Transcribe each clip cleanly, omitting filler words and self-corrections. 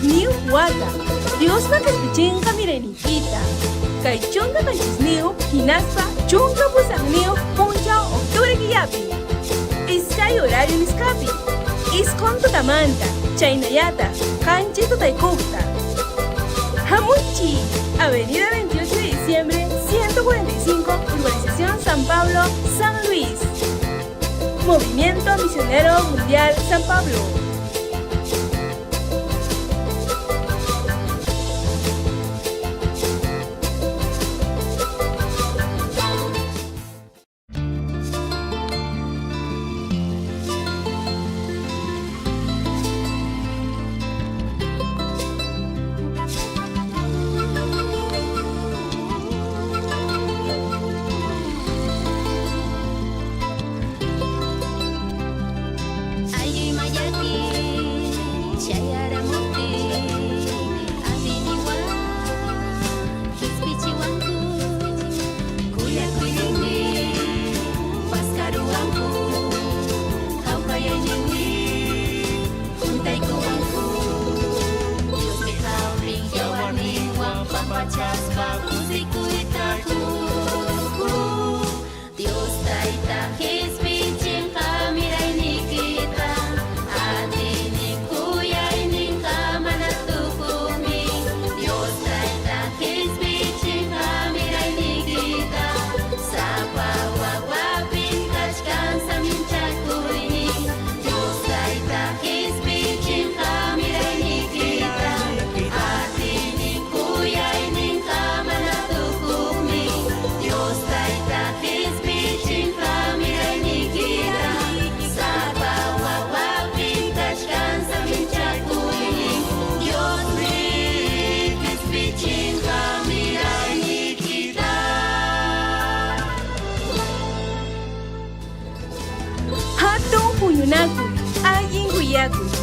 niu wata. Dios na kaspichinka mirenikita. Kay chunga kanchisniu, hinaspa, chunga pusagniu, puncha octubre guiapi. Iskay horario niskapi. Iskonto tamanta, chaynayata, kanchi totaykukta. Hamuchi, Avenida 28 de diciembre, 145, Urbanización San Pablo, San Luis. Movimiento Misionero Mundial San Pablo.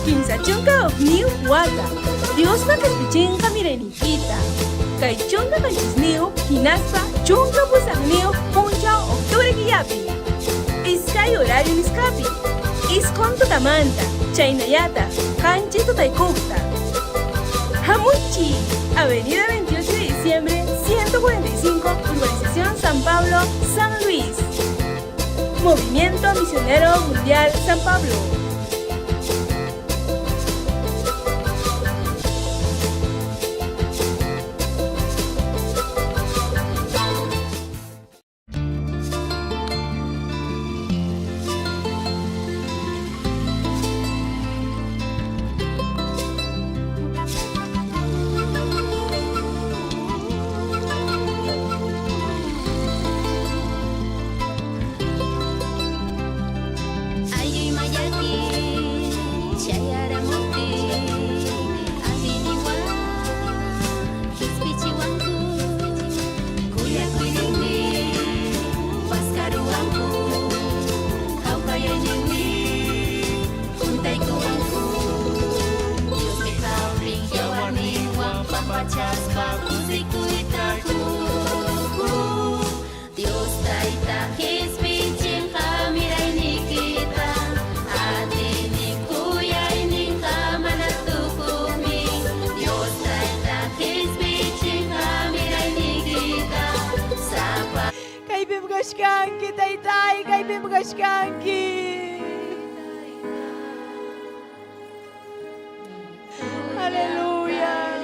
Kinsa chunga niu wata. Dios na kaspichinka mirenikita. Kay chunga kanchisniu, hinaspa, chunga pusagniu, puncha octubre guiapi. Iskay horario niskapi. Iskonto tamanta, chaynayata, kanchi totaykukta. Hamuchi, Avenida 28 de diciembre, 145, Urbanización San Pablo, San Luis. Movimiento Misionero Mundial San Pablo. Kanki, taytay, kay Kanki. Hallelujah.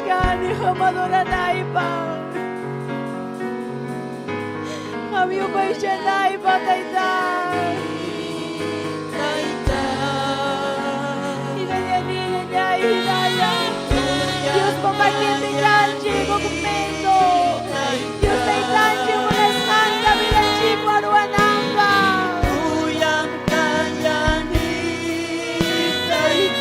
kani hamadora naipa. Kami upay siya naipa taytay. Hinaya niya hinaya. Diyos pamakitingan siya dokumento. Diyos taytan siya munaskan kami lang siya paruanang pa. Tuyang kayanin taytay.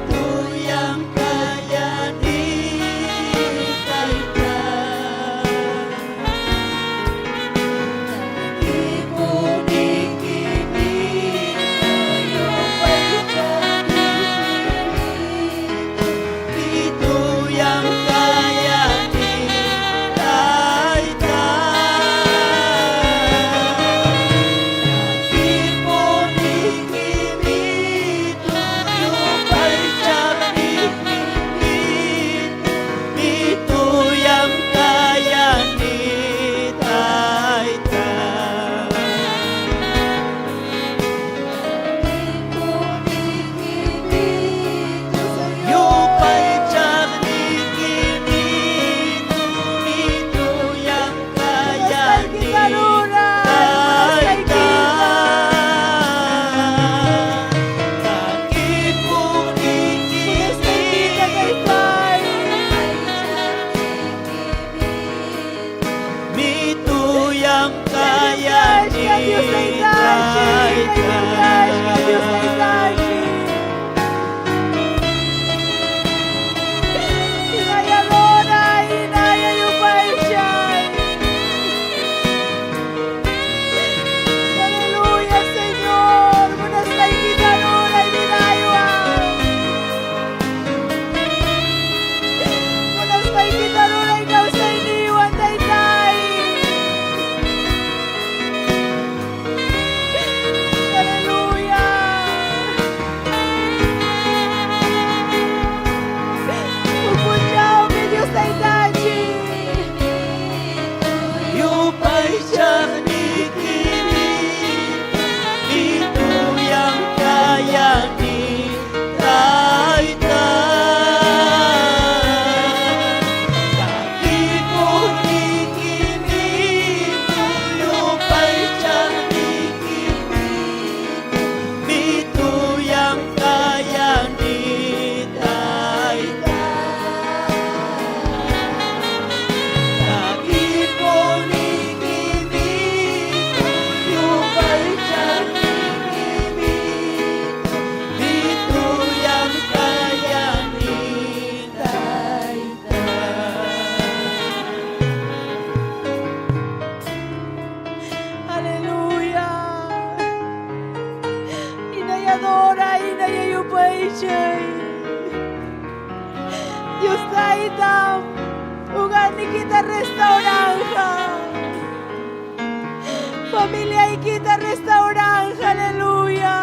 Tuyang kayanin taytay. Ipuning-ining tuyong pagkakinig. Tuyang kayanin taytay. Ipuning-ining tuyong pagkakinig. Tuyang kayanin taytay. Yupay tiyaknikinin, tuyang kayanin taytay. Kakipuning-ining, mituyang kayanin taytay. Aleluya, Señor. Buenas tayo Lord, ay dinayo. Buenas tayo Lord, ay ikaw sa iniwan, taytay. Aleluya. Pupunyaw, mi Diyos, taytay. Yupay tiyaknikinin, mituyang kayanin taytay. Kakipuning-ining, yupay tiyaknikinin, mituyang kayanin taytay. Kakipuning-ining, yupay tiyaknikinin, mituyang kayanin taytay. Aleluya. Inayadora, inayayupay siya. Diyos taytam, ugan ni kita restauranja. Familia y kita restauranja, aleluya.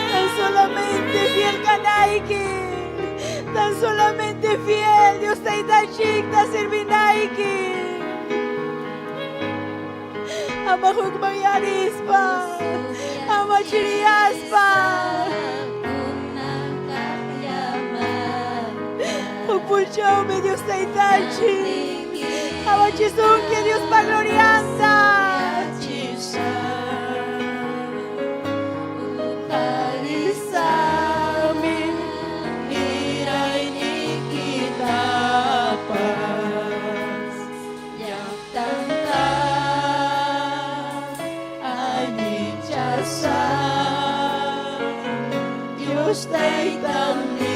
Tan solamente fiel kanaiki, tan solamente fiel, Dios taytam chikta sirvinaiki. Ama hugmayaris pa, ama chirias pa. Pupunyaw, mi Dios taytachi. Ama chisung que Dios pa glorianta. Karisamin, iray ni kita pas. Yang tanta ani jasa, Diyos taytam ni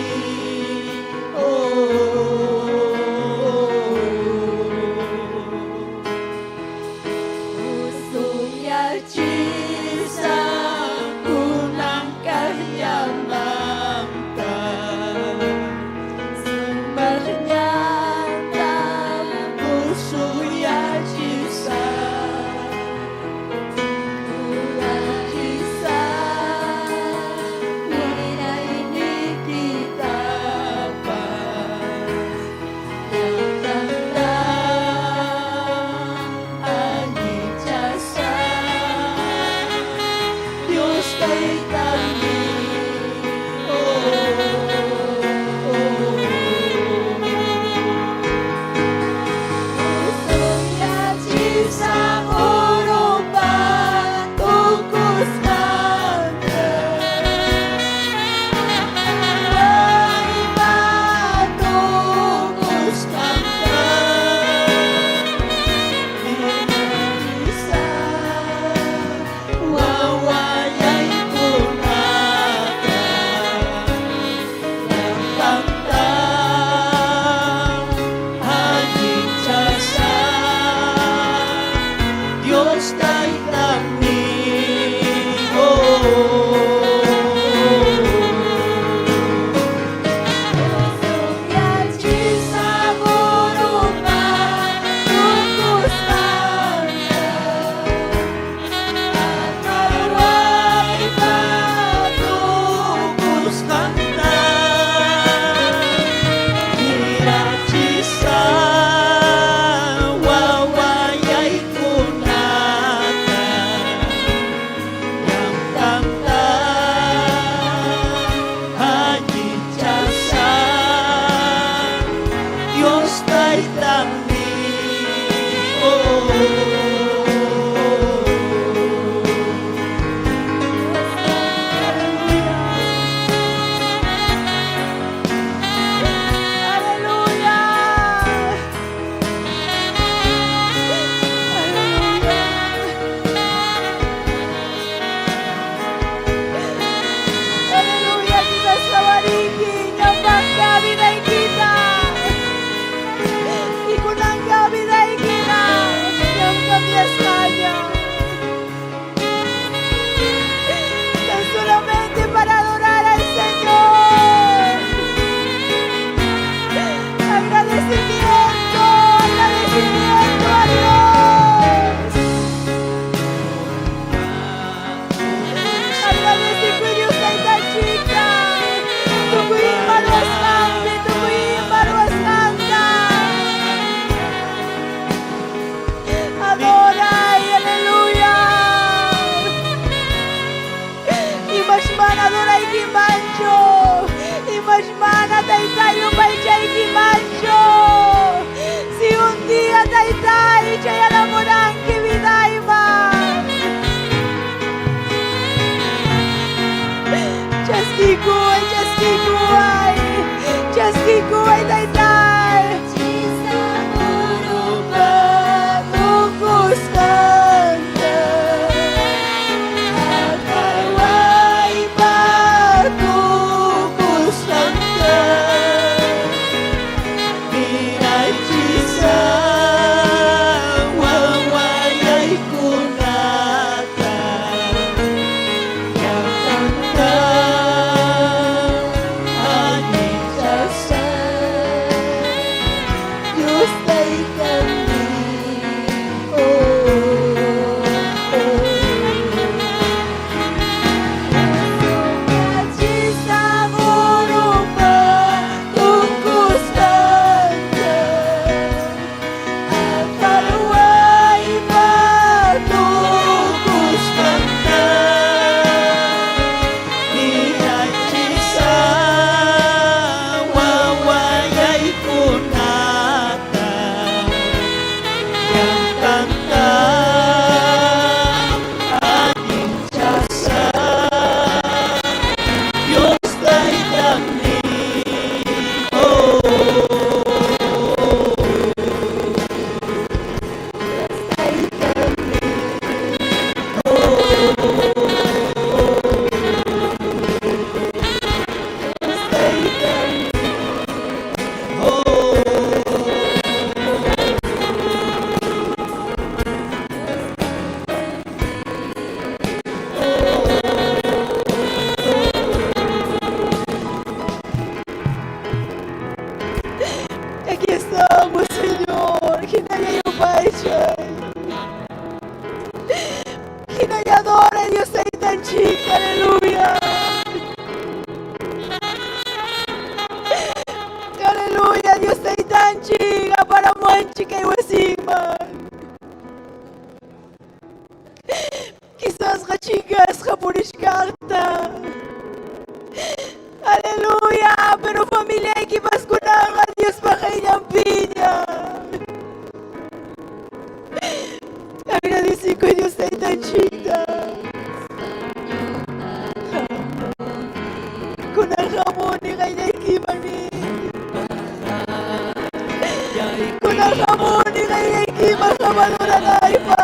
mana taytay upaychay kimancho. Si un día taytay chay alamunan kibidayma. Chaskikuay, chaskikuay, chaskikuay taytay. Chisa urupa Tukus kanta. Akaway pa tukus kanta. Miray chisa wawayay kunata. Yang kanta ani chasa. Diyos ay kami. Chisa urupa tukus kanta. Akaway pa tukus kanta. Miray chisa wawayay kunata. Yang kanta aning chasa. Diyos ay kami. Aquí estamos, Señor. Kinaya upaychay. Kinayadora, Dios ay tan chica, aleluya. Aleluya, Dios ay tan chica para manchi kay wasiman. Quizás kachigas kapurish karta. Aleluya, pero familia equipas kunangan Dios pa kanyang pinya. Agradeci ko Dios ay tan chica. Kunang hamoni kay naikimani. Kunang hamoni kay naikimang kamalunan ay pa.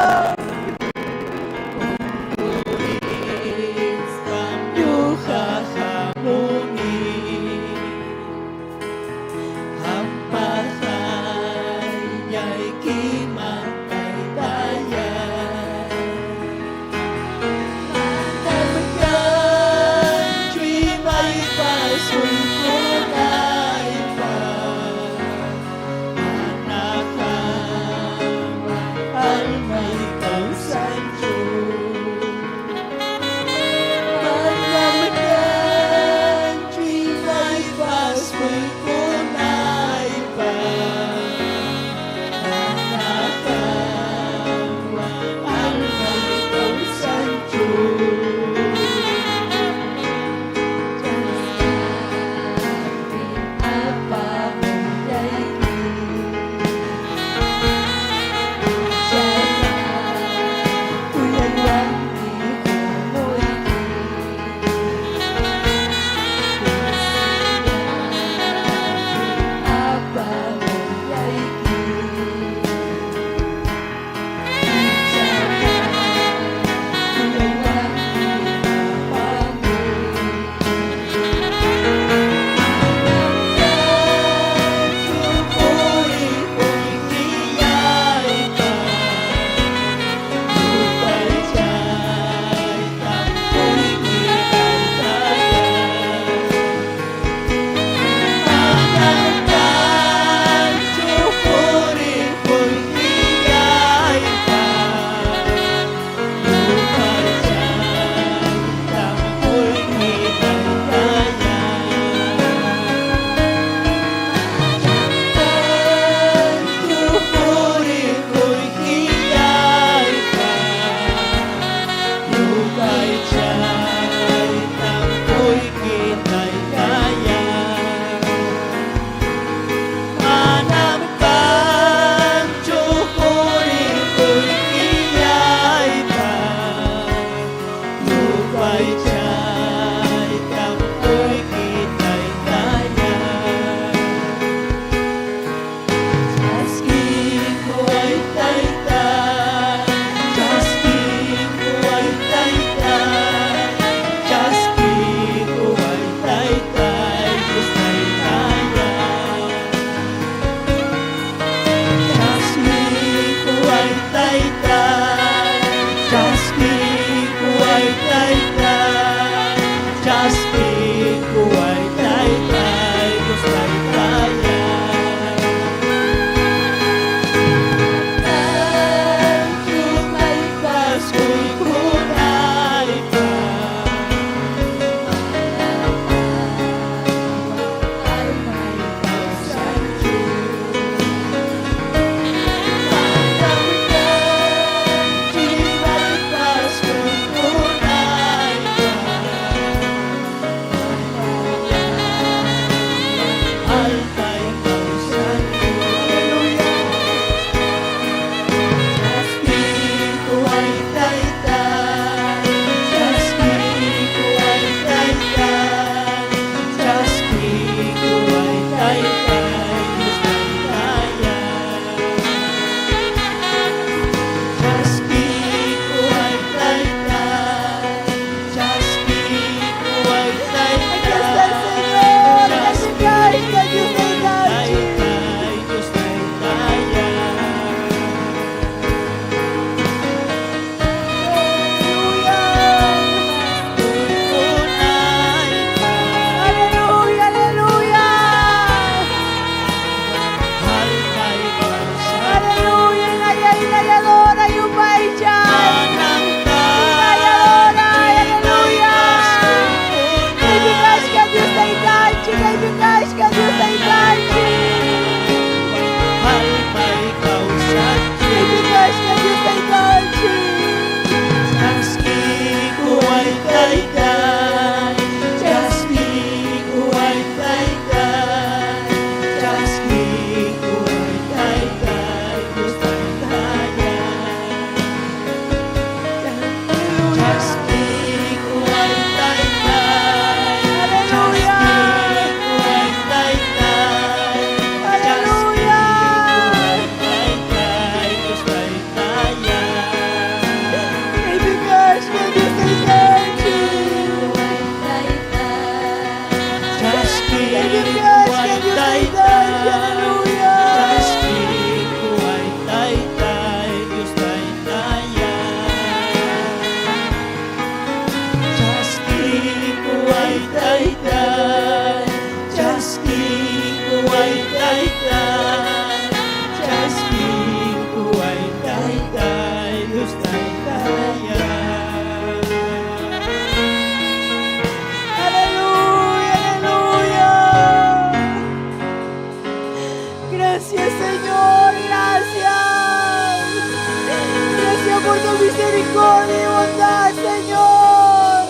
misericordia y bondad, Señor.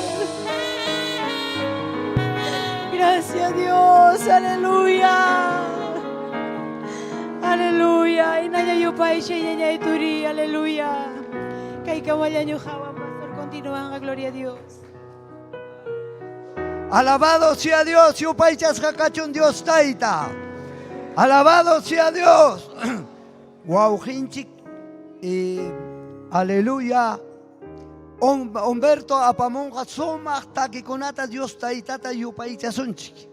Gracias, Dios. Aleluya. Aleluya. Inaya yupay siya niya ituri. Aleluya. Kay kawala niyo hawa, Pastor. Continúan a gloria a Dios. Alabado sea Dios, yupaychas kakachun Dios taita. Alabado sea Dios. Wauhinchik, aleluya. Humberto apamonga somak takikunata Dios taitata yupaychasunchik.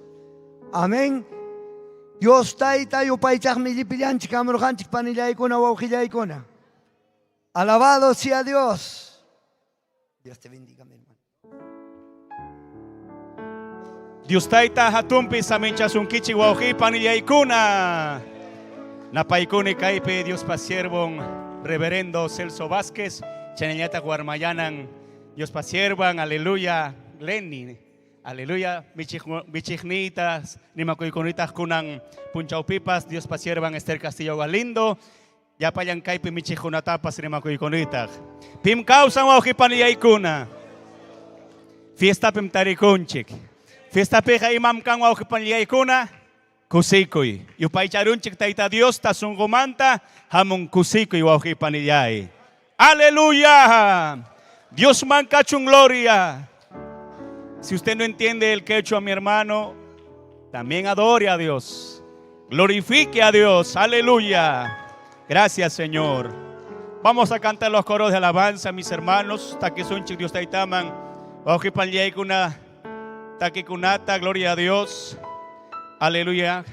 Amén. Dios taita yupaychak millipillanchik amrujanchik panillaykuna waujillaykuna. Alabado sea Dios. Dios te bendiga, mi hermano. Dios taita hatumpi saminchasunkichi wauji panillaykuna. Napaykuni kaypi Dios pasiervon reverendo Celso Vázquez. Chanellata Guarmayanan, Dios pasiervan, aleluya, Lenny, aleluya, bichignitas, nimacuiconitas kunan punchaupipas, Dios pasiervan Esther Castillo Galindo, ya payan kaipi michijunatapas nimacuiconitas. Pim causan waujipanliaykuna, fiesta pim tarikunchik, fiesta pija imam kan waujipanliaykuna, kusikuy, yupaycharunchik taita Dios tasungumanta, hamon kusikuy waujipanliay. Aleluya. Dios mancachun gloria. Si usted no entiende el que he hecho a mi hermano, también adore a Dios. Glorifique a Dios. Aleluya. Gracias, Señor. Vamos a cantar los coros de alabanza, mis hermanos. Taquisunchik Dios taitaman. Ojipanliaykuna. Taquikunata. Gloria a Dios. Aleluya.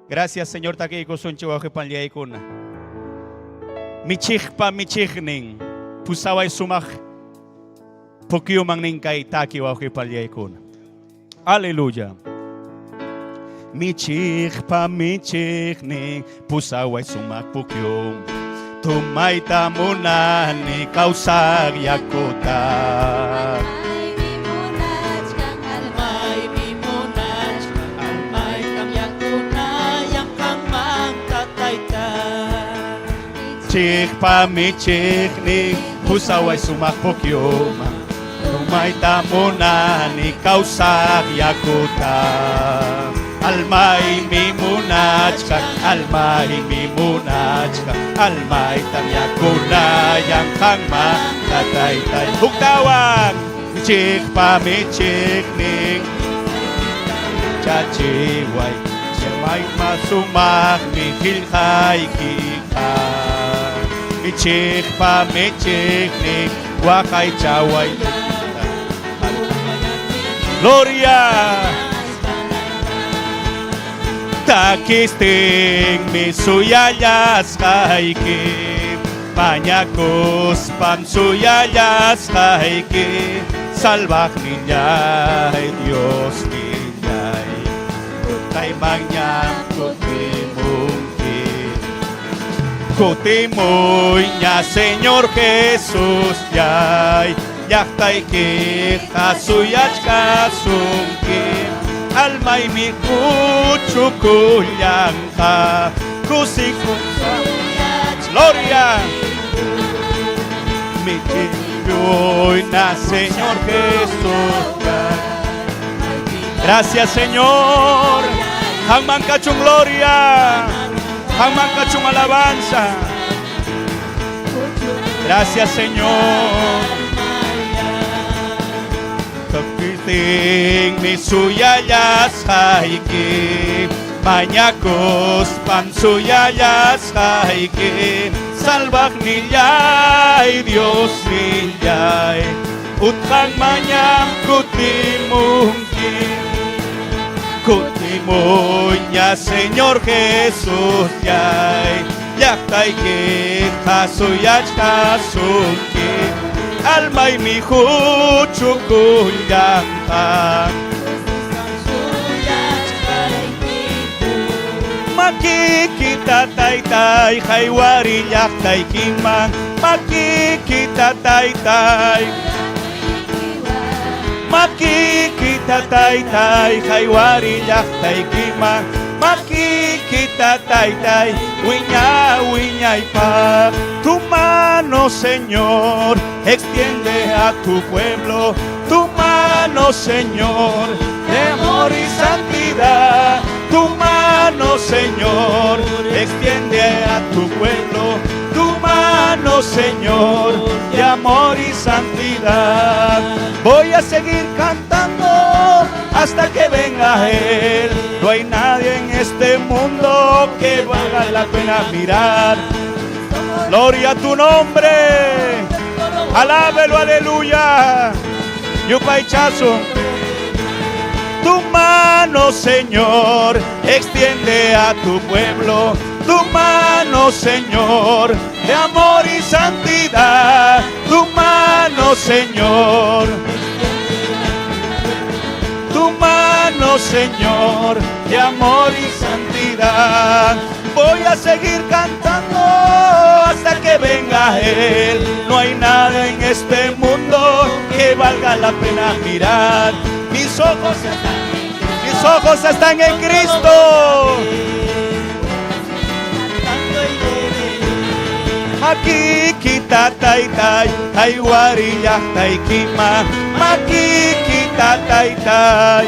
Gracias, Señor. Taquikusunchik ojipanliaykuna. Michikpa michikning pusaway sumak pukyumang ning kay taki waujipanliaykuna. Aleluya. Michikpa michikning pusaway sumak pukyum tumayta muna ni kausag yakuta. Chikpa michikning pusaway sumak pukyum tumayta muna ni kausag yakuta. Almay mimunachka, almay mimunachka, almay tamyakuna yang kangma tataytay. Buktawan, chikpa michikning chachiway, siyamay masumak ni hilkay kika. Michikpa michikning wakay chaway. Gloria. Takisting misuyayas kaiki, panyakos pansuyayas kaiki, salvak ninyay Dios ninyay, kay mangyang kutimungkin. Kutimoy niya Señor Jesus yay, yaktay ki kasuyach kasungkin. Almay mi kuchukulyang ka kusikong gloria mi Dios na Señor Jesús. Gracias, Señor. Hangman kachung gloria, hangman kachung alabanza. Gracias, Señor. Kapiting misuyayas haiki, panyakos pansuyayas haiki, salvak niyay Dios niyay, utang manyang kutimungkin, kutimunya Señor Jesus yay, yaktay ki kasuyach kasungkin. Almay mi huchukulyang ka makikita taytay haywariyak tay kimang makikita taytay makikita taytay haywariyak tay kimang Makikita taytay, wiñay pa. Tu mano, Señor, extiende a tu pueblo. Tu mano, Señor, de amor y santidad. Tu mano, Señor, extiende a tu pueblo. Tu mano, Señor, de amor y santidad. Voy a seguir cantando hasta que venga Él. No hay nadie en este mundo que valga la pena mirar. Gloria a tu nombre. Alábelo, aleluya. Yupaychazo. Tu mano, Señor, extiende a tu pueblo. Tu mano, Señor, de amor y santidad. Tu mano, Señor. Tu mano, Señor, de amor y santidad. Voy a seguir cantando hasta que venga Él. No hay nada en este mundo que valga la pena mirar. Mis ojos están en Cristo. Aquí kita taytay, ay warilla taykima. Maki kita taytay,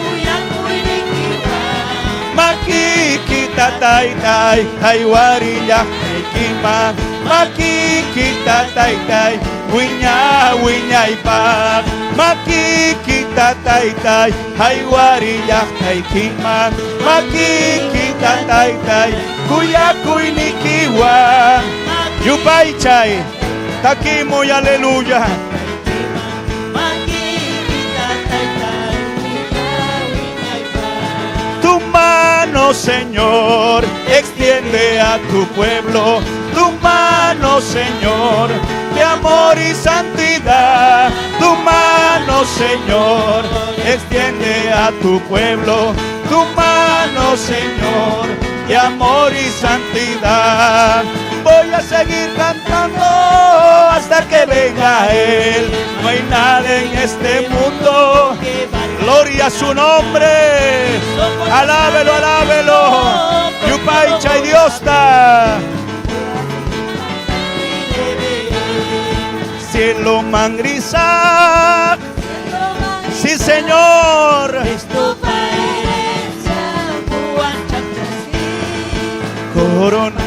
maki kita taytay, ay warilla taykima. Maki kita taytay, wiñay pa. Maki kita taytay, ay warilla taykima. Maki kita taytay, kuyakuy nikiwa. Yupaychay, takimo y aleluya. Tu mano, Señor, extiende a tu pueblo. Tu mano, Señor, de amor y santidad. Tu mano, Señor, extiende a tu pueblo. Tu mano, Señor, de amor y santidad. Voy a seguir cantando hasta que venga Él. No hay nada en este mundo. Gloria a su nombre. Alábelo, alábelo. Yupaychay Diosta. Cielo mangrisa. Sí, Señor. Corona.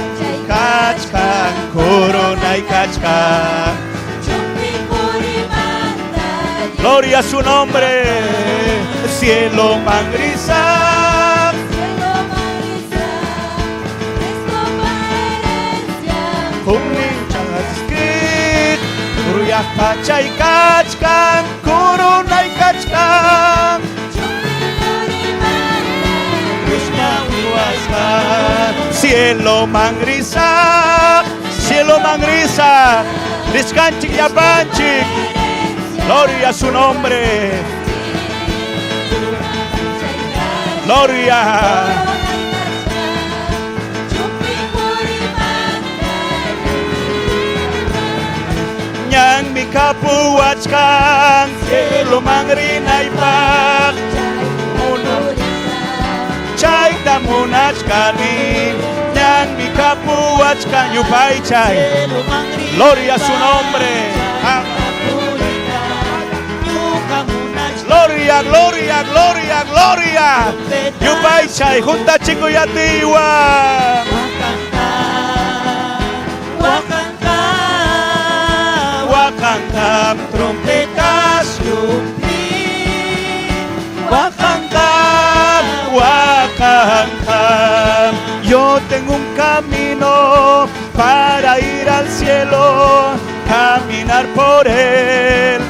Kachkan, corona y kachkan. Gloria a su nombre. Cielo mangrisa. Kuminchaskit. Kuruyah kachay kachkan, corona y kachkan. Cielo mangrisa, cielo mangrisa, descanchik y abanchik. Gloria a su nombre. Gloria. Nyang mi kapuachkan, cielo mangrina y pag. Chay tamunachkani, nyang mi kapuachkan yupaychay. Gloria a su nombre. Gloria, gloria, gloria, gloria. Yupaychay, junta chico y atiwa. Wakantam trompetas yupi. Wakantam, wakantam. Yo tengo un camino para ir al cielo, caminar por él.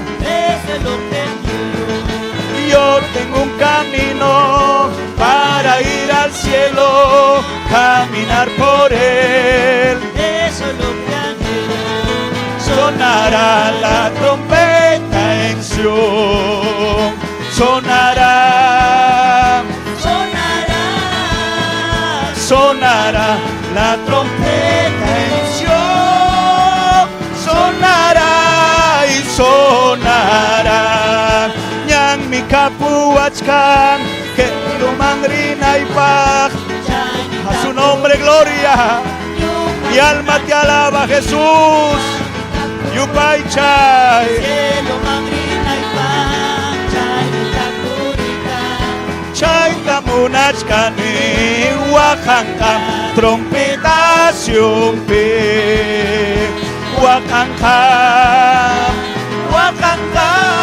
Yo tengo un camino para ir al cielo, caminar por él. Eso es lo que anhelo. Sonará la trompeta en Sion, sonará, Sonará, sonará la trompeta en Sion, sonará y sonará. Nyang mi kapuachkan, que lo mangrina y pag. nombre, gloria. Mi alma te alaba, Jesús. Yupay chay. Cielo magrina y pancha y la purita. Chay tamunachkani wakankam trompetación pe. Wakankam, wakankam,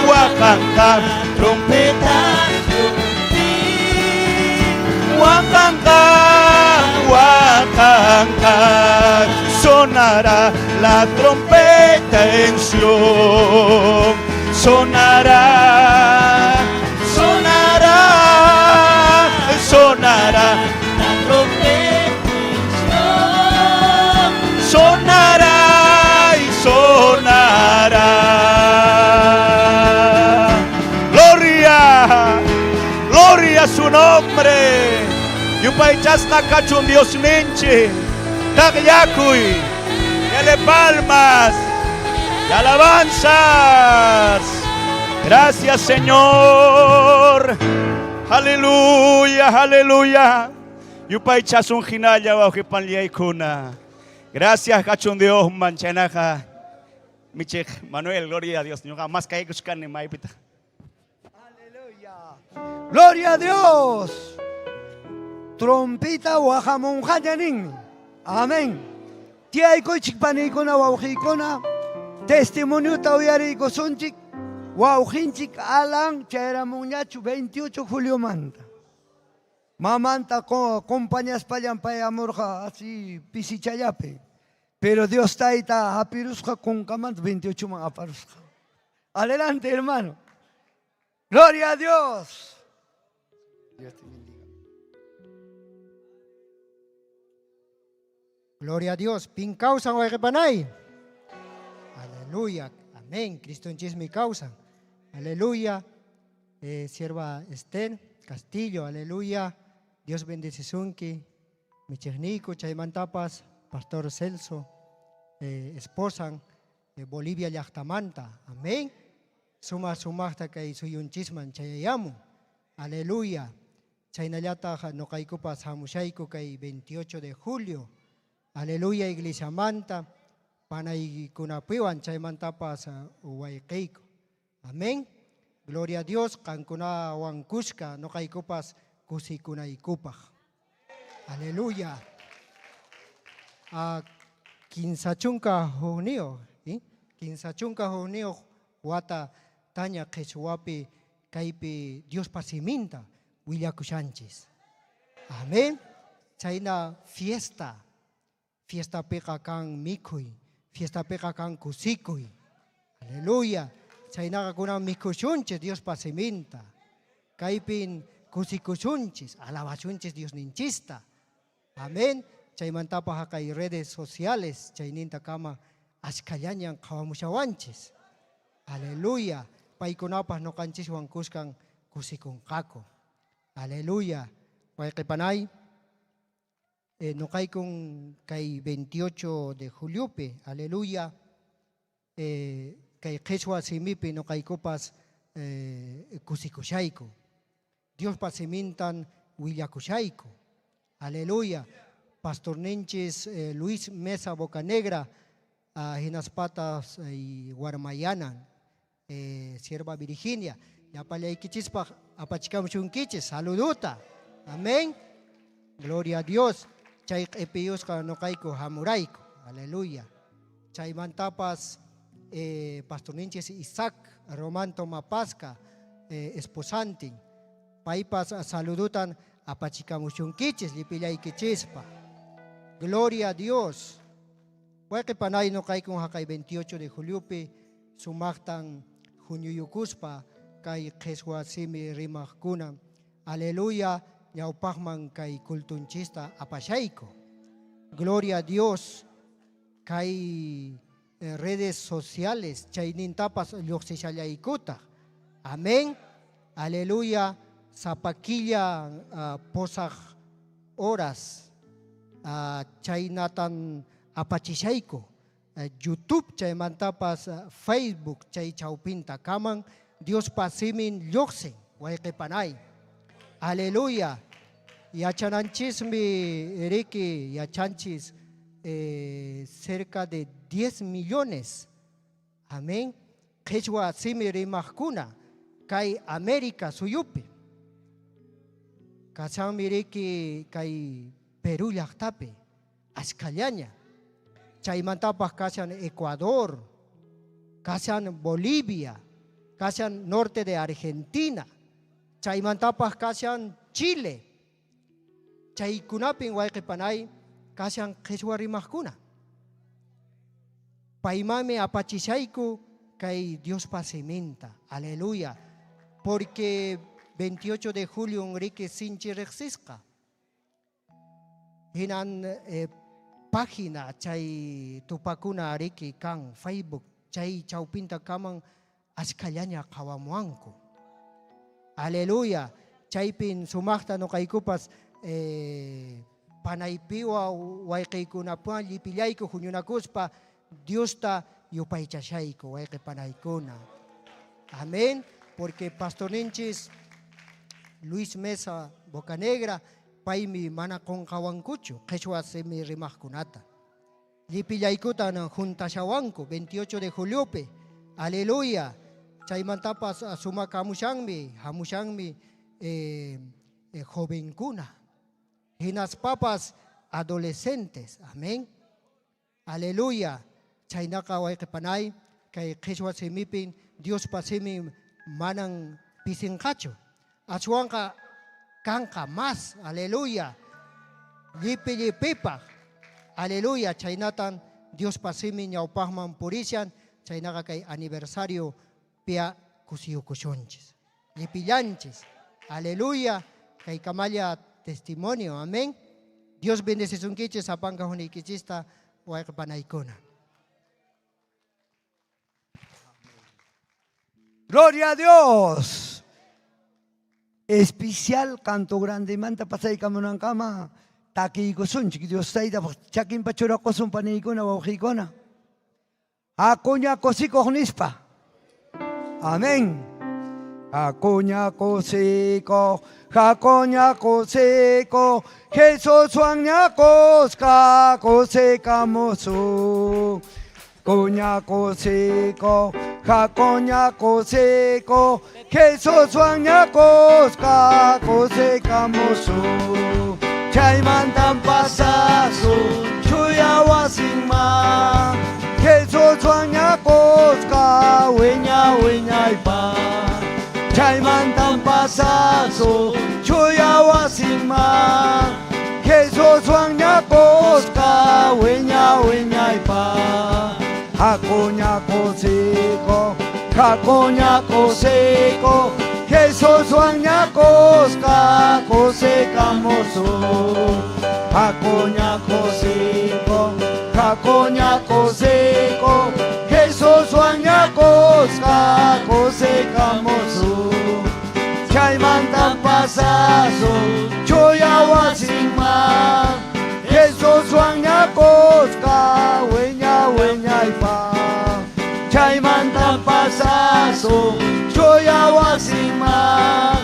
wakankam trompetación pe. Wakankam, wakankam sonará la trompeta en Sion. Sonará, sonará, sonará La trompeta en Sion. sonará y sonará. Gloria, gloria a su nombre. Yupay chasna kachun Dios ninche. Tagyakuy. Dale palmas y alabanzas. Gracias, Señor. Aleluya, aleluya. Yupay chasun hinaya wauhipan liaykuna. Gracias, cachun Dios, manchanaja. Michek, Manuel, gloria a Dios. Nyoka mas kay kuskan ni maipita. Aleluya. Gloria a Dios. Trompita wajamonjayanin. Amén. Tiayko chikpanikuna wauhikuna. Testimonio tauyariko sunchik. Wauhinchik alan chayramunyachu 28 julio manta. Mamanta compañías payan payamurja así pisichayape. Pero Dios taita apirusja con camant 28 man aparusja. Adelante, hermano. Gloria a Dios. Dios te bendiga. Gloria a Dios. Pin causa o erepanay. Aleluya. Amén. Cristo en chisme causa. Aleluya. Sierva Esther Castillo. Aleluya. Dios bendice sunki. Michernico, Chaymantapas, Pastor Celso, esposan, Bolivia Yachtamanta. Amén. Suma sumasta kay suyun chisman chayayamu. Aleluya. Chaynallata no kaikupas hamushayko kay 28 de julio. Aleluya, Iglesia Manta. Panay kunapiwan chaymantapas uwaykeiko. Amén. Gloria a Dios. Kankuna wankushka no kaikupas kusikunaykupaj. Aleluya. Kinsachunka junio, kinsachunka junio wata tanya Jesuapi kaipi Dios pasiminta Willaku Sánchez. Amén. Chayna fiesta peka kan mikuy, fiesta peka kan kusikuy. Aleluya. Chayna kuna mikushunches Dios pasiminta. Kaipin kusikushunches, alabashunches Dios ninchista. Amén. Chaymantapa hakay redes sociales, chayninta kama ashkallañan kawamushawanchis. Aleluya. Paykunapas no kanchis wankuskan kusikunkako. Aleluya. Payqipanay, no kaykun kay 28 de juliope. Aleluya. Kay Jesua simipi no kaykupas kusikushayko. Dios pasimintan willakushayko. Aleluya. Pastor Ninches Luis Mesa Bocanegra, Hinaspatas y Guarmayana, Sierva Virginia, Yapalaiquichispa, Apachicamchunquiches, saluduta. Amén. Gloria a Dios. Chay epiusca no caico hamuraico. Aleluya. Chay mantapas, Pastor Ninches Isaac, Romanto Mapasca, esposantin. Paipas saludutan Apachicamuchunquiches, Lipilaiquichispa. Gloria a Dios. Hueque panay no kay kung hakay 28 de juliope sumaktan Junyuyukuspa kay Jesua simi rimakuna. Aleluya. Yaupakman kay kultunchista apashayko. Gloria a Dios. Kay redes sociales chaynintapas lyoxishalaykuta. Amén. Aleluya. Zapaquilla posag horas. Chaynatan apachishayko. YouTube chaymantapas Facebook chay chaupinta kaman Dios pasimin lyoxen huayqepanay. Aleluya. Yachananchismi, Eriki, Yachanchis, cerca de 10 millones. Amén. Quechua simiri mahkuna, Kai América suyupi. Kasam miriki Kai Perú yaktape, Ascallaña. Chaymantapas kasan Ecuador, kasan Bolivia, kasan norte de Argentina. Chaymantapas kasan Chile. Chaykunapin wayqipanay kasan qhichwa rimaqkuna. Paimami apachishayku kay Dios pasimenta. Aleluya. Porque 28 de julio unrique sinchi rexisqa. Hinan página chay tupakuna ariki kan Facebook chay chawpinta kaman ascallaña qawamuanku. Aleluya. Chaypin sumaqta no kaykupas panaypiwa wayqiykunapuan llipillayku huñunakuspa Diosta yupaychashayku wayqi panaykuna. Amén. Porque pastorinchis Luis Mesa Bocanegra paymi mana qonqawankuchu qhichwa simi rimaqkunata. Llipillaykutan juntashawanku 28 de juliope. Aleluya. Chaymantapas sumakamushanmi hamushanmi jovenkuna. Hinas papas adolescentes. Amén. Aleluya. Chaynaka wayqipanay kay qhichwa simipin Dios pasimi manan pisinqachu. Aswanqa kanqa más. Aleluya. Llipillipipaq. Aleluya. Chaynatan Dios pasimi ñawpaqman purishan. Chaynaka kay aniversario pia kusiyukushunchis. Llipillanchis. Aleluya. Kay kamalla testimonio. Amén. Dios bendice sunkichis apanka hunikichista wayqipanaykuna. Gloria a Dios. Especial canto grande manta pasay kamunan kama. Taki kusunchik Dios taida chakin pachura kosun panikuna wawhikuna. Akunya kosiko nispa. Amén. Akunya kosiko, Hakonya kosiko, Jesus wangnya koska koseka mosu. Konya kosiko, Hakonya kosiko, Jesus wangnya koska koseka mosu. Chaymantan pasasu, chuya wasingma. Jesus wangnya koska, wenya ipa. Chaymantan pasasu, chuya wasingma. Jesus wangnya koska, wenya ipa. Hakonya kosiko, Hakonya kosiko, Jesus wangnya koska koseka mosu. Hakonya kosiko, Hakonya kosiko, Jesus wangnya koska koseka mosu. Chaymantan pasasu, chuya wasingma. Jesus wangnya koska, wenya ipa. Chaymantan pasasu, chuya wasingma.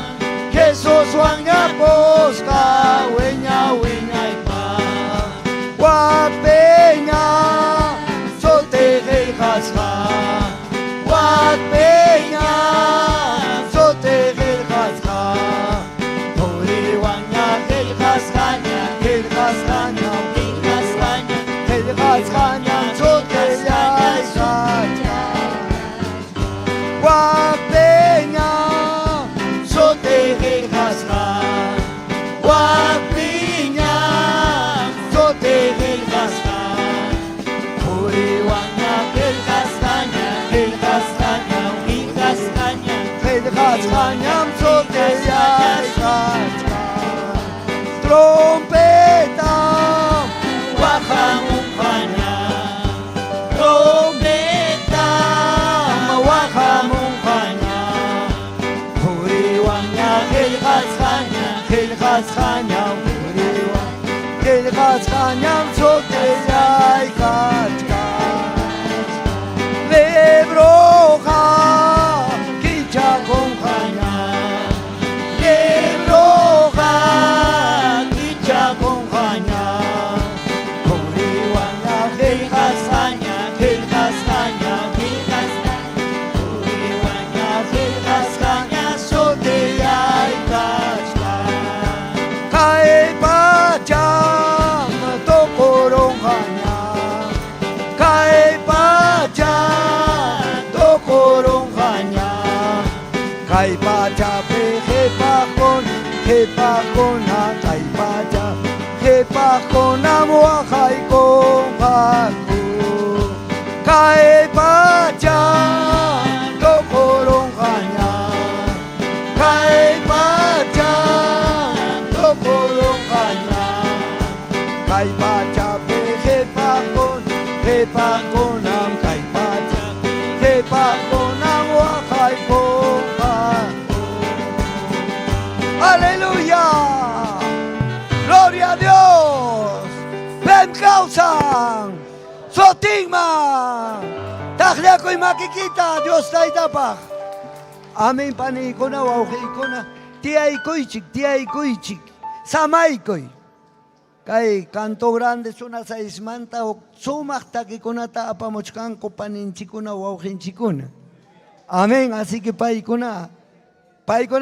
Jesus wangnya koska, wenya ipa. Wapenya, sote rejasca. Wapenya, sote rejasca. Tori wangnya rejascaña, rejascaña, rejascaña, rejascaña, sote rejascaña. Wapenya, sote rejasca. Wapenya, sote rejasca. Tori wangnya rejascaña, rejascaña, rejascaña, rejascaña, sote rejascaña. Trompeta, wajamumpana. Trompeta, wajamumpana. Huriwanya, helgasanya, helgasanya, huriwa. Helgasanya, soteyay katka. Lebroja, kicha companya. Lebroja, Hepakona kaipacha, hepakona muakai kompaku. Kaipacha, tokorong kanya. Kaipacha, tokorong kanya. Kaipacha pe hepakonam kaipacha, hepakonam muakai kompaku. Aleluya, gloria a Dios. Ben kausan, sotingma, tagliakoy makikita Dios tayo tapak. Amin pani ko na wauhi ko na tiay koy samay koy. Kay kanto grande suna sa ismanta o sumak taki ko na ta apamochkan ko paninchi ko na wauhin chikuna. Amen, así que pay ko na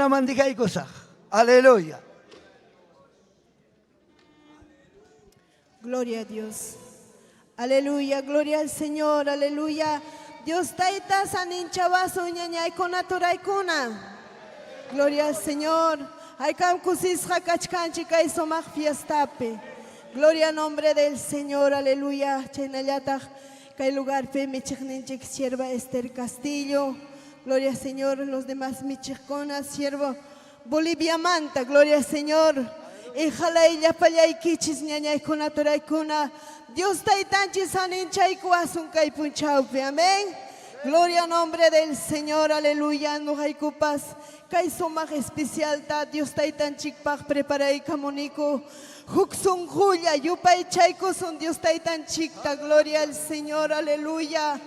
mandikay ko sa. Aleluya. Gloria a Dios. Aleluya, gloria al Señor, aleluya. Dios taita saninchabaso ñañay kona toray kona. Gloria al Señor. Ay kam kusis hakachkanchi kay somaj fiestape. Gloria al nombre del Señor, aleluya. Chaynallata kay lugar fe michikninchik sierva Esther Castillo. Gloria al Señor, los demás michikonas, siervo Bolivia Manta, gloria al Señor. Ijalaya palaykichis ñañay kuna toray kuna. Dios taitanchis saninchai kuasun kay punchaupe. Amén. Gloria al nombre del Señor, aleluya. No hay cupas. Kay somaj especial ta Dios taitanchik pag preparay kamoniko. Huksun julia yupay chaikosun Dios taitanchik ta. Gloria al Señor, aleluya.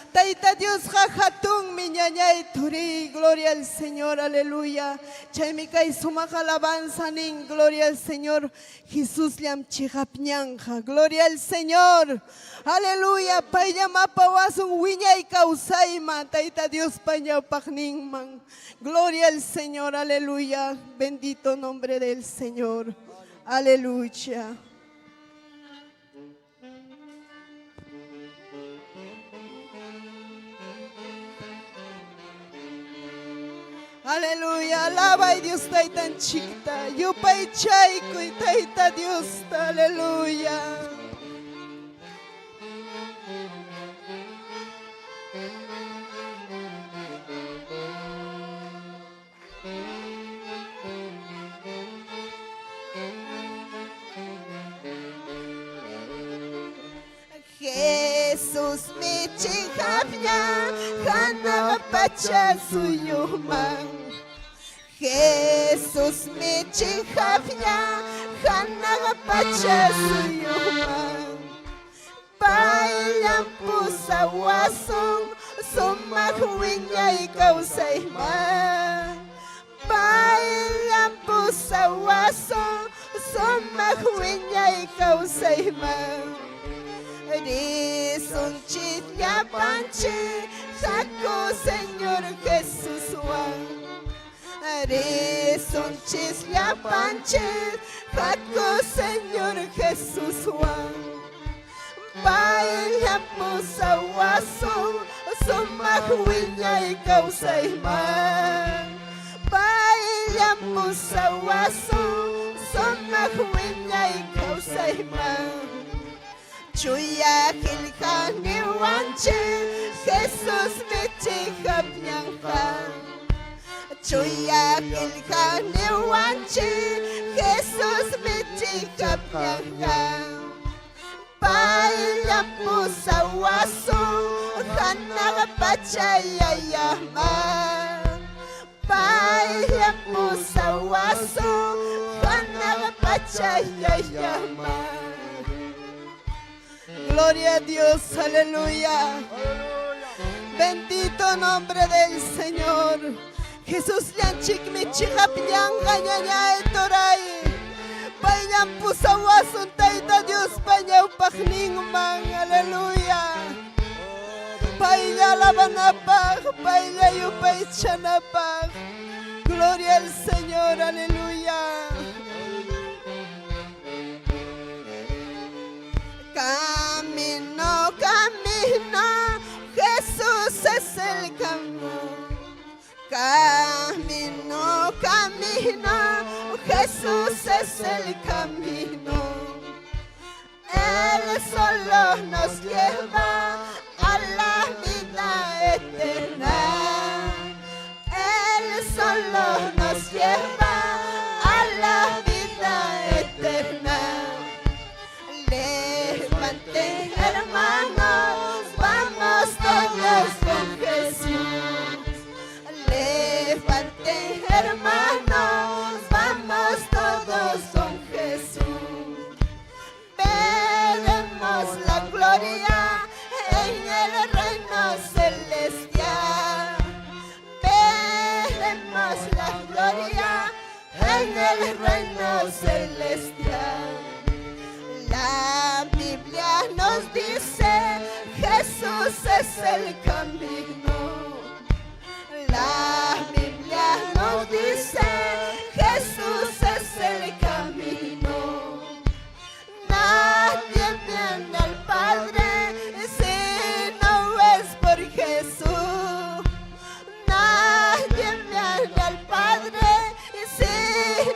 Taita Dios jajatun miñañay turi, gloria al Señor, aleluya. Chaymika y suma alabanza nin, gloria al Señor. Jesús liam chihapñanja, gloria al Señor, aleluya. Payama pawasun wiñay kausayma, taita Dios paña pagninman, gloria al Señor, aleluya. Bendito nombre del Señor, aleluya. Aleluya, alaba y Dios está tan chiquita. Yo pay chaico y taita Dios, aleluya. Jesús mi chihapña, hana pacha suyuman. Jesús mi chihapña, hana pacha suyuman. Bailan pusawason, sumahuinya y causayman. Bailan pusawason, sumahuinya y causayman. Eres un chitya panche, saco Señor Jesús Juan. Eres un chitya panche, saco Señor Jesús Juan. Baila pusawaso, sumahuinya y causayman. Baila pusawaso, sumahuinya y causayman. Chuya kilkani wanche, Jesús me chihapñanja. Chuya kilkani wanche, Jesús me chihapñanja. Baila pusawaso, hana pachayayama. Baila pusawaso, hana pachayayama. Gloria a Dios, aleluya. Bendito nombre del Señor. Jesús lianchik mi chihapñan gañaña toray. Pañan pusawasun taita Dios pañau pagninman, aleluya. Pailla lavanapag, pailla yupay chanapag. Gloria al Señor, aleluya. Camino, camino, Jesús es el camino. Camino, camino, Jesús es el camino. Él solo nos lleva a la vida eterna. Él solo nos lleva a la vida eterna. Levanten, hermanos, vamos todos con Jesús. Levanten, hermanos, vamos todos con Jesús. Veremos la gloria en el reino celestial. Veremos la gloria en el reino celestial. La Biblia nos dice, Jesús es el camino. La Biblia nos dice, Jesús es el camino. Nadie viene al Padre si no es por Jesús. Nadie viene al Padre si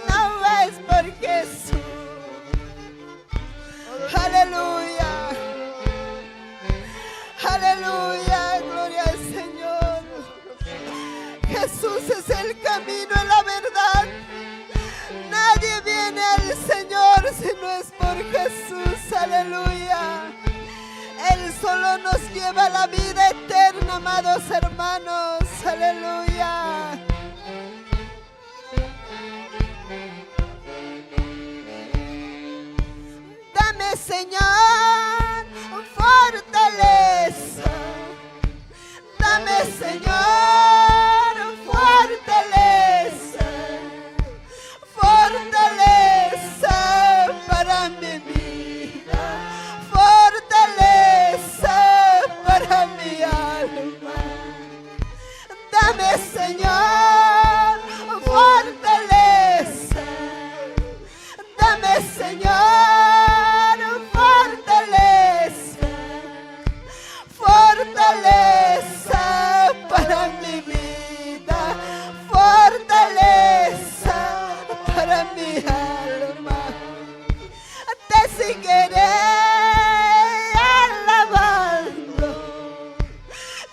no es por Jesús. Aleluya. Aleluya. Gloria al Señor. Jesús es el camino y la verdad. Nadie viene al Señor si no es por Jesús. Aleluya. Él solo nos lleva a la vida eterna, amados hermanos. Aleluya. Dame, Señor, fortaleza. Dame, Señor, fortaleza. Fortaleza para mi vida. Fortaleza para mi alma. Dame, Señor, fortaleza. Dame, Señor, fortaleza. Fortaleza para mi vida. Fortaleza para mi alma. Te seguiré alabando.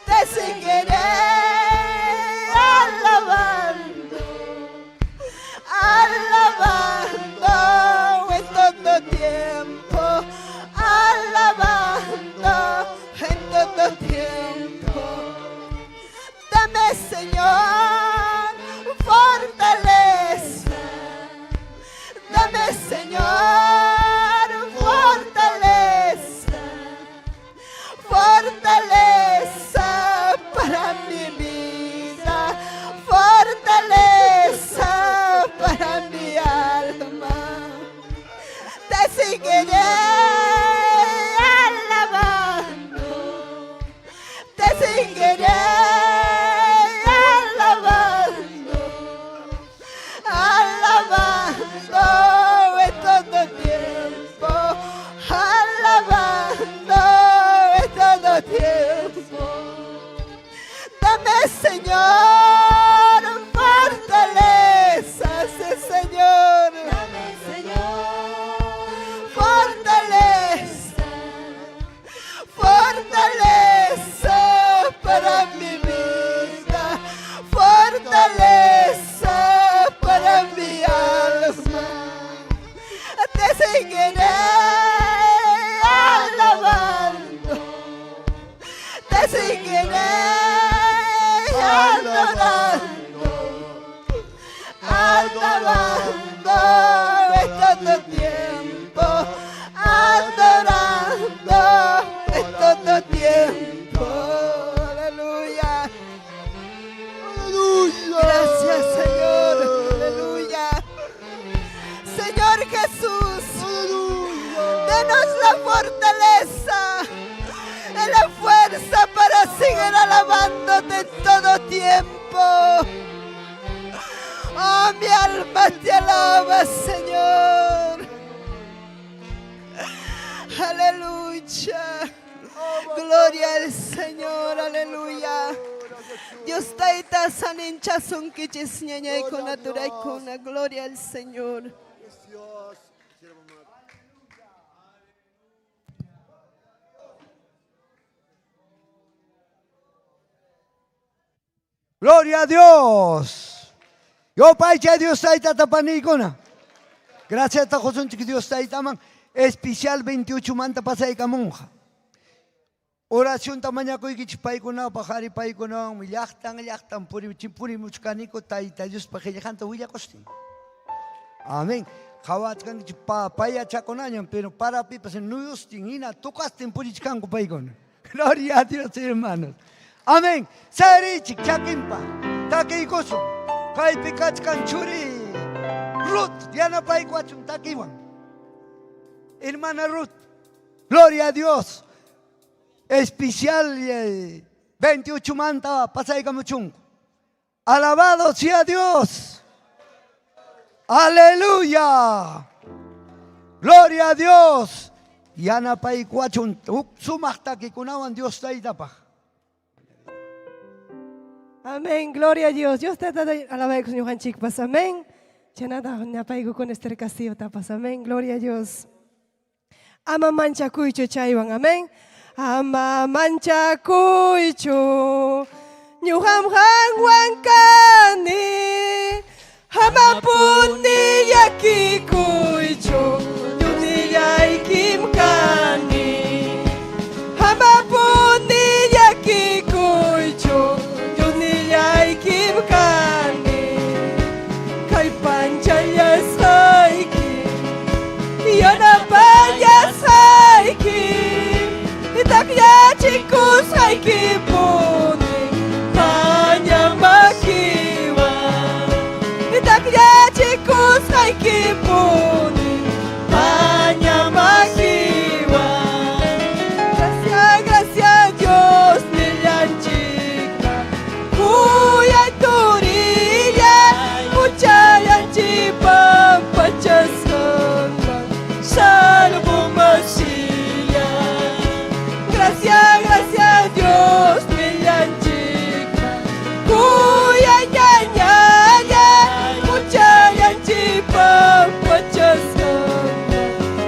Te seguiré alabando. Alabando en todo tiempo. Alabando en todo tiempo. Dame, Señor, fortaleza. Dame, Señor, fortaleza. Fortaleza para mi vida. Fortaleza para mi alma. Te seguiré alabando. Te seguiré alabando. Alabando en todo tiempo. Alabando en todo tiempo. Dame, Señor, fortaleza. Sí, Señor. Dame, Señor, fortaleza. Fortaleza para mi vida. Fortaleza para mi alma. Te seguiré alabando. Te seguiré adorando. Alabando en todo tiempo. Adorando en todo tiempo. Aleluya. Gracias, Señor. Aleluya. Señor Jesús, denos la fortaleza y la fuerza para seguir alabándote en todo tiempo. Oh, mi alma te alaba, Señor. Aleluya. Gloria al Señor. Aleluya. Dios taita sanincha son kichis ñaña y con natura y con gloria al Señor. Gloria a Dios. Yo paicha Dios taita tapanikuna. Gracias a José que Dios taita man. Especial 28 manta pasay ka monja. Oración tamaña ko ikich paikuna pahari paikuna milyaktan puri muchkaniko taita Dios pajelejanta huya costin. Amén. Kawat kan paya chakonañan pero para pipas en nuyostin ina tocastin purichkanko paikuna. Gloria a Dios, hermanos. Amén. Sarichik chakimpa. Takeikoso. Kai pikachkan churi. Ruth, Diana Paikuachun Takiwan. Hermana Ruth. Gloria a Dios. Especial 28 manta pasay kamuchung. Alabado sea Dios. Aleluya. Gloria a Dios. Diana Paikuachun. Sumak takikunawan Dios taitapaj. Amén, gloria a Dios. Dios te alaba con Johan Chikpas. Amén. Chanada napaigo con este castillo tapas. Amén, gloria a Dios. Ama mancha cuicho chaywan. Amén. Ama mancha cuicho. Nyuham han wankani. Ama puni yaki cuicho. Yuni yaikim kani. Ama puni yaki cuicho. Kim kani kai panchaya saiki yana paya saiki itakya chiku saiki puni panya makiwa itakya chiku saiki puni panya makiwa. Gracias, gracias Dios nillanchika kuya turilla muchayan chipa pachasana salvo masilla. Gracias, gracias Dios nillanchika kuya ñañaya muchayan chipa pachasana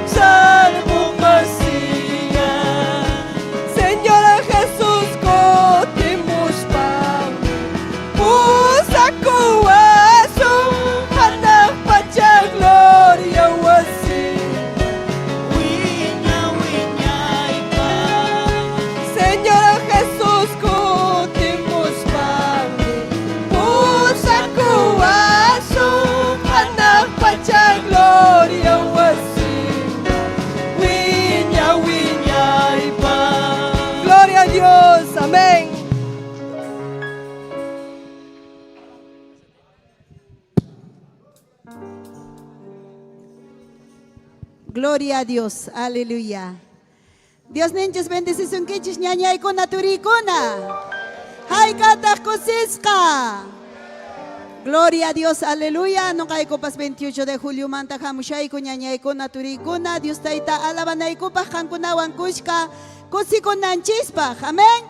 salvo masilla. Señor Jesús cotimos pan pusakuaso anak pacha gloria wasi. Señor Jesús cotimos pan pusakuaso anak pacha gloria wasi. Wiña ipa. Gloria a Dios, amén. Gloria a Dios, aleluya. Dios ninchos bendices un kichis ñañay con naturicuna. Hay katak kusiska. Gloria a Dios, aleluya. No cae copas 28 de julio manta jamushay con ñañay con naturicuna. Dios taita alabanay copas jankunawan kushka. Kusikunan chispa. Amén.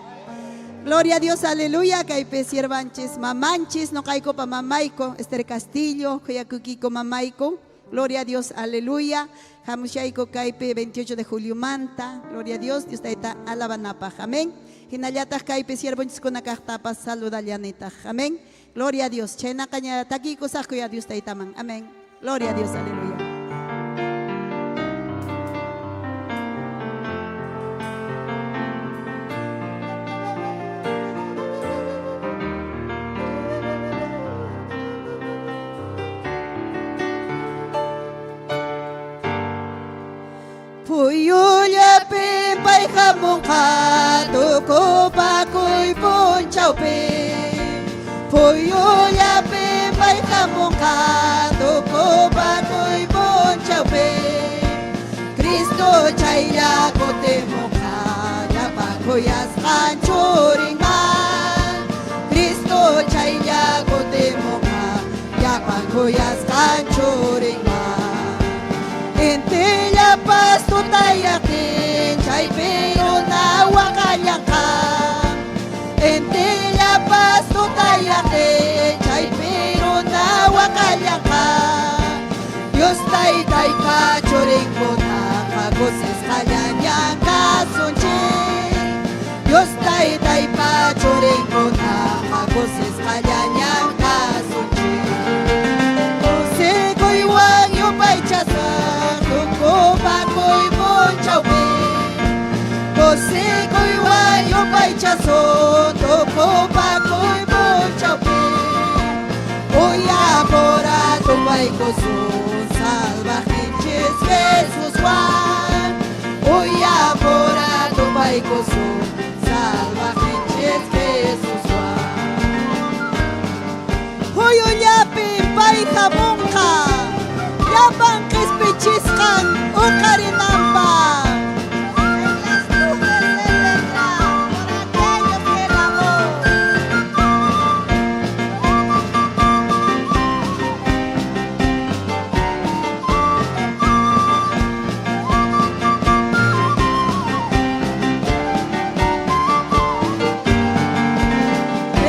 Gloria a Dios, aleluya. Caipe siervanches mamanchis. No cae copa mamaico. Esther Castillo. Kuyakukiko mamaico. Gloria a Dios, aleluya. Jamushaiko Caipe 28 de julio manta. Gloria a Dios, Dios taita alabanapaj. Amén. Hinayatah Caipe siervonchis konakahtapas saludallanitah. Amén. Gloria a Dios. Chena caña taki cosas a Dios taitaman. Amén. Gloria a Dios, aleluya. Puyuya pimpay kamungka tuko pakoy punchaw pi. Puyuya pimpay kamungka tuko pakoy punchaw pi. Cristo chayla kote mukha ya pakoyas kanchuringan. Cristo chayla kote mukha ya pakoyas kanchuringan. Ente la paz tu tayakin chay pero na wakayaka. Ente la paz tu tayakin chay pero na wakayaka. Dios tayo chaupi. José koiwa yo paichazo, toko pakoy mo chaupi. Oya pora tu paikoso, salvajes Jesús Juan. Oya pora tu paikoso, salvajes Jesús Juan. Hoyo yapi paika bunka, yapan kispichiskan ukarinamba.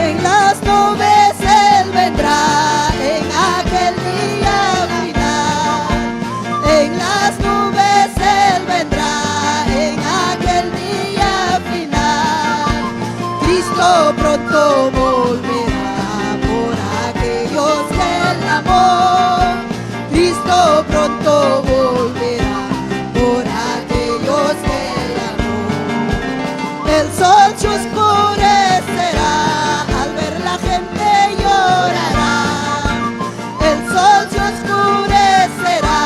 En las nubes Él vendrá en aquel día final. En las nubes Él vendrá en aquel día final. Cristo pronto volverá por aquellos que Él amó. Cristo pronto volverá por aquellos que Él amó. El sol se oscurecerá, al ver la gente llorará. El sol se oscurecerá,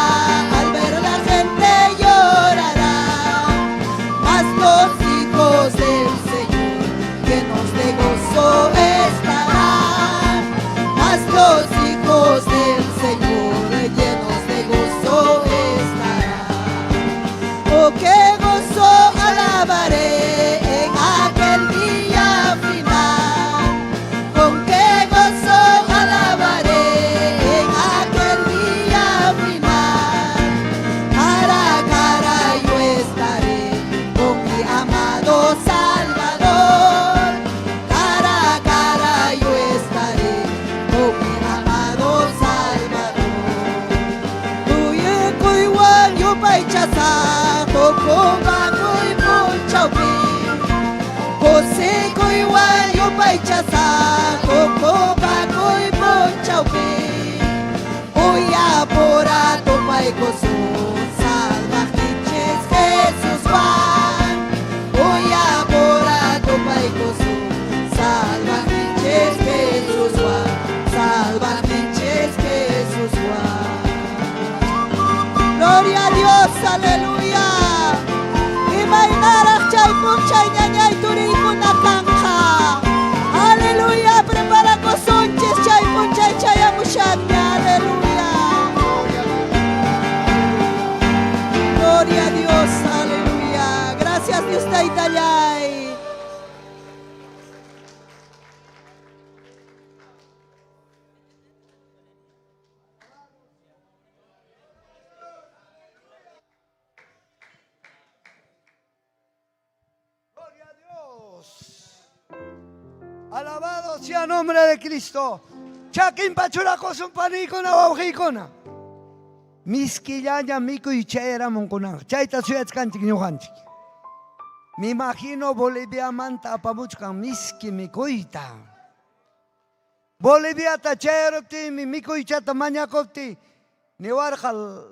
al ver la gente llorará. Mas los hijos del Señor, llenos de gozo estarán. Mas los hijos del Señor, llenos de gozo estarán. Oh, qué gozo alabaré en aquel día final. Con qué gozo alabaré en aquel día final. Cara a cara yo estaré con mi amado Salvador. Cara a cara yo estaré con mi amado Salvador. Tuye kuiwan yo paichasa, toko bakoy mo chaupi. José koiwan yo paichasa, toko bakoy mo chaupi. Oya pora topay koso, salvajes Jesús Juan. Oya pora topay koso, salvajes Jesús Juan. Salvajes Jesús Juan. Gloria a Dios, aleluya. Imaynarach chay punchay ñañay turikuna kanja. Aleluya, prepara cosonches chay punchay chayamushanya, aleluya. Gloria a Dios, aleluya. Gracias Dios taitayay. Gloria a Dios. Alabado sea el nombre de Cristo. Chakin pachurako sumpaniko na wawhikona. Miskillanya miku y chayera monkona. Chaita suyachkanchik ñujanchik. Me imagino Bolivia manta apamuchkan miski mikuita. Bolivia ta chayerupti mi mikuichata mañakupti. Niwarjal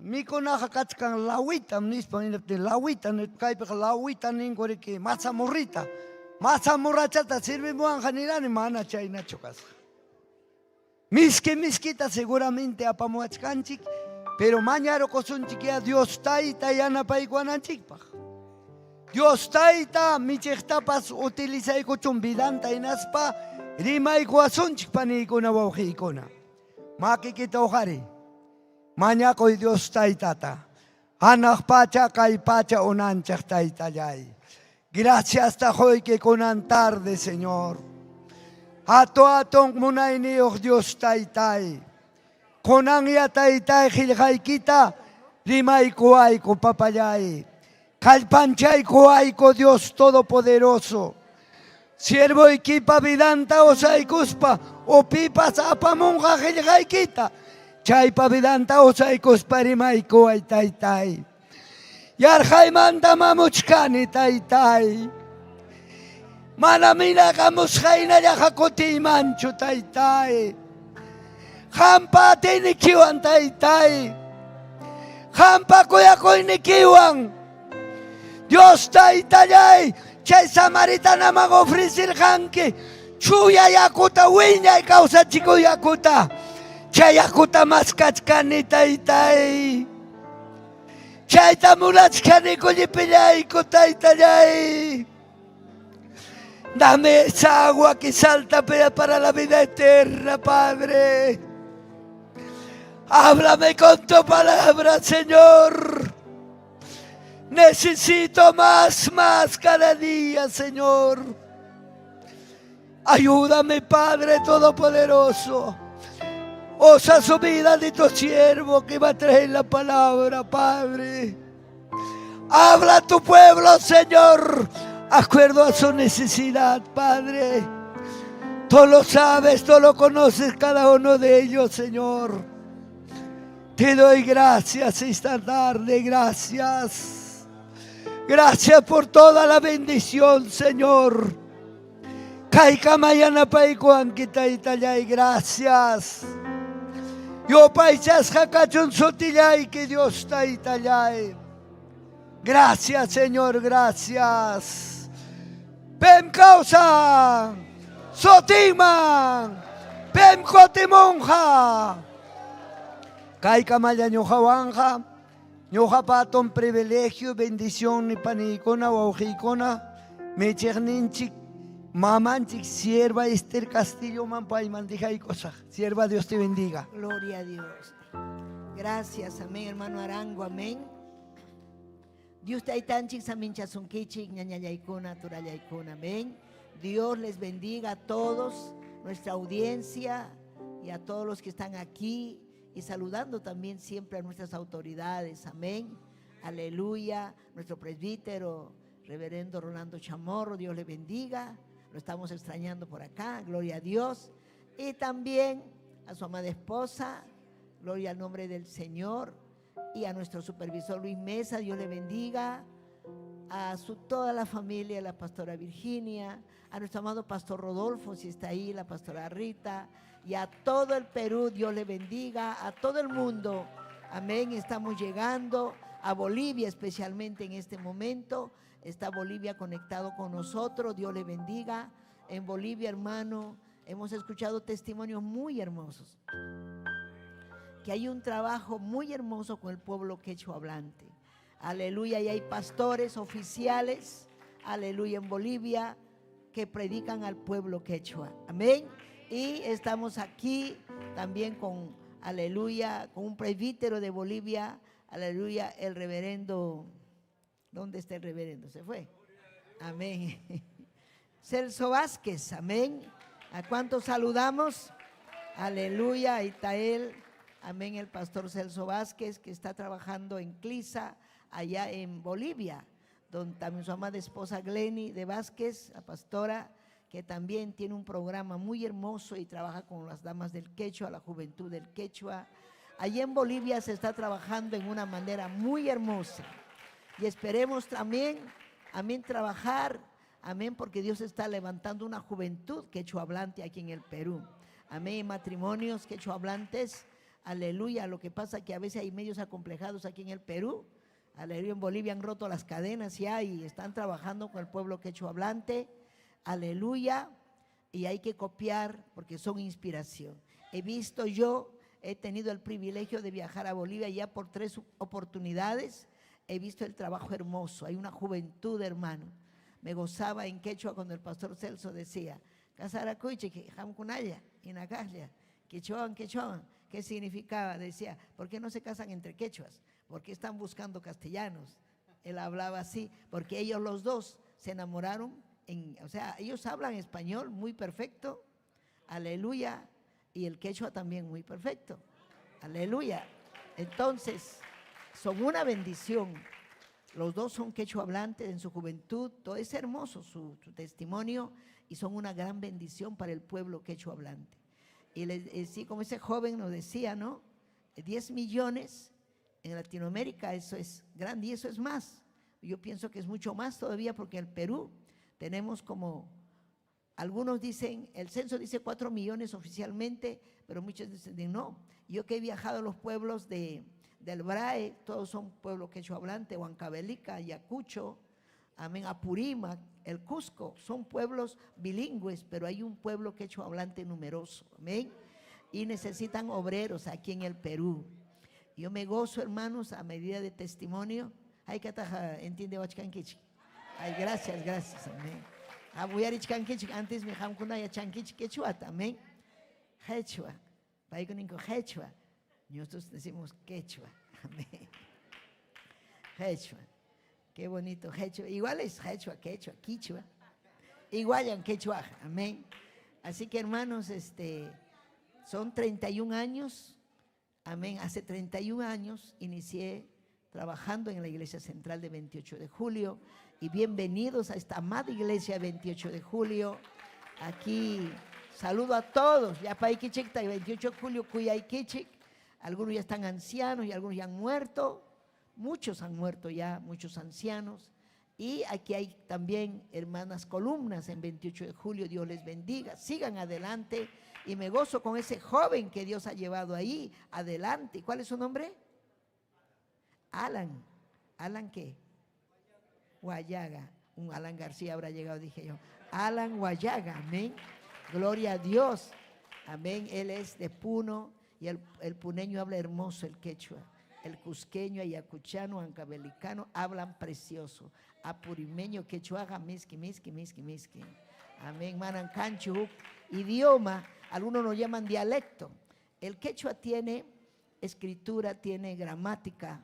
mikunaja kachkan lawita nispa inapti lawita kaypik lawita ninkuriki mazamurrita. Mazamurrachata sirvimuan janirani mana chaynachu kasqa. Miskita seguramente apamuachkanchik, pero mañana kosunchik ya Dios taita yanapaykuananchikpaq. Dios taita michiktapas utilizaykuchun vidanta inaspa rimaykuasunchik paniykuna wawqiykuna. Makikita ujari. Mañakoy Dios taitata. Anaq pacha kay pacha unanchaq taitallay. Gracias tajoyke kunan tarde, Señor. Atong munayniyoq Dios taytay. Kunan ya taytay qillqaykita rimaykuayku papallay. Kallpanchaykuayku Dios Todopoderoso. Siervoykipa vidanta osaykuspa upipas apamunqa qillqaykita. Chaypa vidanta osaykuspa rimaykuay taytay. Yarjaymanta mamuchkani taytay. Mana minakamusqaynalla kutiymanchu taytay. Qampa atiynikiwan taytay. Qampa kuyakuynikiwan Dios taitallay, chay samaritana man ofrecer hanki, chuya yakuta wiñay causa chico yakuta, chay yakuta mas kachkani taitay, chay tamulachkani kullipillay kutaitallay. Dame esa agua que salta para la vida eterna, Padre. Háblame con tu palabra, Señor. Necesito más cada día, Señor. Ayúdame, Padre Todopoderoso. Osa su vida de tu siervo que va a traer la palabra, Padre. Habla a tu pueblo, Señor, acuerdo a su necesidad, Padre. Tú lo sabes, tú lo conoces cada uno de ellos, Señor. Te doy gracias esta tarde, gracias. Gracias por toda la bendición, Señor. Kaika mayana paikuan kita itallay, gracias. Yo paisas hakachun sotillay, que Dios está itallay. Gracias, Señor, gracias. Pem causa, sotiman, pem cotimonja. Kaika maya ñoja ñoja paton privilegio, bendición ni panicona o ojicona, me cherninchik, mamanchik, sierva Esther Castillo, mampay, mandija y cosa. Sierva, Dios te bendiga. Gloria a Dios. Gracias, amén, hermano Arango, amén. Dios taitanchik saminchasunkichik, ñañayaykuna, turayaykuna, amén. Dios les bendiga a todos, nuestra audiencia y a todos los que están aquí. Y saludando también siempre a nuestras autoridades, amén, aleluya, nuestro presbítero, reverendo Rolando Chamorro, Dios le bendiga, lo estamos extrañando por acá, gloria a Dios, y también a su amada esposa, gloria al nombre del Señor, y a nuestro supervisor Luis Mesa, Dios le bendiga, a toda la familia, la pastora Virginia, a nuestro amado pastor Rodolfo, si está ahí, la pastora Rita, y a todo el Perú, Dios le bendiga, a todo el mundo, amén. Estamos llegando a Bolivia especialmente en este momento, está Bolivia conectado con nosotros, Dios le bendiga. En Bolivia, hermano, hemos escuchado testimonios muy hermosos, que hay un trabajo muy hermoso con el pueblo quechua hablante, aleluya, y hay pastores oficiales, aleluya, en Bolivia, que predican al pueblo quechua, amén. Y estamos aquí también con, aleluya, con un presbítero de Bolivia, aleluya, el reverendo, ¿dónde está el reverendo? ¿Se fue? Amén. Celso Vázquez, amén. ¿A cuántos saludamos? Aleluya, ahí está él, amén, el pastor Celso Vázquez, que está trabajando en Clisa, allá en Bolivia, donde también su amada esposa Glenny de Vázquez, la pastora, que también tiene un programa muy hermoso y trabaja con las damas del Quechua, la juventud del Quechua. Allí en Bolivia se está trabajando en una manera muy hermosa y esperemos también, amén, trabajar, amén, porque Dios está levantando una juventud quechua hablante aquí en el Perú, amén, matrimonios quechua hablantes, aleluya. Lo que pasa es que a veces hay medios acomplejados aquí en el Perú, aleluya. En Bolivia han roto las cadenas ya y están trabajando con el pueblo quechua hablante, aleluya, y hay que copiar porque son inspiración. He tenido el privilegio de viajar a Bolivia ya por 3 oportunidades, he visto el trabajo hermoso, hay una juventud, hermano. Me gozaba en quechua cuando el pastor Celso decía, Casaracuiche, que jamcunaya, inacaslia, quechuan, ¿qué significaba? Decía, ¿por qué no se casan entre quechuas? ¿Por qué están buscando castellanos? Él hablaba así, porque ellos los dos se enamoraron. O sea, ellos hablan español muy perfecto, aleluya, y el quechua también muy perfecto, aleluya. Entonces, son una bendición, los dos son quechua hablantes en su juventud, todo es hermoso su testimonio y son una gran bendición para el pueblo quechua hablante. Y sí, como ese joven nos decía, ¿no? 10 millones en Latinoamérica, eso es grande y eso es más. Yo pienso que es mucho más todavía porque en el Perú tenemos como, algunos dicen, el censo dice 4 millones oficialmente, pero muchos dicen no. Yo que he viajado a los pueblos del BRAE, todos son pueblos quechua hablante, Huancavelica, Ayacucho, amén, Apurímac, el Cusco, son pueblos bilingües, pero hay un pueblo quechua hablante numeroso, amén, y necesitan obreros aquí en el Perú. Yo me gozo, hermanos, a medida de testimonio. Ay, que entiende Huachcanquichi. Ay, gracias, gracias, amén. Voy a Chanquichi, antes me jamcuna ya Chanquichi quechua, amén. Quechua, paikunico quechua. Nosotros decimos quechua, amén. Quechua, qué bonito, quechua. Igual es quechua, quechua, quichua. Igual en quechua, amén. Así que, hermanos, son 31 años, amén. Hace 31 años inicié trabajando en la iglesia central de 28 de julio. Y bienvenidos a esta amada iglesia 28 de julio. Aquí saludo a todos. Ya para 28 de julio, Cuyayquichic. Algunos ya están ancianos y algunos ya han muerto. Muchos han muerto ya, muchos ancianos. Y aquí hay también hermanas columnas en 28 de julio. Dios les bendiga. Sigan adelante. Y me gozo con ese joven que Dios ha llevado ahí adelante. ¿Cuál es su nombre? Alan. ¿Alan qué? Guayaga. Un Alan García habrá llegado, dije yo. Alan Guayaga, amén. Gloria a Dios. Amén. Él es de Puno y el puneño habla hermoso el quechua. El cusqueño, ayacuchano, ancabelicano hablan precioso. Apurimeño, quechuaga, miski. Amén. Manancanchu, idioma, algunos lo llaman dialecto. El quechua tiene escritura, tiene gramática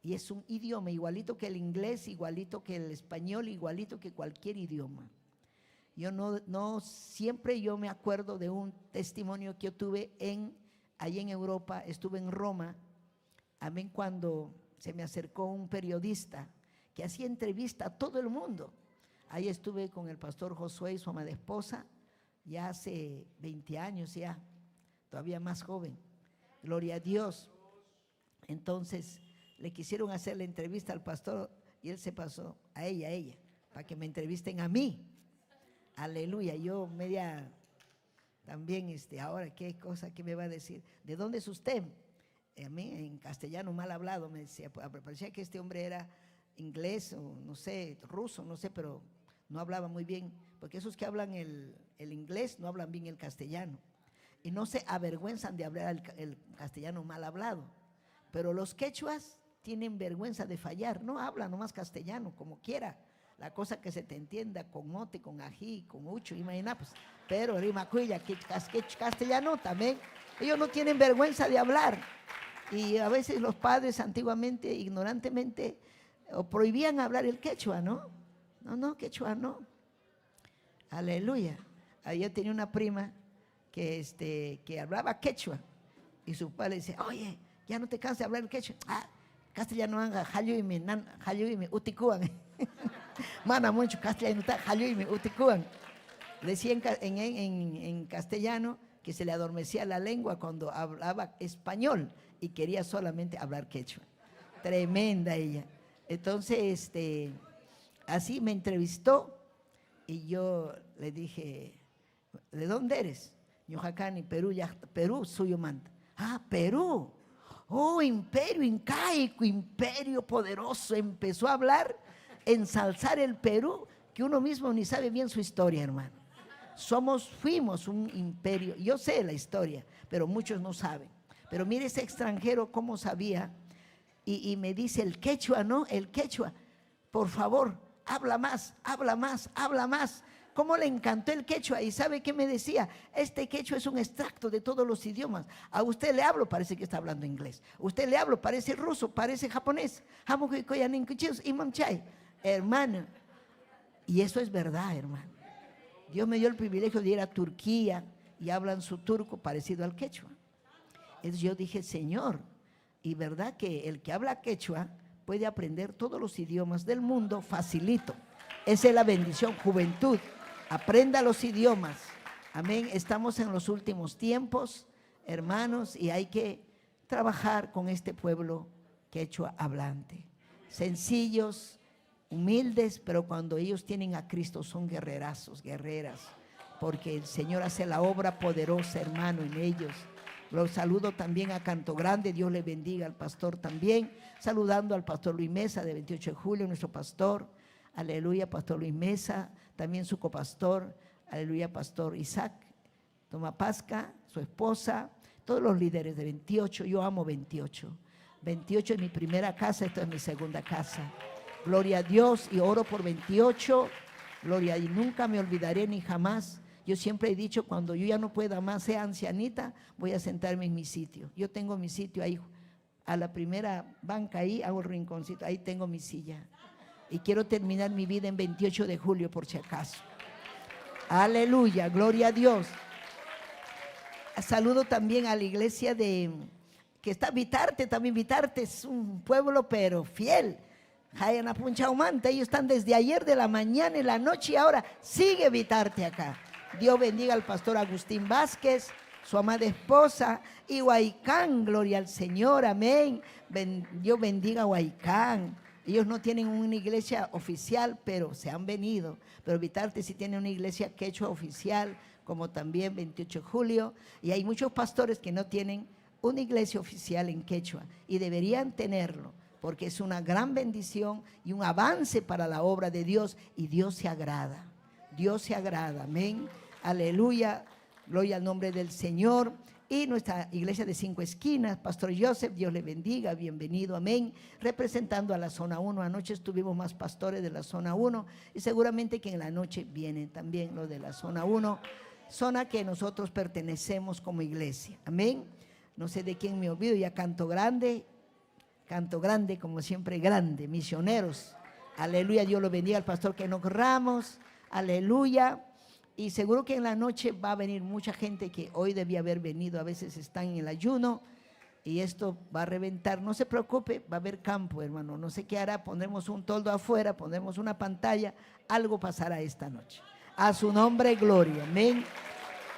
y es un idioma igualito que el inglés, igualito que el español, igualito que cualquier idioma. Yo no siempre yo me acuerdo de un testimonio que yo tuve allí en Europa, estuve en Roma, amén, cuando se me acercó un periodista que hacía entrevista a todo el mundo. Ahí estuve con el pastor Josué y su amada esposa, ya hace 20 años ya, todavía más joven, gloria a Dios. Entonces le quisieron hacer la entrevista al pastor y él se pasó a ella, para que me entrevisten a mí. Aleluya, yo media también, ahora qué cosa que me va a decir. ¿De dónde es usted? A mí en castellano mal hablado me decía, parecía que este hombre era inglés o no sé, ruso, no sé, pero no hablaba muy bien, porque esos que hablan el inglés no hablan bien el castellano y no se avergüenzan de hablar el castellano mal hablado, pero los quechuas tienen vergüenza de fallar, no hablan nomás castellano como quiera, la cosa que se te entienda con mote, con ají, con ucho, imagina, pues, pero rimacuilla, castellano también, ellos no tienen vergüenza de hablar. Y a veces los padres antiguamente, ignorantemente, prohibían hablar el quechua, ¿no? No, quechua no. Aleluya. Yo tenía una prima que hablaba quechua y su padre dice, oye, ya no te cansas de hablar el quechua. Castellano anga, jalluime, uticuan. Mana mucho castellano, jalluime, uticuan. Decía en castellano que se le adormecía la lengua cuando hablaba español y quería solamente hablar quechua. Tremenda ella. Entonces, así me entrevistó y yo le dije, ¿de dónde eres? Ñojacani, Perú, ya, Perú, suyo manta. Perú. Oh, imperio incaico, imperio poderoso. Empezó a hablar, ensalzar el Perú, que uno mismo ni sabe bien su historia, hermano. Fuimos un imperio, yo sé la historia, pero muchos no saben. Pero mire ese extranjero cómo sabía y me dice el quechua, ¿no? El quechua, por favor, habla más. ¿Cómo le encantó el quechua? ¿Y sabe qué me decía? Este quechua es un extracto de todos los idiomas. A usted le hablo, parece que está hablando inglés. Usted le hablo, parece ruso, parece japonés. Hermano, y eso es verdad, hermano. Dios me dio el privilegio de ir a Turquía y hablan su turco parecido al quechua. Entonces yo dije, Señor, y verdad que el que habla quechua puede aprender todos los idiomas del mundo facilito. Esa es la bendición, juventud. Aprenda los idiomas. Amén. Estamos en los últimos tiempos, hermanos, y hay que trabajar con este pueblo quechua hablante. Sencillos, humildes, pero cuando ellos tienen a Cristo son guerrerazos, guerreras, porque el Señor hace la obra poderosa, hermano, en ellos. Los saludo también a Canto Grande, Dios le bendiga al pastor también, saludando al pastor Luis Mesa de 28 de julio, nuestro pastor, aleluya, Pastor Luis Mesa, también su copastor, aleluya, Pastor Isaac Tomapasca, su esposa, todos los líderes de 28, yo amo 28. 28 es mi primera casa, esto es mi segunda casa. Gloria a Dios y oro por 28, gloria, y nunca me olvidaré ni jamás. Yo siempre he dicho, cuando yo ya no pueda más, sea ancianita, voy a sentarme en mi sitio. Yo tengo mi sitio ahí, a la primera banca ahí, hago el rinconcito, ahí tengo mi silla. Y quiero terminar mi vida en 28 de julio por si acaso. Aleluya, gloria a Dios. Saludo también a la iglesia que está Vitarte, también Vitarte es un pueblo pero fiel. Jayana Punchaumanta, ellos están desde ayer de la mañana y la noche y ahora sigue Vitarte acá. Dios bendiga al pastor Agustín Vázquez, su amada esposa, y Huaycán, gloria al Señor, amén. Dios bendiga a Huaycán. Ellos no tienen una iglesia oficial, pero se han venido. Pero Vitarte sí tiene una iglesia quechua oficial, como también 28 de julio. Y hay muchos pastores que no tienen una iglesia oficial en quechua y deberían tenerlo, porque es una gran bendición y un avance para la obra de Dios, y Dios se agrada. Dios se agrada, amén. Aleluya, gloria al nombre del Señor. Y nuestra iglesia de 5 esquinas, Pastor Joseph, Dios le bendiga, bienvenido, amén. Representando a la zona 1, anoche estuvimos más pastores de la zona 1 y seguramente que en la noche vienen también los de la zona 1, zona que nosotros pertenecemos como iglesia, amén. No sé de quién me olvido, ya canto grande como siempre grande, misioneros, aleluya, Dios lo bendiga al pastor Enoch Ramos, aleluya. Y seguro que en la noche va a venir mucha gente que hoy debía haber venido, a veces están en el ayuno y esto va a reventar. No se preocupe, va a haber campo, hermano, no sé qué hará, pondremos un toldo afuera, pondremos una pantalla, algo pasará esta noche. A su nombre, gloria, amén,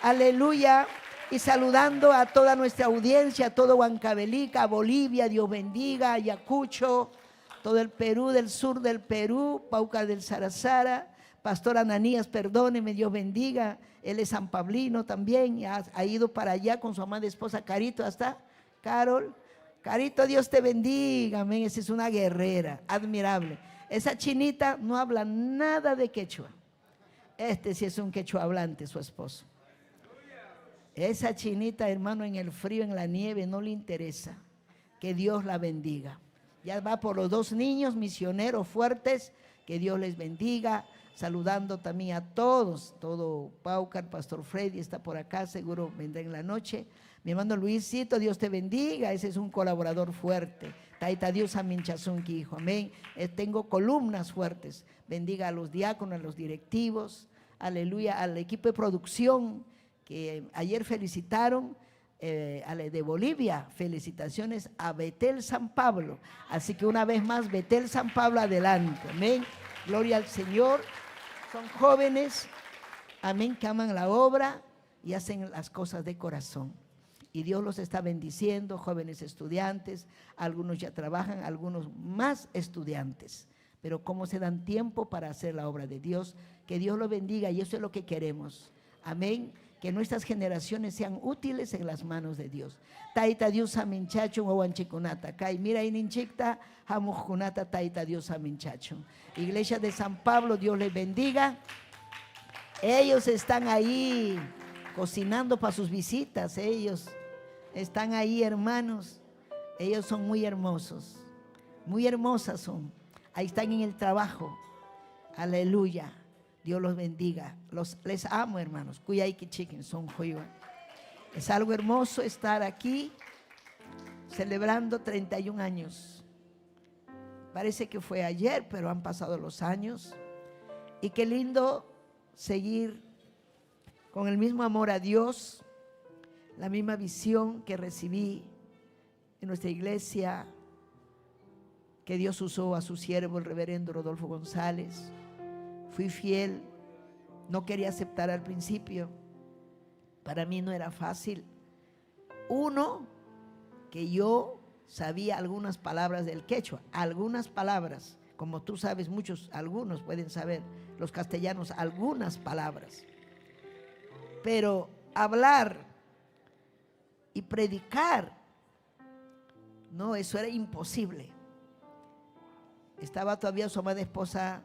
aleluya. Y saludando a toda nuestra audiencia, a todo Huancavelica, a Bolivia, Dios bendiga, a Ayacucho, todo el Perú, del sur del Perú, Pauca del Sarazara. Pastor Ananías, perdóneme, Dios bendiga, él es San Pablino también, ha ido para allá con su amada esposa Carito, hasta Carol. Carito, Dios te bendiga, amén, esa es una guerrera, admirable. Esa chinita no habla nada de quechua, este sí es un quechua hablante, su esposo. Esa chinita, hermano, en el frío, en la nieve, no le interesa, que Dios la bendiga. Ya va por los 2 niños misioneros fuertes, que Dios les bendiga. Saludando también a todos, todo Paucar, Pastor Freddy está por acá, seguro vendrá en la noche. Mi hermano Luisito, Dios te bendiga, ese es un colaborador fuerte. Taita Dios aminchazunki, hijo, amén. Tengo columnas fuertes, bendiga a los diáconos, a los directivos, aleluya, al equipo de producción que ayer felicitaron, de Bolivia, felicitaciones a Betel San Pablo. Así que una vez más, Betel San Pablo, adelante, amén. Gloria al Señor. Son jóvenes, amén, que aman la obra y hacen las cosas de corazón. Y Dios los está bendiciendo, jóvenes estudiantes, algunos ya trabajan, algunos más estudiantes. Pero cómo se dan tiempo para hacer la obra de Dios, que Dios los bendiga y eso es lo que queremos. Amén, que nuestras generaciones sean útiles en las manos de Dios. Taita Dios aminchacho, huawanchikunata, kai mira ininchikta, hamujkunata, taita Dios aminchacho. Iglesia de San Pablo, Dios les bendiga. Ellos están ahí cocinando para sus visitas, ellos están ahí, hermanos. Ellos son muy hermosos, muy hermosas son. Ahí están en el trabajo, aleluya. Dios los bendiga. Les amo, hermanos. Cuyaiki chicken, son juiva. Es algo hermoso estar aquí celebrando 31 años. Parece que fue ayer, pero han pasado los años. Y qué lindo seguir con el mismo amor a Dios, la misma visión que recibí en nuestra iglesia, que Dios usó a su siervo, el reverendo Rodolfo González. Fui fiel, no quería aceptar al principio, para mí no era fácil. Uno, que yo sabía algunas palabras del quechua, algunas palabras, como tú sabes, algunos pueden saber, los castellanos, algunas palabras. Pero hablar y predicar, no, eso era imposible. Estaba todavía su amada esposa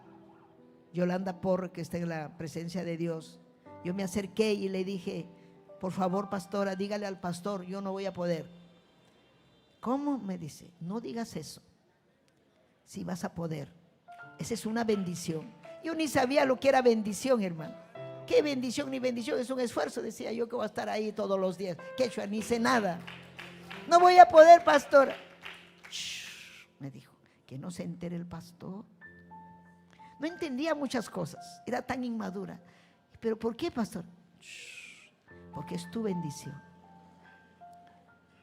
Yolanda Porro, que está en la presencia de Dios. Yo me acerqué y le dije, por favor, pastora, dígale al pastor, yo no voy a poder. ¿Cómo? Me dice, no digas eso. Si vas a poder. Esa es una bendición. Yo ni sabía lo que era bendición, hermano. ¿Qué bendición ni bendición? Es un esfuerzo, decía yo, que voy a estar ahí todos los días. Quechua, ni sé nada. No voy a poder, pastora. Shh, me dijo, que no se entere el pastor. No entendía muchas cosas, era tan inmadura. ¿Pero por qué, pastor? Shh, porque es tu bendición.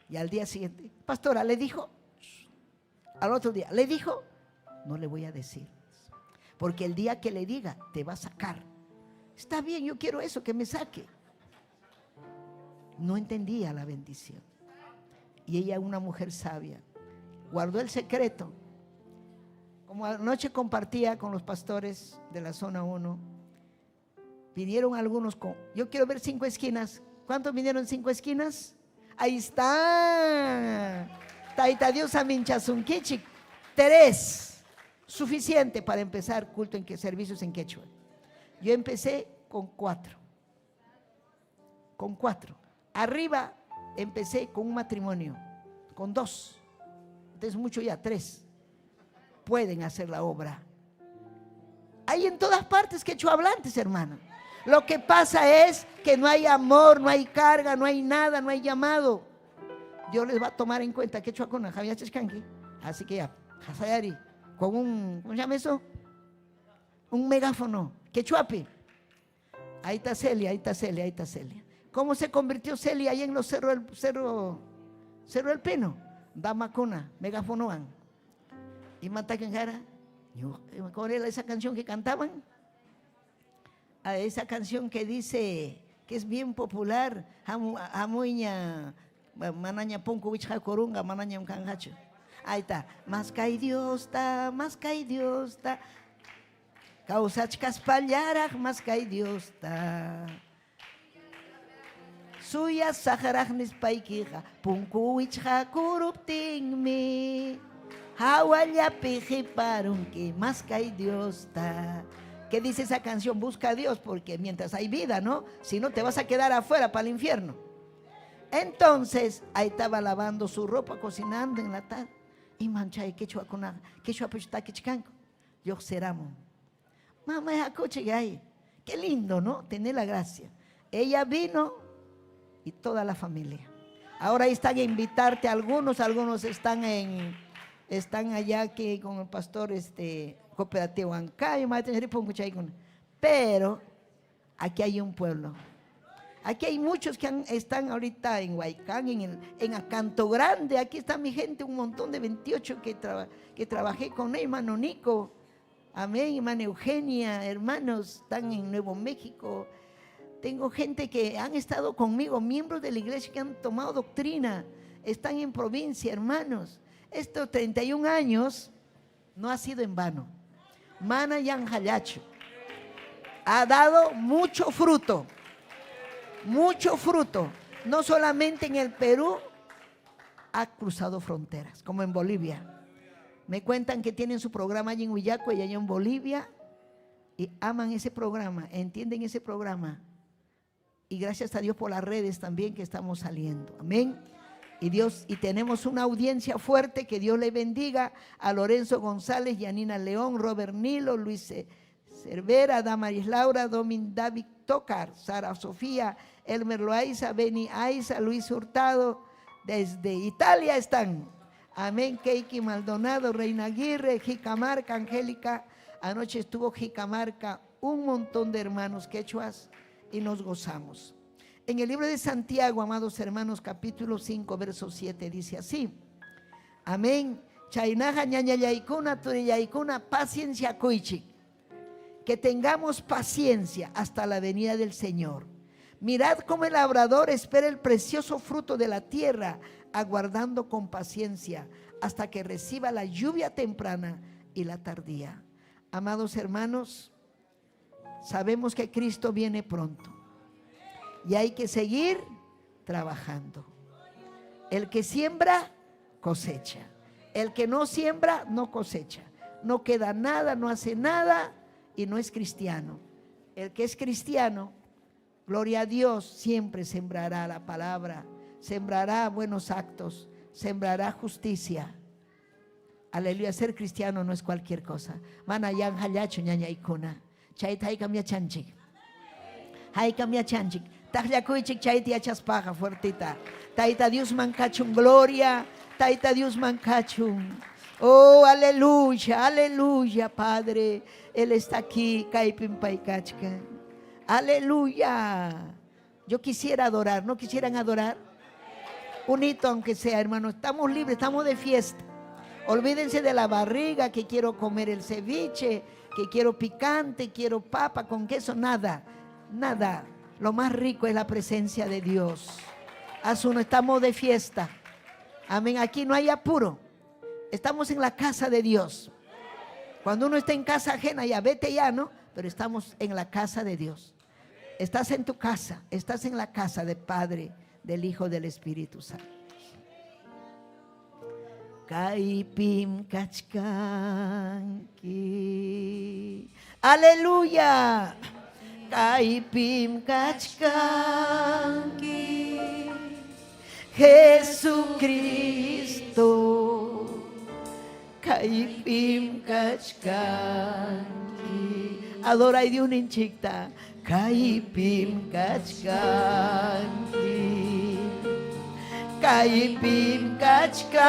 Y al día siguiente, pastora, le dijo. Shh, al otro día, le dijo. No le voy a decir, porque el día que le diga, te va a sacar. Está bien, yo quiero eso, que me saque. No entendía la bendición. Y ella, una mujer sabia, guardó el secreto. Como anoche compartía con los pastores de la zona 1, vinieron algunos con, yo quiero ver 5 esquinas. ¿Cuántos vinieron 5 esquinas? Ahí está. Taita Dios Aminchasunkichik. 3. Suficiente para empezar culto en servicios en quechua. Yo empecé con 4. Con 4. Arriba empecé con un matrimonio, con 2. Entonces mucho ya, 3. Pueden hacer la obra. Hay en todas partes quechua hablantes, hermano. Lo que pasa es que no hay amor, no hay carga, no hay nada, no hay llamado. Dios les va a tomar en cuenta quechua con Javier Chescanqui. Así que ya, Hasayari, con un, ¿cómo se llama eso? Un megáfono, quechuapi. Ahí está Celia, ahí está Celia, ahí está Celia. ¿Cómo se convirtió Celia ahí en los cerro del Pino? Damakuna, megafonoan. Y Matacanjara, ¿cuál era esa canción que cantaban? A esa canción que dice, que es bien popular, Hamuña, Manaña Ponco Wichhakorunga, Manaña Mkangacho. Ahí está, más cae Dios está, más cae Dios está. Causachkas pallarak, más cae Dios está. Suya sajarajnis paikija, Punku Wichhakuruptingmi. Hawaya pijiparun que más cae Dios está. ¿Qué dice esa canción? Busca a Dios, porque mientras hay vida, ¿no? Si no, te vas a quedar afuera para el infierno. Entonces, ahí estaba lavando su ropa, cocinando en la tarde. Y manchay, quechua puchta quechcanco. Yo seramo. Mamá, es acoche ahí. Qué lindo, ¿no? Tener la gracia. Ella vino y toda la familia. Ahora ahí están a invitarte algunos están allá aquí con el pastor cooperativo Ancayo, pero aquí hay un pueblo. Aquí hay muchos que están ahorita en Huaycán, en Acanto Grande. Aquí está mi gente, un montón de 28 que trabajé con él, hermano Nico. Amén, hermana Eugenia, hermanos, están en Nuevo México. Tengo gente que han estado conmigo, miembros de la iglesia que han tomado doctrina, están en provincia, hermanos. Estos 31 años no ha sido en vano. Mana Yanjayacho ha dado mucho fruto, no solamente en el Perú, ha cruzado fronteras, como en Bolivia. Me cuentan que tienen su programa allí en Huillaco y allá en Bolivia, y aman ese programa, entienden ese programa. Y gracias a Dios por las redes también que estamos saliendo. Amén. Y tenemos una audiencia fuerte, que Dios le bendiga a Lorenzo González, Yanina León, Robert Nilo, Luis Cervera, Damaris Laura, Domin David Tocar, Sara Sofía, Elmer Loaiza, Beni Aiza, Luis Hurtado, desde Italia están. Amén. Keiki Maldonado, Reina Aguirre, Jicamarca, Angélica. Anoche estuvo Jicamarca, un montón de hermanos quechuas y nos gozamos. En el libro de Santiago, amados hermanos, capítulo 5, verso 7, dice así. Amén. Chainaja ñañayaikuna, turiyaikuna, paciencia coichi. Que tengamos paciencia hasta la venida del Señor. Mirad cómo el labrador espera el precioso fruto de la tierra, aguardando con paciencia hasta que reciba la lluvia temprana y la tardía. Amados hermanos, sabemos que Cristo viene pronto. Y hay que seguir trabajando. El que siembra, cosecha. El que no siembra, no cosecha. No queda nada, no hace nada y no es cristiano. El que es cristiano, gloria a Dios, siempre sembrará la palabra, sembrará buenos actos, sembrará justicia. Aleluya, ser cristiano no es cualquier cosa. Mana yang hallachu ñaña ikuna. Chay tai kamia chanchik. Hay kamia chanchik. Tajya kuichik chay tia chaspaja fuertita. Taita Dios mancachun gloria. Taita Dios mancachun. Oh, aleluya, aleluya, Padre. Él está aquí, kaipin paikachka. Aleluya. Yo quisiera adorar, ¿no quisieran adorar? Un hito aunque sea, hermano. Estamos libres, estamos de fiesta. Olvídense de la barriga, que quiero comer el ceviche, que quiero picante, quiero papa con queso, nada, nada. Lo más rico es la presencia de Dios. Asuno, estamos de fiesta. Amén, aquí no hay apuro. Estamos en la casa de Dios. Cuando uno está en casa ajena, ya vete ya, ¿no? Pero estamos en la casa de Dios. Estás en tu casa, estás en la casa del Padre, del Hijo, del Espíritu Santo. Kaipim kachkanki. Aleluya. Kaipim kachkanki. Jesucristo. Kaipim kachkanki. Adora y de un hinchita. Kaipim kachkanki. Kaipim kachkanki.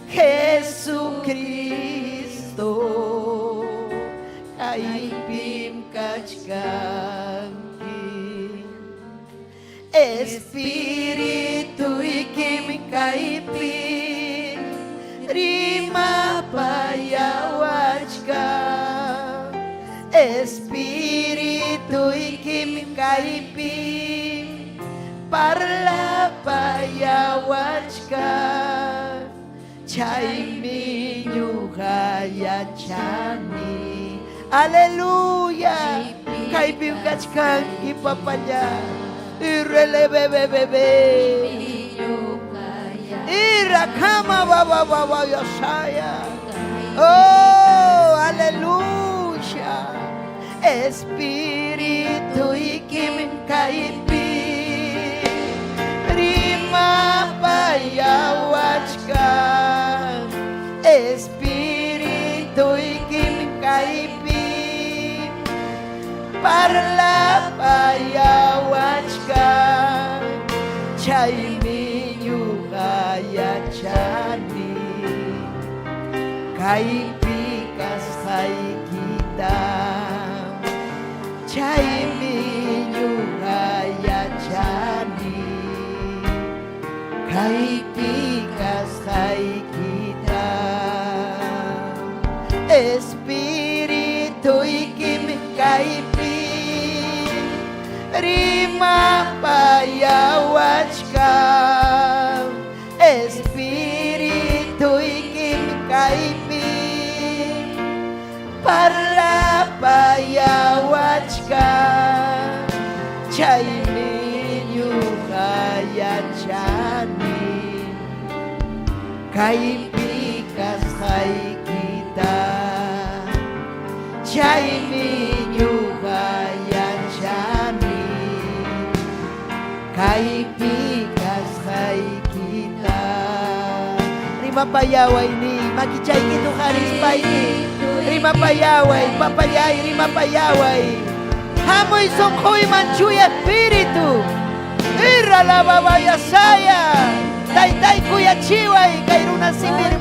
Jesucristo. Kaipim kachkanki. Espíritu ikim kaipim. Rima payawachka. Espíritu ikim kaipim. Parla payawachka. Chaimi nyuhaya chani. Aleluya. Kaipim kachkan ipapaya. Irelebe bebebe. Irakama baba baba yasaya. Oh, aleluya. Espíritu ikim kaipim. Rima payawachka. Espíritu ikim kaipim. Parla payawachka. Chaimi nyugaya chani. Kaipikas haikita. Chaimi nyugaya chani. Kaipikas haikita. Espíritu ikim kaipim. Rima payawachka. Espíritu ikim kaipim. Parla payawachka. Chaimi nyugaya chani. Kaipikas haikita. Chaimi nyugaya chani. Kaipikas haikita. Rima payaway ni makichay kito haris pa ini. Rima payaway, papayay, rima payaway. Hamoy songkoy manchuy espiritu. Ira la babaya saya. Tay kuya chiway kairuna simir.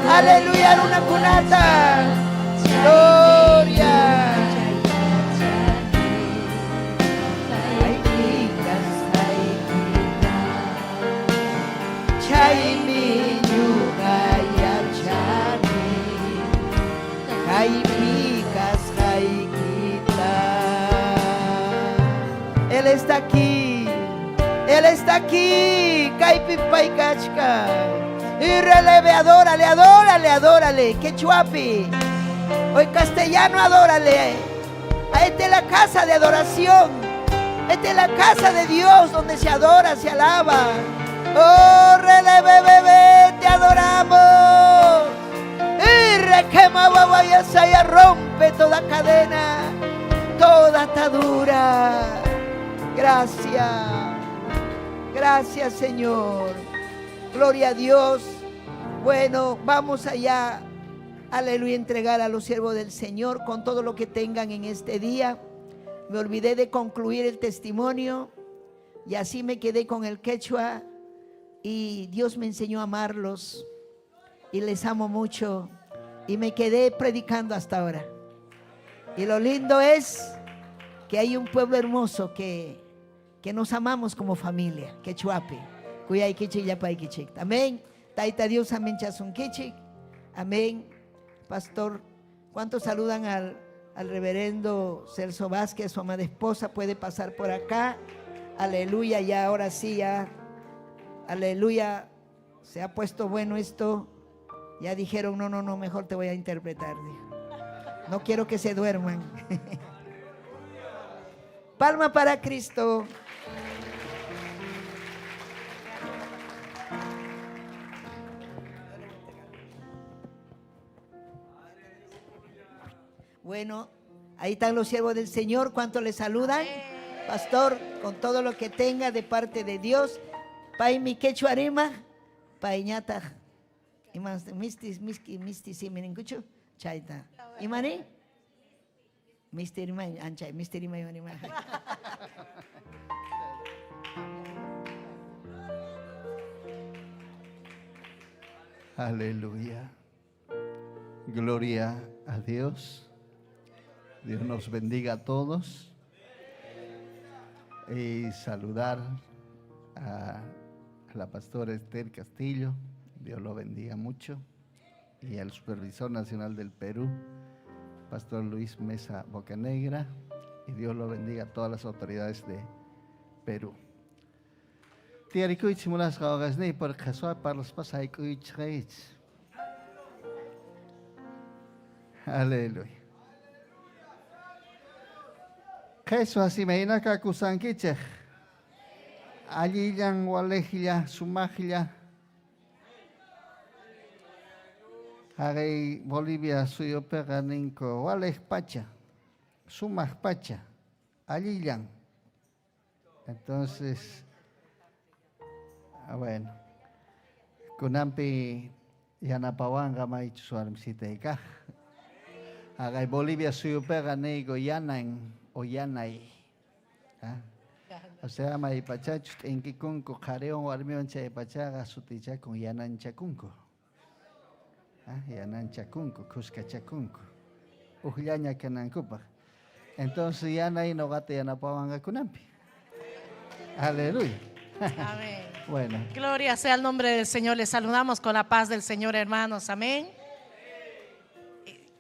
Aleluya runa kunata. Gloria. Chaimi nyugaya chani. Kaipikas haikita. Él está aquí. Él está aquí. Kaipipaikachka. Y releve, adórale, adórale, adórale. Que chuapi. Hoy castellano, adórale. Esta es la casa de adoración. Esta es la casa de Dios donde se adora, se alaba. Oh, releve, bebé, te adoramos. Y requema, rompe toda cadena, toda atadura. Gracias. Gracias, Señor. Gloria a Dios. Bueno, vamos allá. Aleluya, entregar a los siervos del Señor con todo lo que tengan en este día. Me olvidé de concluir el testimonio y así me quedé con el quechua y Dios me enseñó a amarlos y les amo mucho y me quedé predicando hasta ahora. Y lo lindo es que hay un pueblo hermoso que nos amamos como familia, quechuape, cuya iquichik yapa iquichik. Amén. Taita Dios amén chasun kichik. Amén. Pastor, ¿cuántos saludan al reverendo Celso Vázquez, su amada esposa? Puede pasar por acá. Aleluya, ya ahora sí, ya. Aleluya, se ha puesto bueno esto. Ya dijeron, no, mejor te voy a interpretar. Dijo. No quiero que se duerman. Palma para Cristo. Bueno, ahí están los siervos del Señor. ¿Cuánto les saludan? Pastor, con todo lo que tenga de parte de Dios. Pai mi quechua arima, pai ñata. Imas misti si meningucho, chaita. Imani? Misti rima anchay, misti rima rima. Aleluya. Gloria a Dios. Dios nos bendiga a todos. Y saludar a la pastora Esther Castillo. Dios lo bendiga mucho. Y al supervisor nacional del Perú, Pastor Luis Mesa Bocanegra. Y Dios lo bendiga a todas las autoridades de Perú. Tiarikuich mulas gagasni por casua para los pasaikuich reich. Aleluya. Jesús así me inaka kusankiche. Allí yang walejilla sumajilla. Harei Bolivia suyo peganinko walej pacha. Sumaj pacha. Allí yang. Entonces, bueno, kunampi yanapawanga maichusuarmsiteika. Hagai Bolivia suyo peganego yanan o yanay. O sea, may pachachut en kikunko kareon warmion chay pachaga suticha con yanan chakunko. Yanan chakunko, kuska chakunko. Uhlaña kanankupa. Entonces yanay no gate yanapawanga kunampi. Aleluya. Amén. Bueno. Gloria sea el nombre del Señor. Les saludamos con la paz del Señor, hermanos. Amén.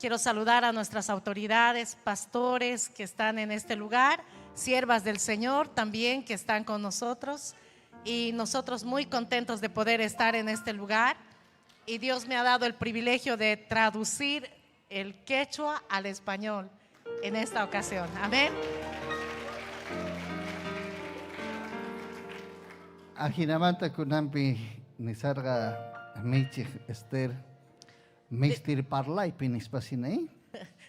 Quiero saludar a nuestras autoridades, pastores que están en este lugar, siervas del Señor también que están con nosotros y nosotros muy contentos de poder estar en este lugar. Y Dios me ha dado el privilegio de traducir el quechua al español en esta ocasión. Amén. Ajinamanta kunampi nisarga michich Esther mistir parlay pinispasinei.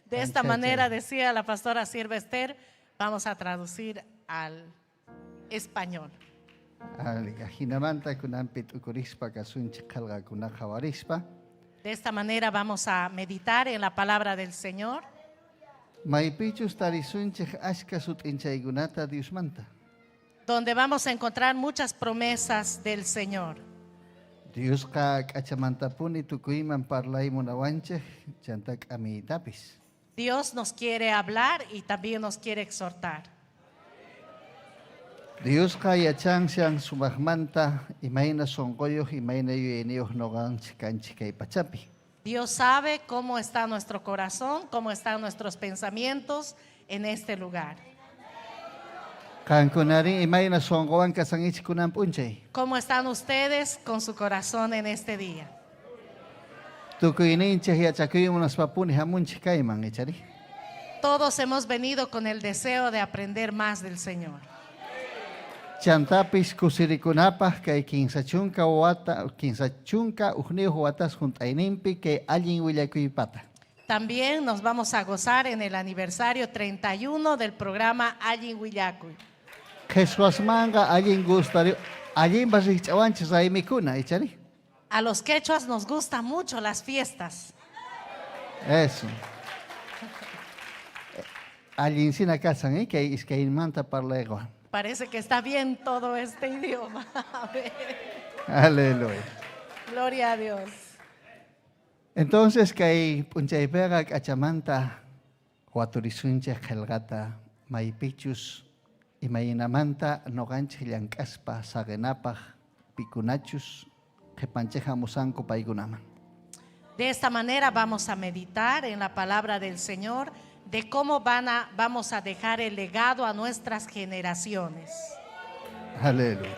De esta manera, decía la pastora sierva Esther, vamos a traducir al español. Ajinamanta kunampi tukurispa kasunchi kalga kunajawarispa. De esta manera vamos a meditar en la palabra del Señor. Maipichus tarisunchi ashka sutinchaigunata diusmanta. Donde vamos a encontrar muchas promesas del Señor. Dios ka kachamantapuni tukuiman parlay munawanche chantak amitapis. Dios nos quiere hablar y también nos quiere exhortar. Dios ka yachang siang sumagmanta imaina songoyo imaina yuenios nogan chikanchi kay pachapi. Dios sabe cómo está nuestro corazón, cómo están nuestros pensamientos en este lugar. ¿Cómo están ustedes con su corazón en este día? Todos hemos venido con el deseo de aprender más del Señor. Chantapis kusirikunapah kay kinsachunka ujniu huatas juntainimpi que alguien willakuypata. También nos vamos a gozar en el aniversario 31 del programa Allin Willacuy. Jesús manga, alguien gustaría, alguien va a decir, chavanches, ahí mi cuna, ¿echari? A los quechuas nos gustan mucho las fiestas. Eso. Alguien sin la casa, ¿eh? Que es que manta para igual. Parece que está bien todo este idioma. A ver. Aleluya. Gloria a Dios. Entonces, que hay punchay pega cachamanta, huaturisunche gelgata, maipichus, y mainamanta no ganche llancaspa, sagenapaj, picunachus, que pancheja musanco paigunaman. De esta manera vamos a meditar en la palabra del Señor de cómo vamos a dejar el legado a nuestras generaciones. Aleluya.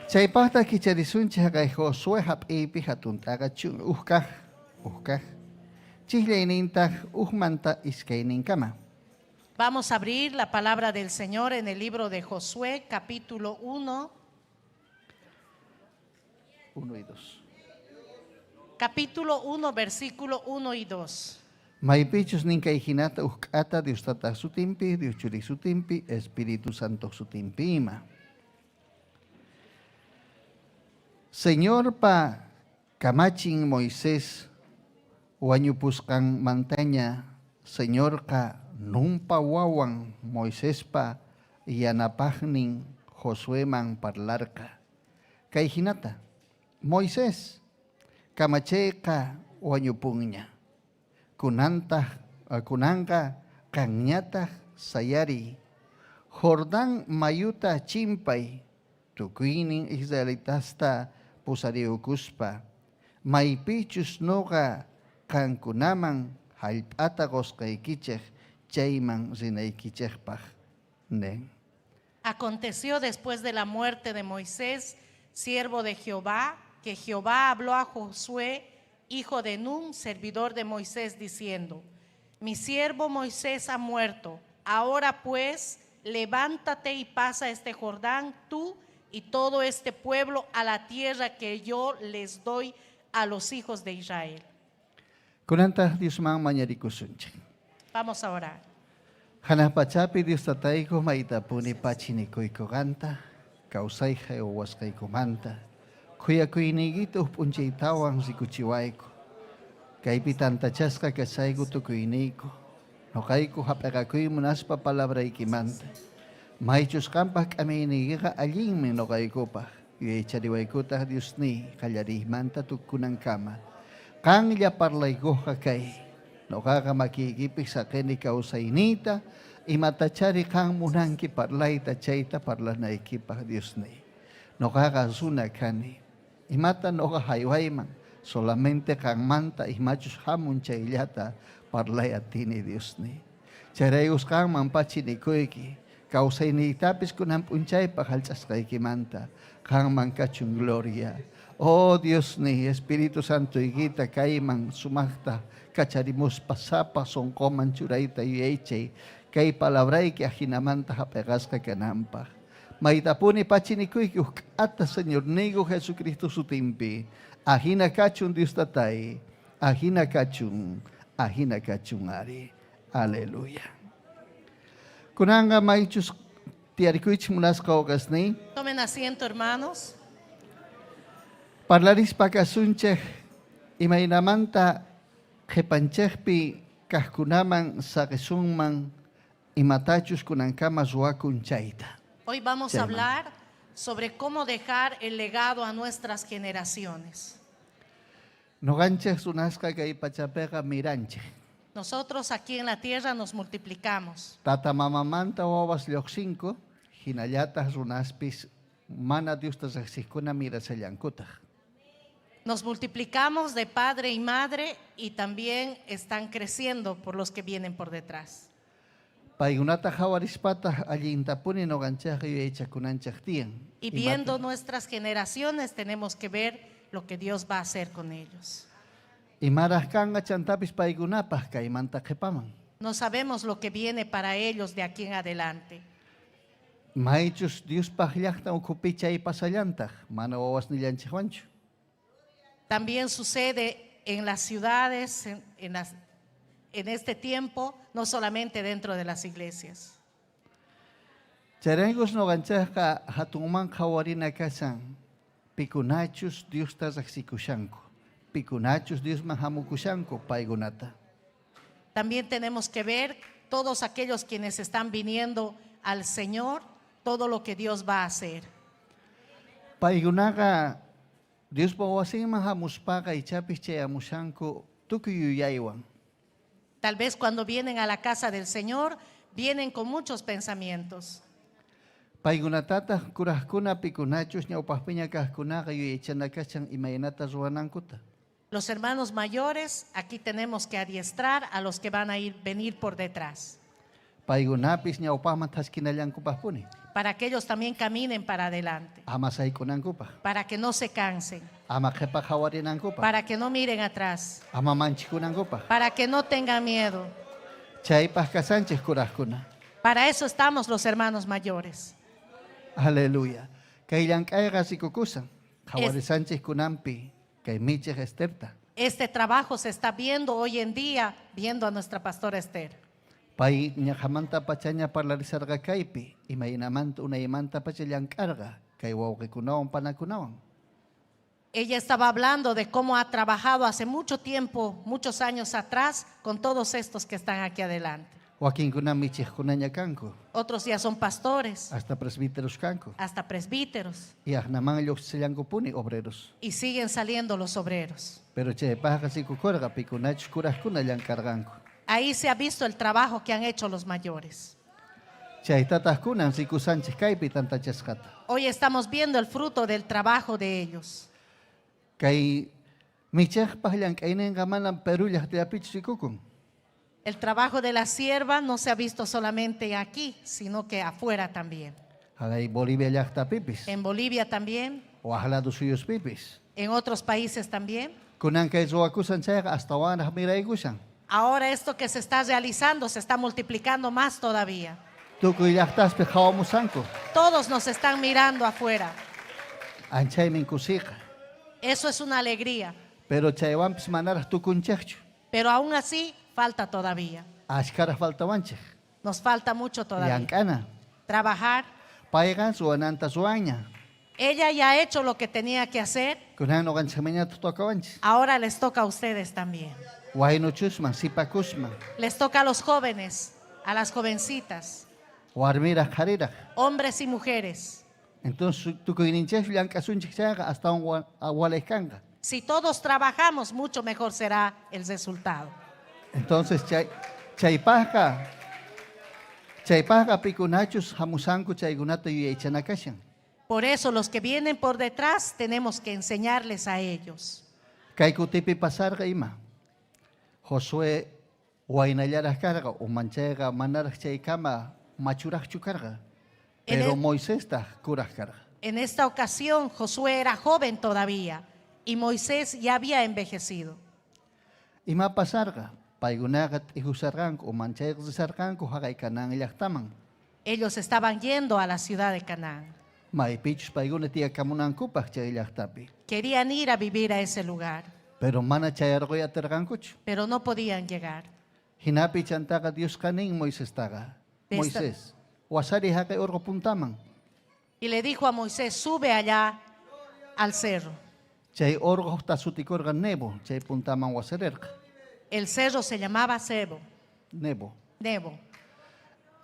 Chaypata kicharisunche hagay Josué ipi hatuntaga chun uhkaj. Chihleinintag uhmanta iskeiниnkama. Vamos a abrir la palabra del Señor en el libro de Josué, capítulo 1. 1 y 2. Capítulo 1, versículo 1 y 2. Maipichus ninka ijinata uhkata diustata sutimpi, diuchuri sutimpi, Espíritu Santo sutimpima. Señor pa kamachin Moisés, Huañupuscan montaña, Señor ka numpa wawan Moisés pa yanapagnin Josué man parlarka. Kaijinata, Moisés, kamache ka huañupuña, kunanka kanyata sayari, Jordán mayuta chimpay, tukuinin israelitasta pusariukuspa, maipichus noga kankunaman halpatagos kaykichej chayman zinaykichejpaj nen. Aconteció después de la muerte de Moisés, siervo de Jehová, que Jehová habló a Josué, hijo de Nun, servidor de Moisés, diciendo: mi siervo Moisés ha muerto, ahora pues levántate y pasa este Jordán, tú y todo este pueblo, a la tierra que yo les doy a los hijos de Israel. Kunanta Dios man mañarikusunche. Vamos a orar. Hanapachapi Dios tataico maitapuni pachinikoiko ganta, kausaija o huascaiko manta, cuya cuiniguito puncheitawan sikuchiwaiko, kaipitanta chasca casaigo tu cuinico, no caico hapegacui munaspa palabra ikimanta, maichus campas caminiga allin no caikopa, y echariwaikota Dios ni, callarimanta tu kunankama. Kang ya parlaigoja kay, no kaga makikipik sa keni kausainita, imatachari kang munangki parlaita chaita parlana ekipa Dios ni. No kaga suna kani, imata no kahaywayman, solamente kang manta imachus hamun chaylata parlay atini Dios ni. Charayus kang mampachinikoyki, kausainitapis kunam punchay pahalchas kayki manta, kang mankachung gloria. Oh Dios ni, Espíritu Santo higuita kaiman sumagta kacharimus pasapa son coman churaita y eche kay palabray que ajinamanta hapegasca canampa. Maitapuni pachinikuy ata Señor nigo Jesucristo sutimpi. Ajina kachun Dios tatay, ajina kachun ari. Aleluya. Kunanga maichus tiarikuich munas kaugasni. Tomen asiento, hermanos. Parlaris pakasunchej imainamanta jepanchejpi kaskunaman sagesunman imatachus kunankama zuakunchaita. Hoy vamos a hablar sobre cómo dejar el legado a nuestras generaciones. Noganchej sunasca que pachapega miranche. Nosotros aquí en la tierra nos multiplicamos. Tata mamamanta ovas lioxinco, hinayatas runaspis mana diustas exiscuna mirasellankutaj. Nos multiplicamos de padre y madre y también están creciendo por los que vienen por detrás. Paigunata jawarispata allintapuni no ganchaj y echakunanchajtian. Y viendo nuestras generaciones tenemos que ver lo que Dios va a hacer con ellos. Y marascanga chantapis paigunapaj caimanta jepaman. No sabemos lo que viene para ellos de aquí en adelante. Maichus Dios pajllajta ukupicha y pasallantaj, mana owas nillanchejwanchu. También sucede en las ciudades, en las en este tiempo, no solamente dentro de las iglesias. Charengos no ganchaka hatuman kawarina kasan. Pikunachus Dios tazaxikushanko. Pikunachus Dios mahamukushanko paigunata. También tenemos que ver todos aquellos quienes están viniendo al Señor, todo lo que Dios va a hacer. Paigunaga Dios bawasin mahamuspaga y chapis cheamushanko tukuyuyaywan. Tal vez cuando vienen a la casa del Señor, vienen con muchos pensamientos. Paigunatata kurajkuna pikunachus ñawpajpiña kajkunaga yuyaychanakachan imaynata ruwanankuta. Los hermanos mayores, aquí tenemos que adiestrar a los que van a venir por detrás, Paigunapis ñawpajman taskinallankupaspuni. para que ellos también caminen para adelante, Amasaykunankupaj. para que no se cansen, Ama qhipa hawarinankupaj. para que no miren atrás, Ama manchikunankupaj. para que no tengan miedo. Chaypaj kasanchis kurajkuna. Para eso estamos los hermanos mayores. Aleluya. Kay llank'ayqa sikukusan. Hawarisanchis kunampi kay michej Esterta. Este trabajo se está viendo hoy en día, viendo a nuestra pastora Esther. Pay ñaqamanta pachaña parlarisarqa kaypi imaynamanta unaymanta pacha llank'arqa kay wawqikunawan panakunawan. Ella estaba hablando de cómo ha trabajado hace mucho tiempo, muchos años atrás, con todos estos que están aquí adelante. Wakinkuna michejkunaña kanku. Otros ya son pastores, Hasta presbíteros kanku. hasta presbíteros, Yaqnaman lluqsillankupuni obreros. y siguen saliendo los obreros. Pero chaypajqa sikukurqa pikunachus kurajkuna llankarqanku. Ahí se ha visto el trabajo que han hecho los mayores. Chaytataq kunan sikusanchis kaypi tantachasqata. Hoy estamos viendo el fruto del trabajo de ellos. Kay michejpaj llank'ayninqa manan Perullaj tiyapichu sikukun. El trabajo de la sierva no se ha visto solamente aquí, sino que afuera también. Hagay Bolivia llaqtapipis. En Bolivia también, O ahladu suyuspipis. en otros países también. Kunan kay ruwakusan chayqa hasta wanaj miraykushan. Ahora esto que se está realizando se está multiplicando más todavía. Tukuy llaqtaspi hawamusanku. Todos nos están mirando afuera. Anchaymin kusiqa. Eso es una alegría, Pero chaywanpis manaraj tukunchejchu. pero aún así falta todavía. Ashkaraj faltawanchej. Nos falta mucho todavía. Llank'ana. Trabajar. Payqa suwananta suwaña. Ella ya ha hecho lo que tenía que hacer, Kunan noqanchikmañata tukawanchis. ahora les toca a ustedes también. Waynuchusman, sipakusman. Les toca a los jóvenes, a las jovencitas, Warmiraj qariraj. hombres y mujeres. Entonces tukuyninchej llank'asunchik chayqa hasta walejkanqa. Si todos trabajamos, mucho mejor será el resultado. Entonces chaypajqa pikunachus hamusanku chaykunata yuyaychanakashan. Por eso los que vienen por detrás tenemos que enseñarles a ellos. Kay kutipi pasarqa ima. Josué waynallaraj karqa umanchayqa manaraj chaykama machurajchu karqa. Pero Moisés kuraj karqa. En esta ocasión Josué era joven todavía y Moisés ya había envejecido. Ima pasarqa paykunaqa t'ihusarqanku umanchayqa risarqanku haqaykanan llaqtaman. Ellos estaban yendo a la ciudad de Canaán. Maypichus paykuna tiyakamunankupaq chay llaqtapi. Querían ir a vivir a ese lugar, Pero mana chayarquyatirakankuchu. pero no podían llegar. Hinapi chantaqa Dios kanin Moisestaqa. De esta- Moisés, wasari haqay urqu puntaman. Y le dijo a Moisés, sube allá al cerro. Chay urqu tasutikurqa Nebo, chay puntaman wasarirqa. El cerro se llamaba Nebo. Nebo.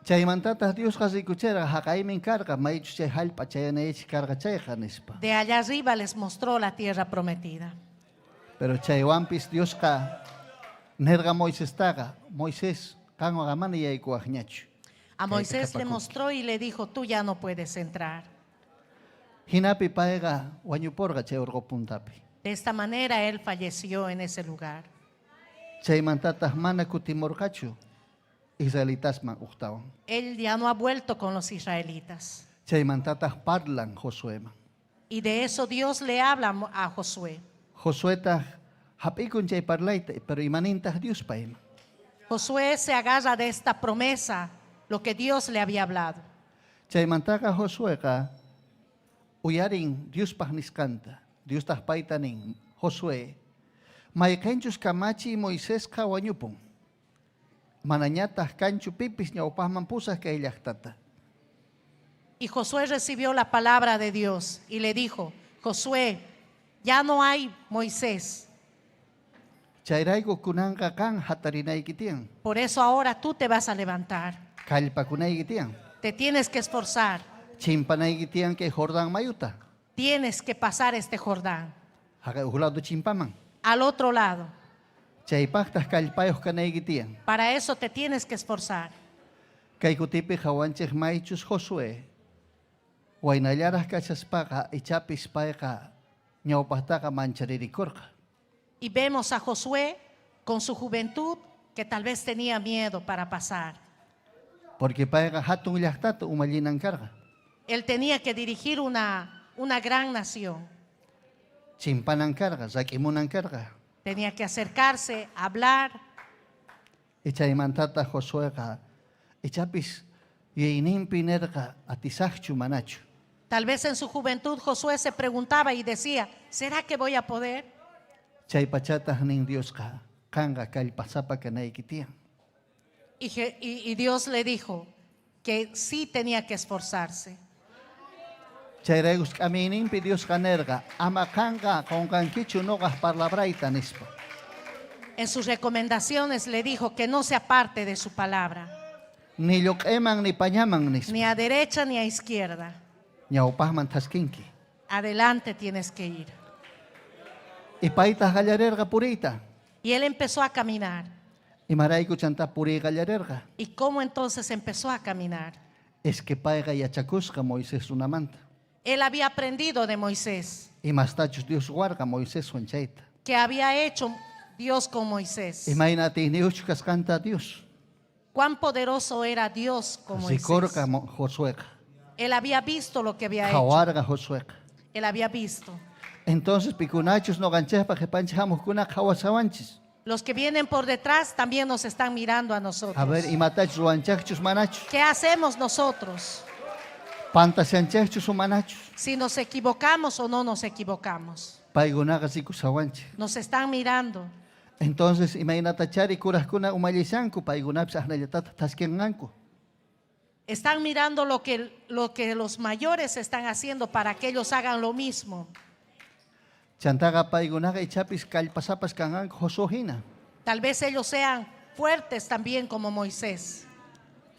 Chaymantataq Dios qasikuchirqa haqaymin karqa maychus chay hallp'a chayanaychik karqa chayqa nispa. De allá arriba les mostró la tierra prometida. Pero chaywanpis Diosqa nirqa Moisestaqa, Moisés qanwaqa mana yaykuwaqñachu. A Moisés le kapakupi. mostró y le dijo, tú ya no puedes entrar. Hinapi payqa wañupurqa chay urqu puntapi. De esta manera él falleció en ese lugar. Chaymantataq mana kutimurqachu Israelitasman uqtawan. Él ya no ha vuelto con los israelitas. Chaymantataq parlan Josueman. Y de eso Dios le habla a Josué. Josuetaq hap'ikun chay parlayta, pero imanintaq Dios payman. Josué se agarra de esta promesa, lo que Dios le había hablado. Chaymantaqa Josueqa uyarin Diospaq nisqanta. Diostaq payta nin Josué mayqanchus kamachiy Moisésqa wañupun. Manañatas canchu pipis ñawpajman pusas kay llaqtata. Y Josué recibió la palabra de Dios y le dijo, Josué, ya no hay Moisés. Chayrayku kunanqa kan hatarinayki tiyan. Por eso ahora tú te vas a levantar. Kallpakunayki tiyan. Te tienes que esforzar. Chimpanayki tiyan kay Jordán mayuta. Tienes que pasar este Jordán. Haga lado chimpaman. Al otro lado. Chaypaqtas kallpayuq kanayki tiyan. Para eso te tienes que esforzar. Kay kutipi hawanchik maychus Josué. Waynallaraq kachaspaqa ichapis payqa ñawpajtaqa manchariricurqa. Y vemos a Josué con su juventud que tal vez tenía miedo para pasar. Porque payqa hatun llaqtata umallinan karqa. Él tenía que dirigir una gran nación. Chimpanan karqa, sakimunan karqa. Tenía que acercarse, hablar. Chaymantata Josuéqa ichapis yayninpi nerqa atisaqchu manachu. Tal vez en su juventud Josué se preguntaba y decía, ¿será que voy a poder? Chaypachataq nin Diosqa kanqa kallpasapa kanayki tiyan. Y Dios le dijo que sí tenía que esforzarse. Chayraykus k'amininpi Diosqa nerqa ama kanqa qunqankichu noqaq parlabrayta nispa. En sus recomendaciones le dijo que no se aparte de su palabra, Ni lluq'eman ni pañaman nispa. ni a derecha ni a izquierda. Ñawpajman taskinki. Adelante tienes que ir. Y paytaq qallarerqa puriyta. Y él empezó a caminar. Imarayku chanta puriy qallarerqa. ¿Y cómo entonces empezó a caminar? Es que payqa yachakusqa Moisés runamanta. Él había aprendido de Moisés. Imastachus Dios warqa Moisés chayta. ¿Qué había hecho Dios con Moisés? Imaynatij niuchus kasqanta Dios. Cuán poderoso era Dios con Moisés. Rikorqa Josuéqa. Él había visto lo que había hecho. Hawarqa Josuéqa. Él había visto. Entonces pikunachus noqanchikpa qipanchik hamuqkunaqa hawasawanchis. Los que vienen por detrás también nos están mirando a A nosotros. ver, imatachus ruwanchakchus manachus. ¿Qué hacemos nosotros? Pantasianchakchus o manachus. Si nos equivocamos o no nos equivocamos. Paykunaqa sikusawanchik. Nos están mirando. Entonces imaynatachari kuraqkuna umallisanku paykunapis aqnallatata taskinqanku. Están mirando lo que los mayores están haciendo para que ellos hagan lo mismo. Chantaqa paykunaqa ichapis kallpasapas kanqanku Josué. Tal vez ellos sean fuertes también como Moisés.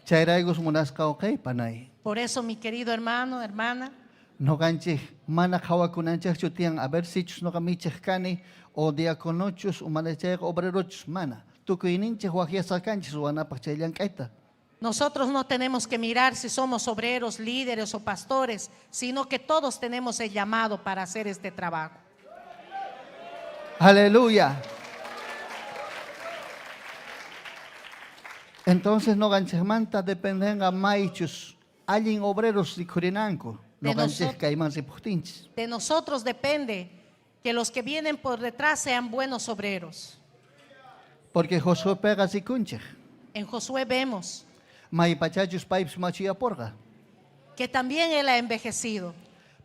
Chayraykus munasqa uqay panay. Por eso, mi querido hermano, hermana, Noqanchik mana hawakunanchakchu tiyan a ver sichus noqa michik kani o diaconochus umalachayqa obrerochus mana. Tukuyninchik wakyasaqanchis ruwanapaq chay llank'ayta. nosotros no tenemos que mirar si somos obreros, líderes o pastores, sino que todos tenemos el llamado para hacer este trabajo. Aleluya. Entonces noqanchikmanta dependenqa maychus allin obreros rikurinanku. Noqanchik kayman ripuqtinchis. De nosotros depende que los que vienen por detrás sean buenos obreros. Porque Josué pega rikunchik. En Josué vemos Maypachachus paypis machuyaporqa. que también él ha envejecido,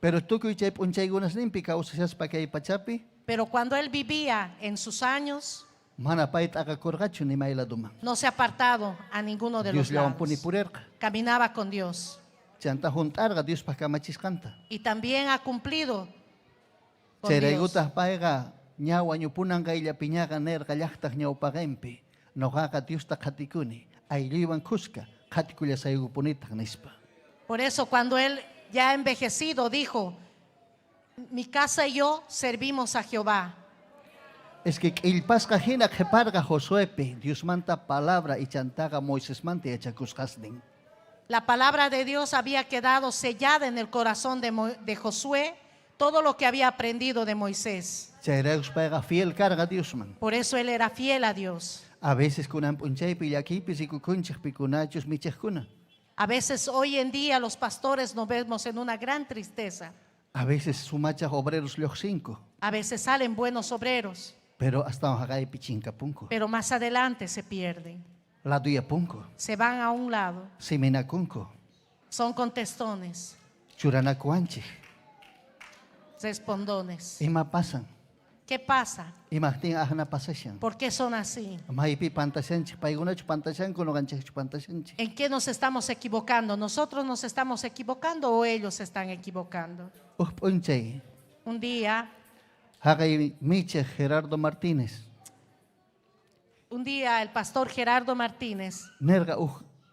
Pero tukuy chay p'unchaykunasninpi kawsashaspa kay pachapi pero cuando él vivía en sus años, mana payta aqakurqachu ni mayladuman. no se ha apartado a ninguno de los Dios llawanpuni lados. purerqa. Caminaba con Dios Chanta juntarqa Diospaq kamachisqanta. y también ha cumplido con Dios. Chayraykutaq payqa ña wañupunan qayllapiñaqa nerqa llaqtaq ñawpaqinpi. Noqaqa Diosta qatikuni. Aylluywan kuska qatikullasaykupunitaj nispa. Por eso cuando él ya envejecido dijo, mi casa y yo servimos a Jehová. Es que q'illpasqa hina qhiparqa Josuepi Dios manta palabra y chantaqa Moisés manta yachakusqasnin. La palabra de Dios había quedado sellada en el corazón de Josué, todo lo que había aprendido de Moisés. Chayraykus payqa fiel karqa Diosman. Por eso él era fiel a Dios. A veces kunan p'unchaypi llakiypi rikukunchik pikunachus michiqkuna. A veces hoy en día los pastores nos vemos en una gran tristeza. A veces sumachaq obreros lluqsinku. A veces salen buenos obreros, Pero hasta haqaypi chinkapunku. pero más adelante se pierden. Laduyapunku. Se van a un lado, Siminakunku. son contestones, Churanakuanchik. respondones. Ima pasan. ¿Qué pasa? Imahtin ahna pasashan. ¿Por qué son así? Maipi pantashanchi, paigunachu pantashan, kunoganchakchu pantashanchi. ¿En qué nos estamos equivocando? ¿Nosotros nos estamos equivocando o ellos se están equivocando? Unchay, Un día, Hagay Miche Gerardo Martínez, el pastor Gerardo Martínez Nerga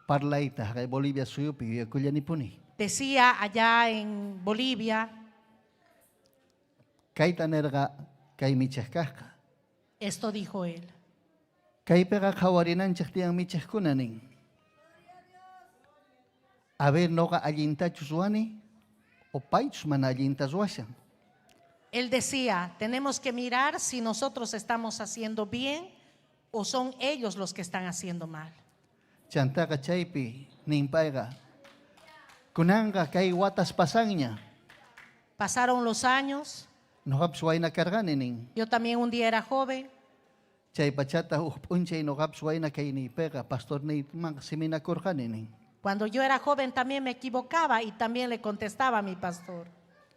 Parlaita, Hagay Bolivia Suyupi, Yakuyanipuni. decía allá en Bolivia, Kaita Nerga, Kay Miche Kaska. esto dijo él. Kay pega Hawarinanchak tiang Miche Kunanin. A ver, noga allintachuswani, o paichus man allintazwashan. Él decía, tenemos que mirar si nosotros estamos haciendo bien o son ellos los que están haciendo mal. Chantaga chaypi, nimpaiga. Kunanga kay watas pasanña. Pasaron los años, No hapswaina karganinin. yo también un día era joven, Chay pachata unchay no hapswaina kay ni pega. Pastor ni mang simina kurganinin. cuando yo era joven también me equivocaba y también le contestaba a mi pastor.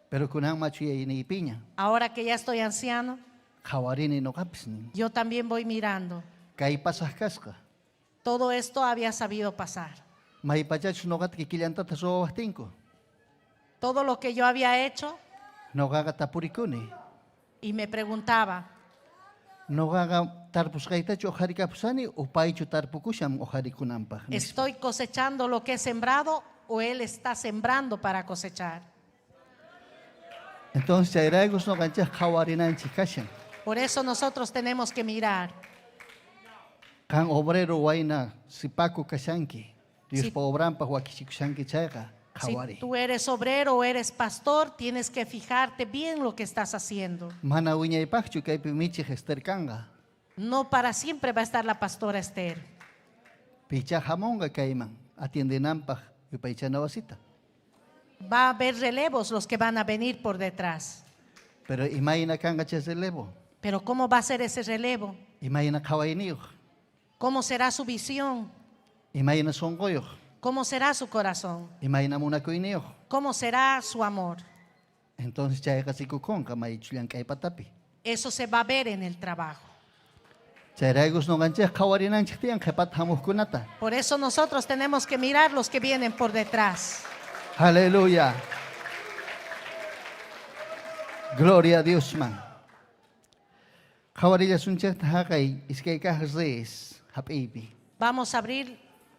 Pero kunang machu ni piña. Ahora que ya estoy anciano, Hawarini no hapsnin. yo también voy mirando. Kay pasas kaska. Todo esto había sabido pasar. May pachach no gat kikilantata so bastinko. Todo lo que yo había hecho No gaga tapurikuni. y me preguntaba, No gaga tarpus kaitachu ojarikapusani o paichu tarpukusham ojarikunampa. ¿estoy cosechando lo que he sembrado o él está sembrando para cosechar? Entonces chayragos no gancha hawarinanchi kashan. Por eso nosotros tenemos que mirar. Kan obrero waina sipaku kashanki. Dios Si- pa obrampa huakichikushanki chayga. Si Hawari. tú eres obrero o eres pastor, tienes que fijarte bien lo que estás haciendo. Mana uñaypakchu kaypi michi hesterkanga. No para siempre va a estar la pastora Esther. Picha jamonga kayman. Atiendenampaj yupaychana wasita. Va a haber relevos los que van a venir por detrás. Pero imayna kanga cheselevo. Pero ¿cómo va a ser ese relevo? Imayna kawainiyo. ¿Cómo será su visión? Imayna songoyo. ¿Cómo será su corazón? Imayna munakuiniyo. ¿Cómo será su amor? Entonces chayga sikukonga mayichulian kaypatapi. Eso se va a ver en el trabajo. Chayragos no gancha kawarinanchik tiyan kepat hamuskunata. Por eso nosotros tenemos que mirar los que vienen por detrás. Aleluya. Gloria a Dios, man. Kawarilla sunchet hakay iskayka reis hapipi. Vamos a abrir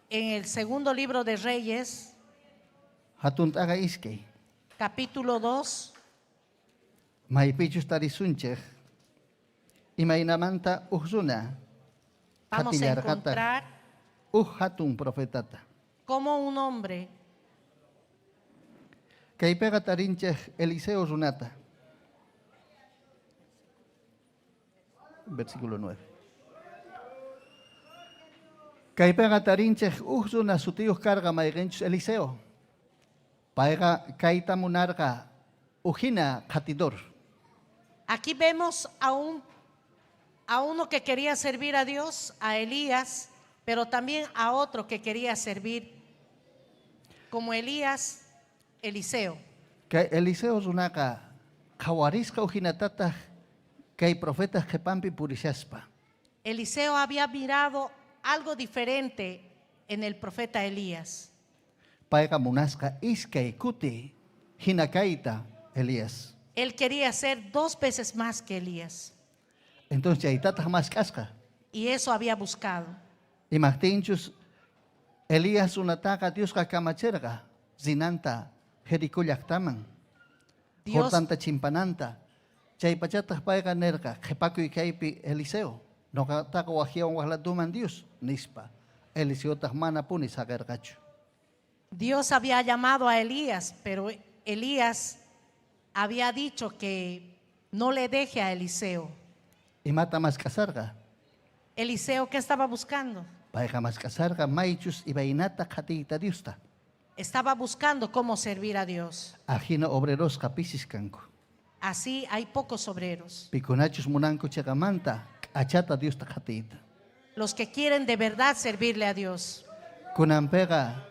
en el segundo libro de Reyes, Hatunt aga iskay. capítulo 2. Maipichus tarisunchej. Imainamanta uhzuna. Vamos a Hatillarkata. encontrar Hatun profetata. cómo un hombre Kay pega tarinchej Eliseo zunata. Versículo 9. Kay pega tarinchej uhzuna sutios carga maigenchus Eliseo. Paega kaita munarga ujina katidor. Aquí vemos a uno que quería servir a Dios, a Elías, pero también a otro que quería servir como Elías, Eliseo. Kay Eliseo zunaka kawarisca ujinatata kay profetas kepampi purishaspa. Eliseo había mirado algo diferente en el profeta Elías. Paega munasca iskay kuti hinakaita Elías. Él quería ser 2 veces más que Elías Entonces yaitata más casca. y eso había buscado. Imagtinchus Elías unataka Dios kakamacherga zinanta jerikullaktaman. Dios, Hortanta chimpananta. Chay pachatah paega nerga jepaku kaypi Eliseo. No taka wajiawan wahladuman Dios nispa. Eliseo tahmana puni sagargachu. Dios había llamado a Elías, pero Elías había dicho que no le deje a Eliseo. Y mata más casarga. Eliseo, ¿qué estaba buscando? Paega más casarga maichus y vainata katita Diusta. Estaba buscando cómo servir a Dios. Ajina obreros capisiscanco. Así hay pocos obreros. Piconachus munanco chegamanta achata Diusta katita. Los que quieren de verdad servirle a Dios. Kunampega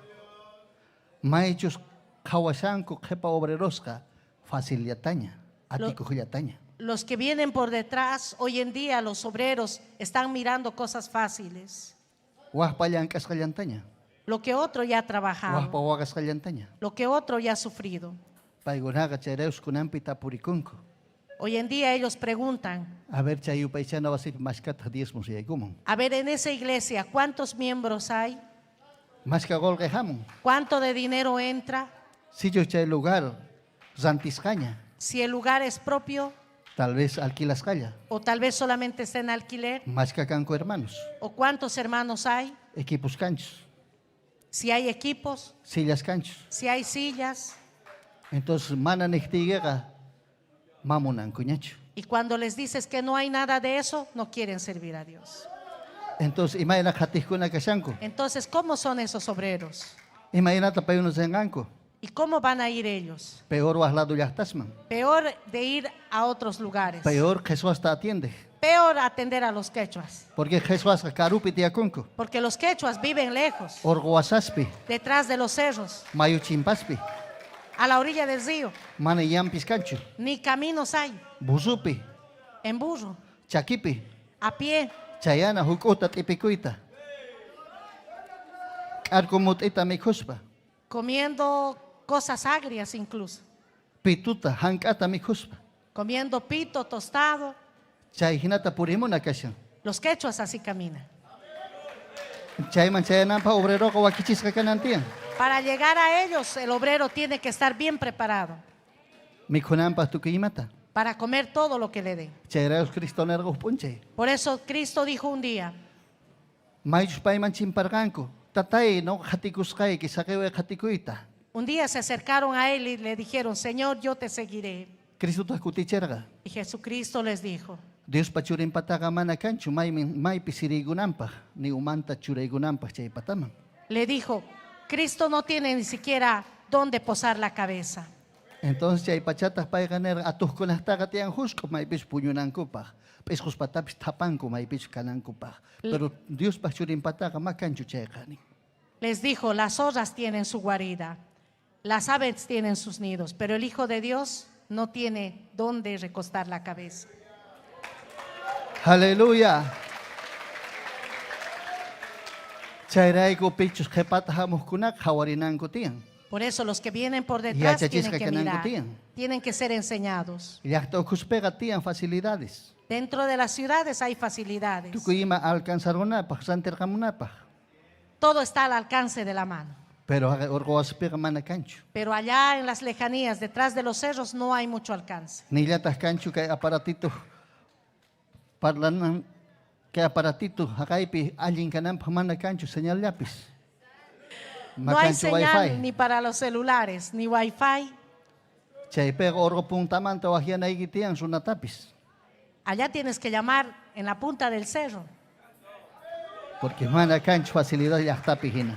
maichus kawashanko kepa obreroska faciliataña, atikullataña. Los que vienen por detrás, hoy en día los obreros están mirando cosas fáciles. Wahpayankas kallantaña. Lo que otro ya ha trabajado, Wahpawagas kallantaña. lo que otro ya ha sufrido. Paygunaga chayreus kunampi tapurikunku. Hoy en día ellos preguntan, A ver, chayupaychana wasip mashkata diezmos yaikumun. a ver, en esa iglesia, ¿cuántos miembros hay? Mashka golge hamon. ¿Cuánto de dinero entra? Si yo chay lugar, zantiscaña. Si el lugar es propio Tal vez alquilas calla. o tal vez solamente está en alquiler. Mashka canco hermanos. ¿O cuántos hermanos hay? Equipos canchos. Si hay equipos, Sillas canchos. si hay sillas. Entonces, mana nechtigega, mamunan cuñacho. Y cuando les dices que no hay nada de eso, no quieren servir a Dios. Entonces, imagina jatijkuna kashanko. Entonces, ¿cómo son esos obreros? Imagina tapayunos en anco. ¿Y cómo van a ir ellos? Peor waslado yahtasman. Peor de ir a otros lugares. Peor Jesús hasta atiende. Peor atender a los quechuas. Porque Jesús carupi tiaconco. Porque los quechuas viven lejos, Orgoasaspi. detrás de los cerros, Mayuchimpaspi. a la orilla del río. Maneyampis cancho. Ni caminos hay, Buzupi. en burro, Chaquipi. a pie. Chayana hukuta tipikuita. Arcomutita mikuspa. Comiendo cosas agrias incluso. Pituta hankata mikuspa. Comiendo pito tostado. Chayhinata purimuna kashan. Los quechuas así caminan. Chayman chayanampa obrero wakichiska kanantian. Para llegar a ellos, el obrero tiene que estar bien preparado Mikunampa tukimata. para comer todo lo que le den. Chayraos cristonergos punche. Por eso Cristo dijo un día, Mayus paiman chimparganko. Tatay no jatikuskai kisakewe jatikuita. un día se acercaron a él y le dijeron, Señor, yo te seguiré. Cristo tu escuticherga. Y Jesucristo les dijo, Dios pachurin pataga mana canchu may pisirigunampa ni umanta churaigunampa chay pataman. le dijo, Cristo no tiene ni siquiera dónde posar la cabeza. Entonces chay pachatas paiganer atuskunastaga tian jusko may pis puñunankupaj. Pis patapis tapanku may pis kanankupaj. Pero Dios pachurin pataga ma canchu chaygani. Les dijo, las zorras tienen su guarida, las aves tienen sus nidos, pero el Hijo de Dios no tiene dónde recostar la cabeza. Aleluya. Chayraigo pichus jepatahamus kunak hawarinanku tian. Por eso los que vienen por detrás Ya, tienen que chachisca mirar, cananco tienen que ser enseñados. Llaqtaukuspega tian facilidades. Dentro de las ciudades hay facilidades. Tukuyima alcanzarunapaj, santerkamunapaj. Todo está al alcance de la mano. Pero orgoaspega mana canchu. Pero allá en las lejanías, detrás de los cerros, no hay mucho alcance. Ni llatas canchu que aparatito parlanan que aparatito hakaipi alguien canampa mana canchu señal lápiz. No hay señal ni para los celulares, ni wifi. Chay pega orgo puntamanta wajiana igitian sunatapis. Allá tienes que llamar en la punta del cerro. Porque mana canchu facilidad yahtapijina.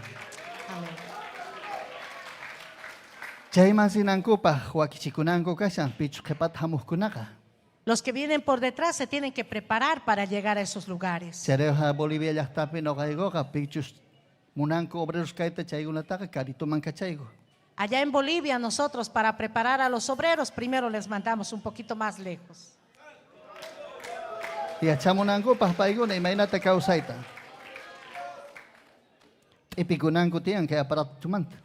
Chayman sinankupa huakichikunanku kashan pichu kepat hamuskunaka. Los que vienen por detrás se tienen que preparar para llegar a esos lugares. Chareja Bolivia yahtapi no gaigoga pichus munanku obreros kaita chaygunataqa karito mankachaygo. Allá en Bolivia nosotros para preparar a los obreros primero les mandamos un poquito más lejos. Y achamunankupa paiguna imainata kausaita. Ipikunanku tian que aparato chumanta.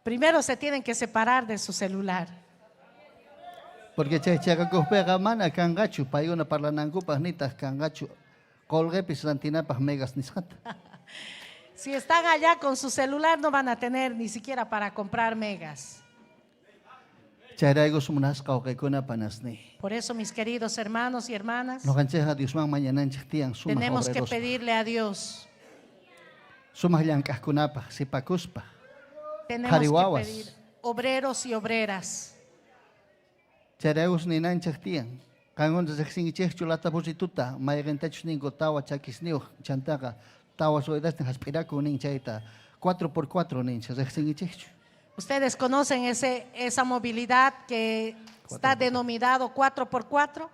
Primero se tienen que separar de su celular. Porque chaychakakuspega mana kangachu paiguna parlanankupa nitas kangachu colgepis santinapas megas nisjata. Si están allá con su celular no van a tener ni siquiera para comprar megas. Chayraigos munasqawqaykuna panasni. Por eso, mis queridos hermanos y hermanas, Noqanchikqa Diosman mañananchik tiyan sumaq tenemos que obreros. pedirle a Dios, Sumaq llank'aqkunapaq sipakuspaq. tenemos Qhariwawas. que pedir obreros y obreras. Chayraigos ninanchik tiyan. Kankunta riqsinkichikchu latapursituta mayqintachus ninku tawa chakisniuq chantaqa tawa suydastin hasp'iraku nin chayta 4x4 nincha riqsinkichikchu. Ustedes conocen esa movilidad que está denominado 4x4.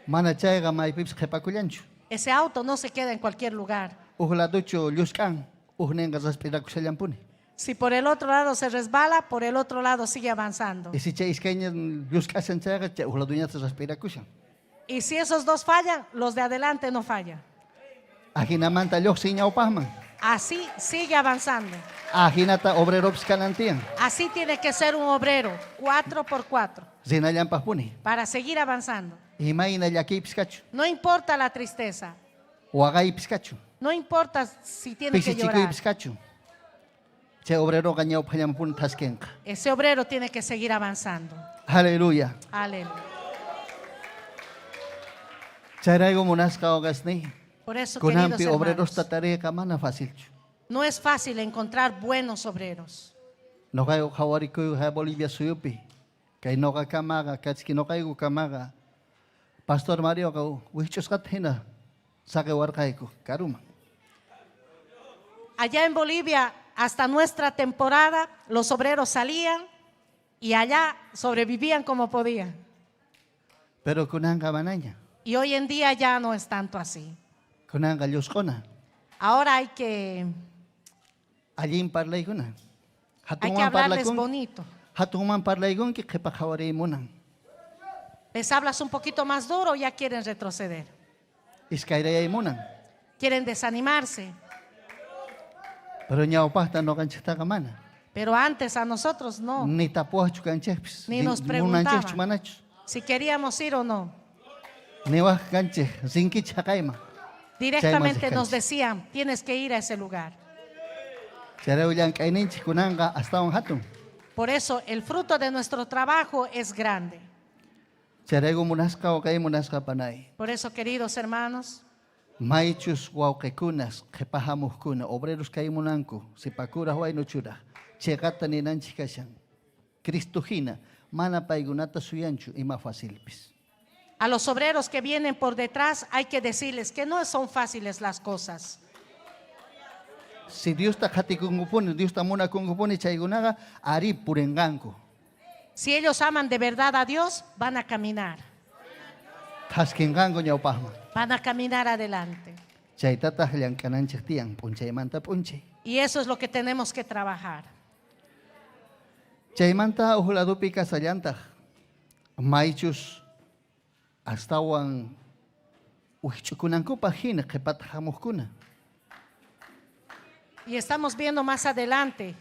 Mana chayqa maypipis qhipakullanchu. Ese auto no se queda en cualquier lugar. Uhladuchu llusk'an, uhninqa risp'irakushallampuni. Si por el otro lado se resbala, por el otro lado sigue avanzando. Y si chay iscaña buscasen chaga, chay ujladuña se respira kushan. Y si esos dos fallan, los de adelante no fallan. Ajinamanta loj siña opahman. Así sigue avanzando. Ajinata obrero pscanantian. Así tiene que ser un obrero, 4x4, Zinayan pahpuni. para seguir avanzando. Imaina yaki pskachu. No importa la tristeza, Huagay pskachu. no importa si tiene que Pisichiku llorar. pskachu. Che obrero gañao payampun taskenka. Ese obrero tiene que seguir avanzando. Aleluya. Aleluya. Charaigo monasca ogasni. Por eso, Kunampi queridos obreros hermanos, tatare kamana fácil. no es fácil encontrar buenos obreros. No caigo hawariku ha Bolivia suyupi. Kay no ka kamaga, katski no caigo kamaga. Pastor Mario kau wichos kathina. Saque warkaiku karuma. Allá en Bolivia, hasta nuestra temporada, los obreros salían y allá sobrevivían como podían. Pero kunanga manaña. Y hoy en día ya no es tanto así. Kunanga yoskona. Ahora hay que Allí parlay kuna. hablarles bonito. Hatuman parlay kun ki kepa hawari munan. Les hablas un poquito más duro, ya quieren retroceder. Iskairaya munan. Quieren desanimarse. Pero ñao pasta no canchita kamana. Pero antes a nosotros no. Ni tapuach chukanchepis. Ni nos preguntaban si queríamos ir o no. Ni waj canche, zinki chakaima. Directamente nos decían, tienes que ir a ese lugar. Chareuyan kaininchi kunanga hasta un hatun. Por eso el fruto de nuestro trabajo es grande. Charego munasca o kai munasca panay. Por eso, queridos hermanos, Maichus wauquekunas, kepahamus kuna, obreros kai munanku, sipakura huay nuchura, chegata ni nanchikashan. Cristo hina, mana paigunata suyanchu y más facilpis. a los obreros que vienen por detrás hay que decirles que no son fáciles las cosas. Si Dios ta hati kungupuni, Dios ta muna kungupuni chaigunaga, ari purenganku. Si ellos aman de verdad a Dios, van a caminar. Taskingango ñaupahma. Van a caminar adelante. Chaitata llankananchay tiang, punchaymanta punche. Y eso es lo que tenemos que trabajar. Chaymanta ujuladupi kasallanta, maichus astawan uhichukunankupa hina qipatahamuskuna. Y estamos viendo más adelante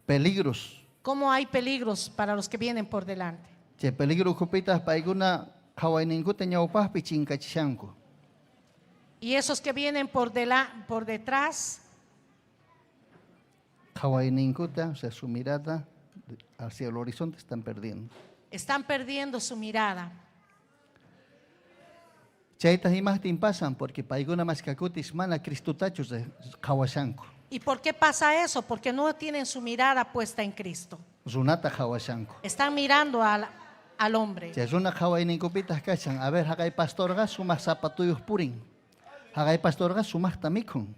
Peligros. cómo hay peligros para los que vienen por delante. Che peligro kupitas paiguna hawaininkuta ñaupahpi chinkachishanku. Y esos que vienen por detrás, Hawaininkuta, o sea, su mirada hacia el horizonte están perdiendo. están perdiendo su mirada. Chaitas y más pasan porque paiguna más kakutis mana cristutachos de hawashanku. ¿Y por qué pasa eso? Porque no tienen su mirada puesta en Cristo. Zunata hawashanku. Están mirando al hombre. Che zuna hawaininkupitas kachan, a ver, hagay pastorga sumas zapatuyos purin. Hagay pastorga sumas tamikun.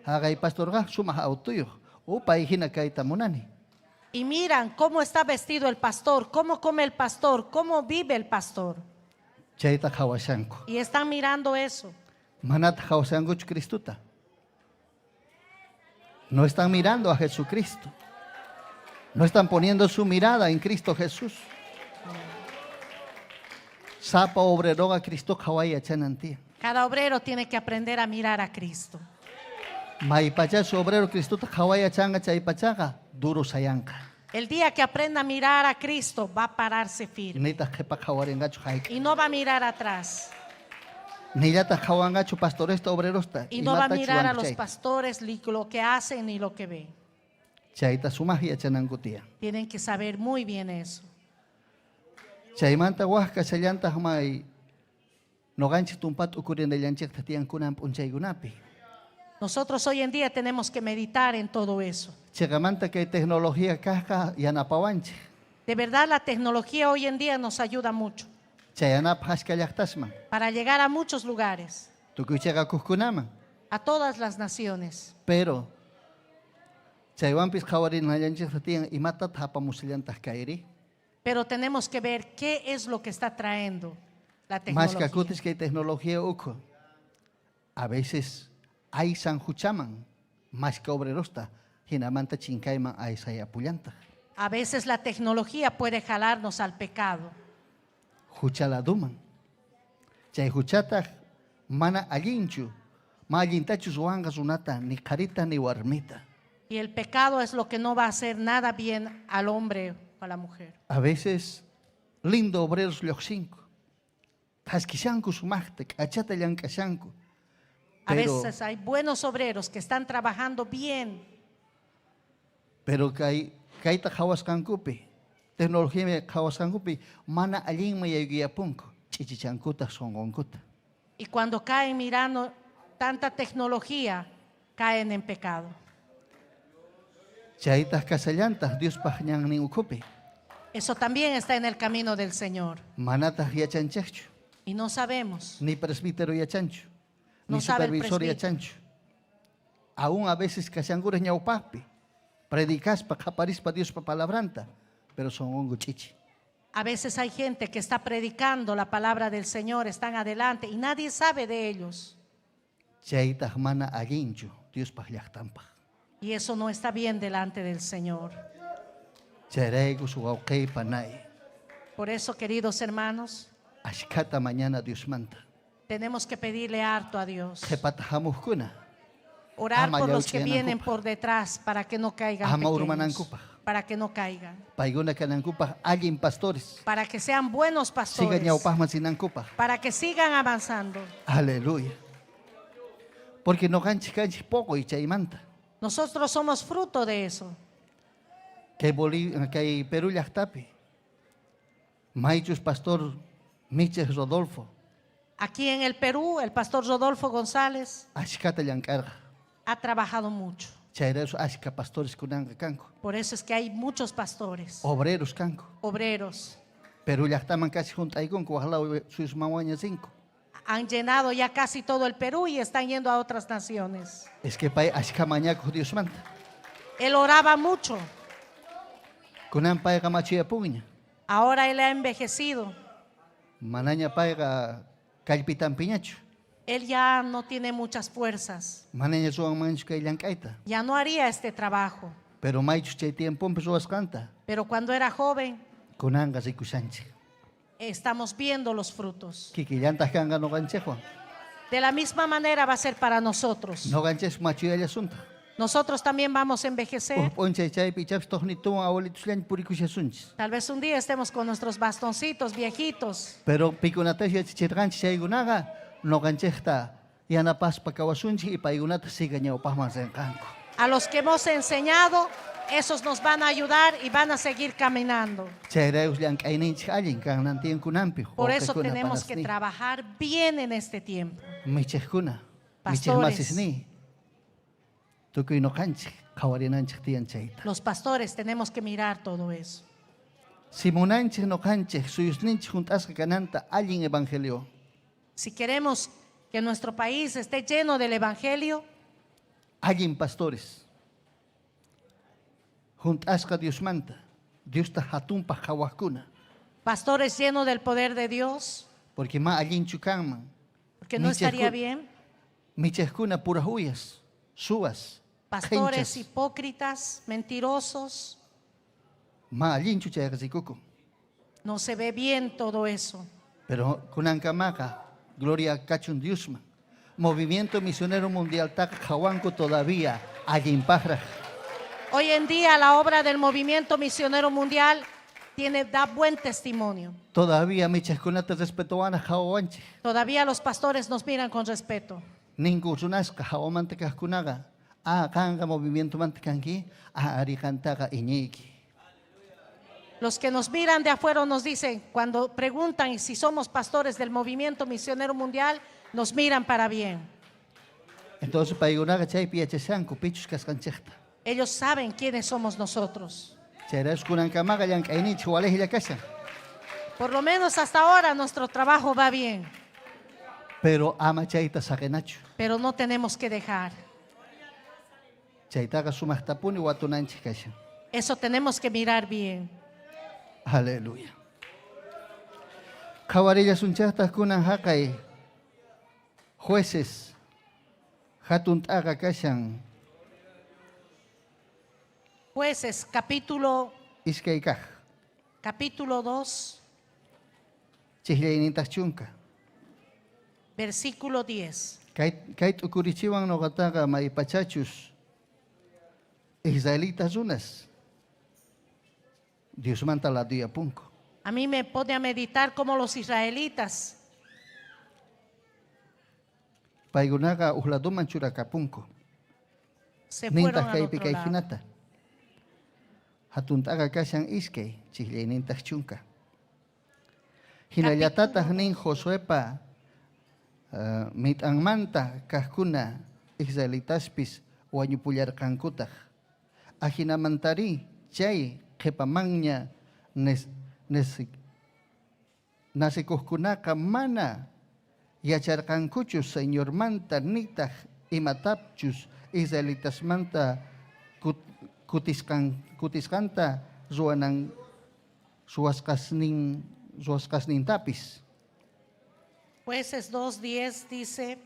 Hagay pastorga sumas autuyos. Upa hijina kaita munani. Y miran cómo está vestido el pastor, cómo come el pastor, cómo vive el pastor. Chaita hawashanku. Y están mirando eso. Manat hawashanku Cristuta. No están mirando a Jesucristo. No están poniendo su mirada en Cristo Jesús. Sapa obreroga Cristo Hawaya chanantia. Cada obrero tiene que aprender a mirar a Cristo. Maipacha su obrero Cristo Hawaya changa chaipachaga duro sayanka. El día que aprenda a mirar a Cristo va a pararse firme Nita jepa hawarengacho haik. y no va a mirar atrás. Nillata hawangacho pastoresta obrerosta. Y no va a mirar a los pastores ni lo que hacen ni lo que ven. Chaita sumagia chanangutia. Tienen que saber muy bien eso. Chaimanta huasca chayanta hamay. No ganchi tumpat ukurin de yanchek tatian kunam punchaygunapi. Nosotros hoy en día tenemos que meditar en todo eso. Chegamanta que hay tecnología casca y anapawanche. De verdad, la tecnología hoy en día nos ayuda mucho Chayanap haskayaktasman. para llegar a muchos lugares, Tukuchega kuskunama. a todas las naciones. Pero chaywampis hawarin hayanchek tatian y mata tapamusillantas kairi. Pero tenemos que ver qué es lo que está trayendo la Más tecnología. cacutis que hay tecnología uco. A veces hay sanjuchaman, más que obrerosta, hinamanta chinkayman aysayapullantaj. A veces la tecnología puede jalarnos al pecado. Huchaladuman. Chay huchataj mana allinchu, ma allintachu suanga sunata, ni carita ni warmita. Y el pecado es lo que no va a hacer nada bien al hombre o a la mujer. A veces, lindo obreros lioxinco. Tasquishanku sumachtek, achata llankashanku. A veces hay buenos obreros que están trabajando bien, Pero kaita hawaskankupi, tecnología hawaskankupi, mana allin mayayguiapunko, chichichankuta songonkuta. y cuando caen mirando tanta tecnología, caen en pecado. Chaitas casallantas, Dios pajñan ni ukupi, Eso también está en el camino del Señor. manatas yachanchachu, Y no sabemos. ni presbítero yachanchu, ni No sabe el supervisor presbítero. yachanchu. Aún a veces casanguras ñaupapi, predicas pa caparis pa Dios pa palabranta, pero son hongo chichi. A veces hay gente que está predicando la palabra del Señor, están adelante y nadie sabe de ellos. Chaitas mana allinchu, Dios pajllachtampa. Y eso no está bien delante del Señor. Charego su auquei panay. Por eso, queridos hermanos, Ashkata mañana Dios manta. tenemos que pedirle harto a Dios. Jepatajamos kuna. Orar Ama por los que yauchianan vienen kupa. por detrás para que no caigan Ama pequeños, urmanan kupa. para que no caigan, Paiguna canancupa, alguien pastores. para que sean buenos Siga pastores, ñaupajman sinancupa. para que sigan avanzando. Aleluya. Porque no ganchi poco y chaimanta. Nosotros somos fruto de eso. Que hay Perú yachtapi. Maichus pastor Miches Rodolfo. Aquí en el Perú, el pastor Rodolfo González Ashkata yankarga. ha trabajado mucho. Chaireros ashka pastores kunanga canco. Por eso es que hay muchos pastores, Obreros canco. obreros. Perú yachtaman casi junto ahí con cuajala sus mamuañas 5. Han llenado ya casi todo el Perú y están yendo a otras naciones. Es que pay ashka mañaco Dios manta. Él oraba mucho. Kunan paiga machia puña. Ahora él ha envejecido. Manaña paiga calpitan piñacho. Él ya no tiene muchas fuerzas. Manaña suan mancho que yankaita. Ya no haría este trabajo. Pero maichus chay tiempo empezó a canta. Pero cuando era joven, Kunangas y kusanche. estamos viendo los frutos. Kiki llantas kanga no ganchejo. De la misma manera va a ser para nosotros. No ganches macho el asunto. Nosotros también vamos a envejecer. Ponche chay pichaps tohni tu abuelitos lan purikusha sunchis. Tal vez un día estemos con nuestros bastoncitos viejitos. Pero pikunata ya chichirganchi chay gunaga no ganchesta. Yana pas pa kawasunchi y paigunata siga ñao pasmas en canco. A los que hemos enseñado, esos nos van a ayudar y van a seguir caminando. Chayreus lan kaininch allin kan nantien kunampi. Por eso tenemos que trabajar bien en este tiempo. Micheskuna. Miches Pastores. masisni. Tukuy no canchi. Kawarinanchik tian chayta. Los pastores tenemos que mirar todo eso. Simonanchik no canchik. Suyusninchik juntasca cananta allin evangelio. Si queremos que nuestro país esté lleno del Evangelio, Allin pastores. Juntasca Dios manta. Dios ta hatumpa hawakuna. pastores llenos del poder de Dios, Porque ma allin chukanman. porque no estaría bien. Micheskuna pura huyas. Subas. Pastores Genchas. hipócritas, mentirosos, Ma allin chuchayakasikuku. no se ve bien todo eso. Pero kunankamaga. Gloria Cachun Diosman. Movimiento Misionero Mundial tak Jawanko todavía allin pajra. Hoy en día la obra del Movimiento Misionero Mundial da buen testimonio. Todavía micheskunata respetuana jawanchi. Todavía los pastores nos miran con respeto. Ningu sunasca jawamante kaskunaga. Kanga movimiento mantekanki. Arikantaga iñiki. Los que nos miran de afuera nos dicen, cuando preguntan si somos pastores del Movimiento Misionero Mundial, nos miran para bien. Entonces paigunaga chay piachesanku pichus kaskanchekta. Ellos saben quiénes somos nosotros. Chayras kunankamaga yankainich walejilla kashan. Por lo menos hasta ahora nuestro trabajo va bien, Pero ama chayta sakenachu. pero no tenemos que dejar. Chaytaga sumahtapuni watunanchi kashan. Eso tenemos que mirar bien. Aleluya. Kawarilla sunchata kunan hakay. Jueces. Hatun taga kashan. Jueces, capítulo Iskaykaj. 2, Chihlaynintaj chunka. versículo 10. Kait ukurichiwan noqataqa maypachachus israelitas unas. Dios manta la día punco. A mí me pone a meditar como los israelitas Paygunaqa uhladuman churakapunko. se fueron Nintaj al kaypi otro lado. kayhinata. Hatuntaqa kashan iskay chihlaynintaj chunka. Hinallatataq nin Josuepa mit'anmanta kajkuna israelitaspis wañupullarqankutaq. Ahinamantari chay qhipamanña nasikuqkunaqa mana yacharqankuchus Señormanta nitaq imatapchus israelitasmanta kutisqanta ruwasqasnintapis. Jueces 2:10 dice,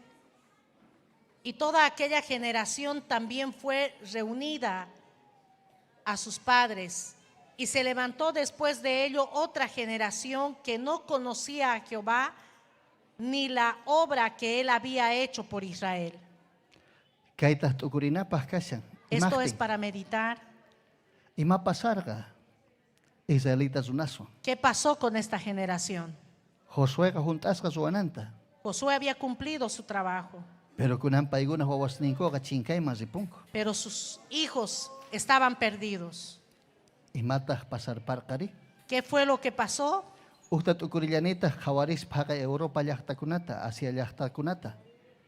y toda aquella generación también fue reunida a sus padres, y se levantó después de ello otra generación que no conocía a Jehová ni la obra que él había hecho por Israel. Kaytaq t'ukurinapaq kashan. Esto es para meditar. Ima pasarqa israelitas unaso. ¿Qué pasó con esta generación? Josueqa juntasqa ruwananta. Josué había cumplido su trabajo, Pero kunan paykuna wawasninkuqa chinkayman ripunku. pero sus hijos estaban perdidos. Imataq pasarparqari. ¿Qué fue lo que pasó? Uqta t'ukurillanitaq hawarispa haqa Europa llaqtakunata, Asia llaqtakunata.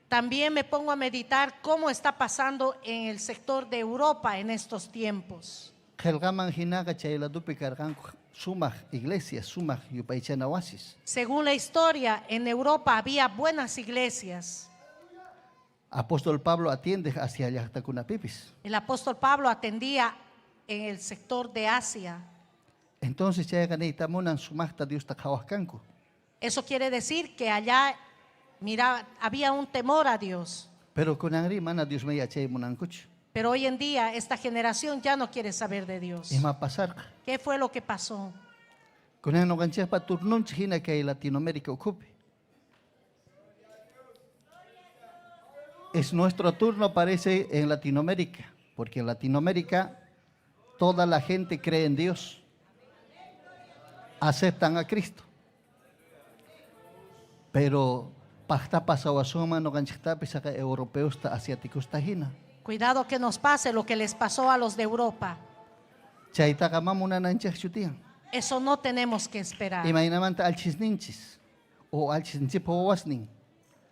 También me pongo a meditar cómo está pasando en el sector de Europa en estos tiempos. Qelqaman hinaqa chayladupi karqanku sumaq iglesias, sumaq yupaychana wasis. Según la historia, en Europa había buenas iglesias. Apóstol Pablo atiende hacia llaqtakunapipis. El apóstol Pablo atendía en el sector de Asia. Entonces chayqa niytamunan sumaqta Diosta qhawaqkanku. Eso quiere decir que allá, mira, había un temor a Dios. Pero kunanri mana Dios me yachaymunankuchu. Pero hoy en día esta generación ya no quiere saber de Dios. Ima pasarqa. ¿Qué fue lo que pasó? Kunan noqanchikpa turnunchik hina kay Latinoamérica ukhupi. Es nuestro turno, parece, en Latinoamérica, porque en Latinoamérica toda la gente cree en Dios, aceptan a Cristo. Pero pacta pasawasuma noqanchiktapis haqa europeusta asiáticusta hina. Cuidado que nos pase lo que les pasó a los de Europa. Chaytaqa mamunananchik chutiyan. Eso no tenemos que esperar. Imaynamanta alchisninchis o alchisninchipa wawasnin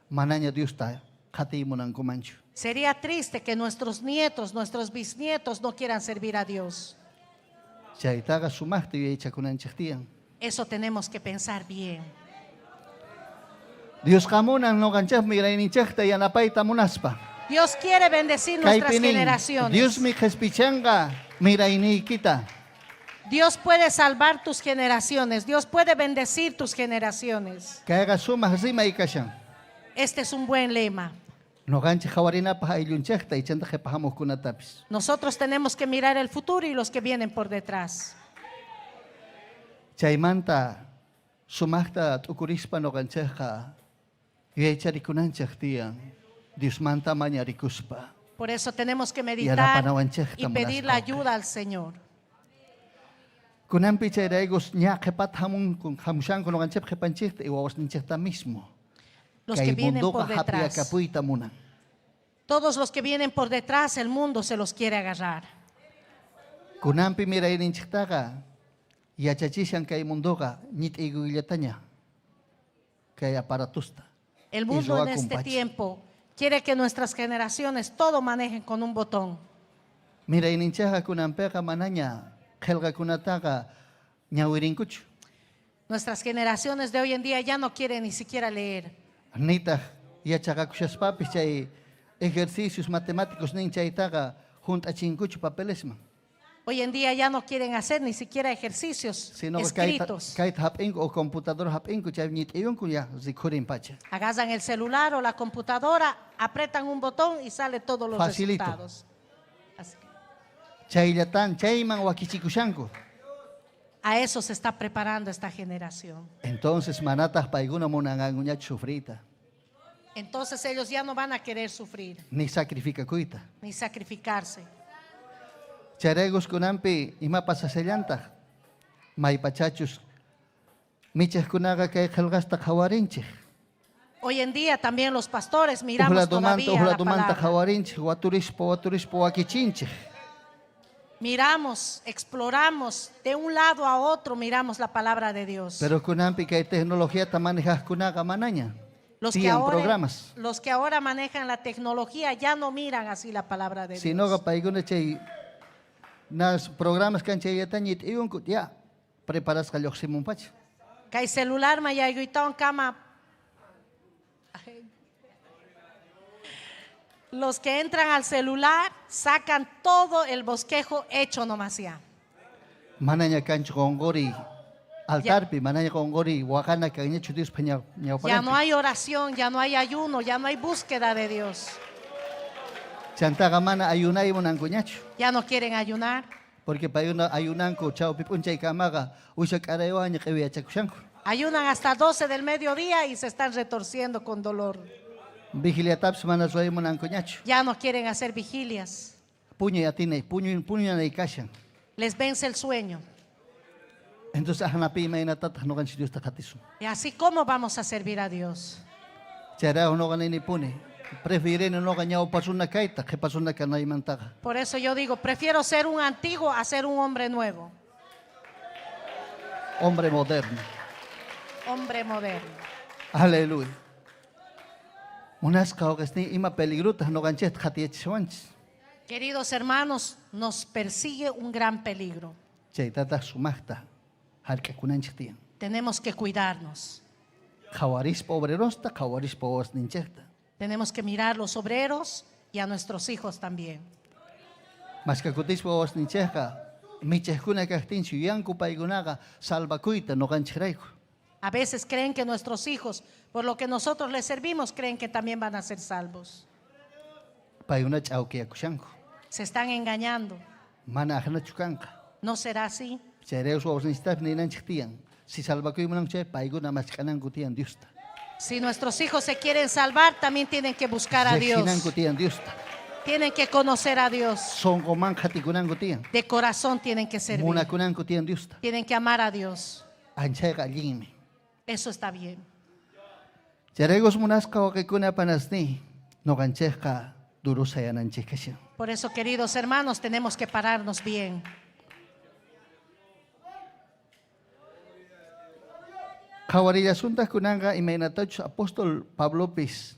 manaña Diosta qhatiymunankumanchu. Sería triste que nuestros nietos, nuestros bisnietos no quieran servir a Dios. Chaytaqa sumaqta yuyaychakunanchik tiyan. Eso tenemos que pensar bien. Dios qamunan noqanchik migrayninchikta yanapayta munaspa. Dios quiere bendecir nuestras Kaypinin, generaciones. Dios mi qhispichanqa mirayniykita. Dios puede salvar tus generaciones. Dios puede bendecir tus generaciones. Kayqa sumaq rimay kashan. Este es un buen lema. Noqanchik hawarinapaq ayllunchikta ichanta qipahamuqkunatapis. Nosotros tenemos que mirar el futuro y los que vienen por detrás. Chaymanta sumaqta t'ukurispa noqanchikqa yuyaycharikunanchik tiyan. Dios manta mañarikuspa. Por eso tenemos que meditar Yanapanawanchikta y pedir la munasqanqa. ayuda al Señor. Kunanpi chayraykus ña qipat hamushanku noqanchik qipanchikta y wawasninchikta mismo. Los que vienen por detrás. Hap'iyakapuyta munan. Todos los que vienen por detrás, el mundo se los quiere agarrar. Kunanpi mirayninchiktaqa yachachishan kay munduqa ñit'iykuylataña kay aparatusta. El mundo en este ruwakunpacha. tiempo quiere que nuestras generaciones todo manejen con un botón. Mirayninchikqa kunanpiqa manaña qillqakunataqa ñawirinkuchu. Nuestras generaciones de hoy en día ya no quieren ni siquiera leer. Nitaq yachaqakushaspapas chay ejercicios matemáticos nin chaytaqa junt'achinkuchu papelesman. Hoy en día ya no quieren hacer ni siquiera ejercicios Sino escritos. kayta hap'inku o computador hap'inku chay ñit'iyunku ya rikhurinpacha. Agarran el celular o la computadora, apretan un botón y sale todos los Facilito. resultados. Así. Chaylatan, chayman wakichikushanku. A eso se está preparando esta generación. Entonces manatas paiguna monanganguña sufrita. Entonces ellos ya no van a querer sufrir Ni sacrifica kuita. ni sacrificarse. Charegos kunampi ima pasasellanta. Maipachachus. Miches kunaga que helgasta jawarinche. Hoy en día también los pastores miramos todavía la Uhladumanta palabra. jawarinche. Waturispo wakichinche. Miramos, exploramos de un lado a otro, miramos la palabra de Dios. Pero kunampi que hay tecnología tamanejas kunaga manaña. Los Tienen programas. los que ahora manejan la tecnología ya no miran así la palabra de Si Dios. no paiguna chay nas programas kan chay yatañit iunkut ya preparas kalyoximun pach. Kay celular mayayguitón cama. Los que entran al celular sacan todo el bosquejo hecho nomás ya. Manaña kanch gongori altarpi manaña gongori wakana kanya chudis peña Ya no hay oración, ya no hay ayuno, ya no hay búsqueda de Dios. chantaga mana ayunay mo nanguñacho. Ya no quieren ayunar. Porque payuna ayunanko chao pipunchay kamaga ushak arayawaña qewiachakushanku. Ayunan hasta 12 del mediodía y se están retorciendo con dolor. Vigilia taps mana soy mo nanguñacho. Ya no quieren hacer vigilias. Puño yatine puño na ikashan. Les vence el sueño. Entonces ahnapi maina tata no ganchi Dios takatisu. Y así como vamos a servir a Dios. Chara no ganini pune. Prefieren no gañao pasuna kaita que pasuna kanay mantaga. Por eso yo digo, prefiero ser un antiguo a ser un hombre nuevo. Hombre moderno. Hombre moderno. Aleluya. Unas kaugasni ima peligrutas no ganchet hatiechwanch. Queridos hermanos, nos persigue un gran peligro. Chaytata sumachta. Halka kunanchitian. Tenemos que cuidarnos. Jawaris pobrerosta, jawaris pobos nincheta. Tenemos que mirar los obreros y a nuestros hijos también. Mas que kutis pobos nincheja. Michehkuna kahtinchu yanku paigunaga salvakuita no ganchiraiku. A veces creen que nuestros hijos, por lo que nosotros les servimos, creen que también van a ser salvos. Paiguna chaukiakushanku. Se están engañando. Mana ajna chukanka. ¿No será así? Chereus pobos ninchitap ninanchitian. Si salvakuy mananche paiguna machkanangutian Diusta. Si nuestros hijos se quieren salvar, también tienen que buscar a Dios. Rechinangutian Diusta. Tienen que conocer a Dios. Songoman hatikunangutian. De corazón tienen que servir. Munakunangutian Diusta. Tienen que amar a Dios. Anchega allime. Eso está bien. Cheregos munaska wakikuna panasni. No gancheja durusayananchikashan. Por eso, queridos hermanos, tenemos que pararnos bien. Kawarillasuntas kunanga imaynatach apóstol Pablo Pis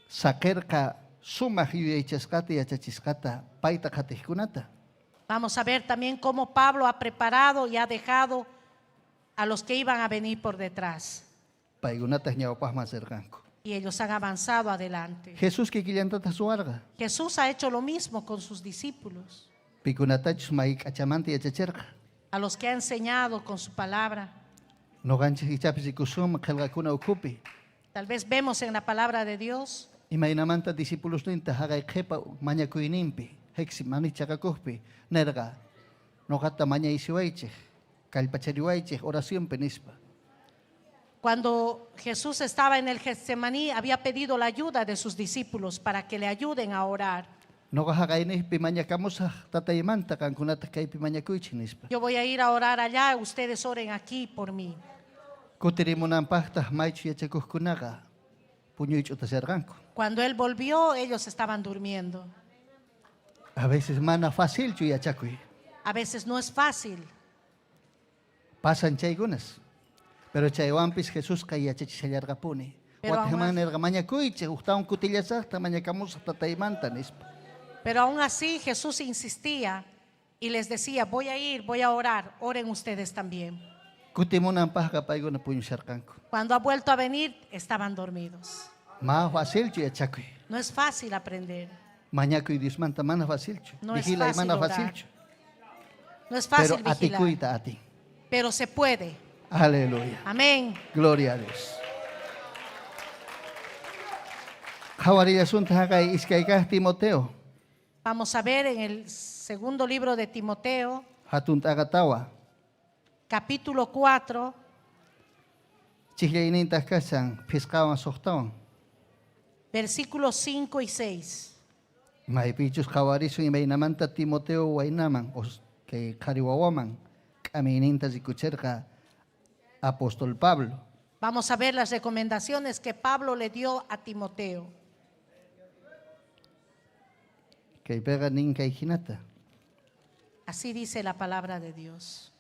sakerka sumaj yuyaychaskata yachachiskata paita qatijkunata. Vamos a ver también cómo Pablo ha preparado y ha dejado a los que iban a venir por detrás. Paygunatas ñawpajman cercanku. Y ellos han avanzado adelante. Jesús kikillantata suarga. Jesús ha hecho lo mismo con sus discípulos. Pikunatach maik achamanta yachacherka. A los que ha enseñado con su palabra. No ganchis ichapis ikusum qelqakuna ukupi. Tal vez vemos en la palabra de Dios Imaynamanta discípulos ninta hagay qhepa mañakuyninpi. Heksi manichakakuhpi nerga. Noqata mañaysiwaychej. Kallpachariwaychej oración penispa. cuando Jesús estaba en el Getsemaní, había pedido la ayuda de sus discípulos para que le ayuden a orar. Noqa haqaynipi mañakamusaj tataymanta kankunata kaypi mañakuychinispa. Yo voy a ir a orar allá, ustedes oren aquí por mí. Kutirimunanpaqtaq maychu yachakuqkunaqa puñuych'uta serqanku. Cuando él volvió, ellos estaban durmiendo. A veces mana fácilchu yachakuy. A veces no es fácil, Pasan chaykunas. Pero chaywanpis Jesús kay yachachishallarqapuni. Pero aún Wataqmanirqa mañakuychik uqtawan kutillasaqta mañakamusaq tataymanta nispa. pero aún así Jesús insistía y les decía, voy a ir, voy a orar, oren ustedes también. Kutimunanpaqqa paykuna puñusharqanku. Cuando ha vuelto a venir, estaban dormidos. Ma fácilchu yachakuy. No es fácil aprender, Mañakuy Diosmanta mana fácilchu. No es Vigilay fácil mana orar. fácilchu. no es Pero fácil a ti vigilar, cuita a ti. pero se puede. Aleluya. Amén. Gloria a Dios. Hawarillasunta haqay iskaykaj Timoteo. Vamos a ver en el segundo libro de Timoteo, Hatun tagatawa. capítulo 4, Chihlaynintas kasan pisqawan soqtawan. versículos 5 y 6. Maypichus qawarisun imaynamanta Timoteo waynaman que qhariwawaman k'aminintas rikuchirqa apóstol Pablo. Vamos a ver las recomendaciones que Pablo le dio a Timoteo. Kaypiqa nin kay hinata. Así dice la palabra de Dios.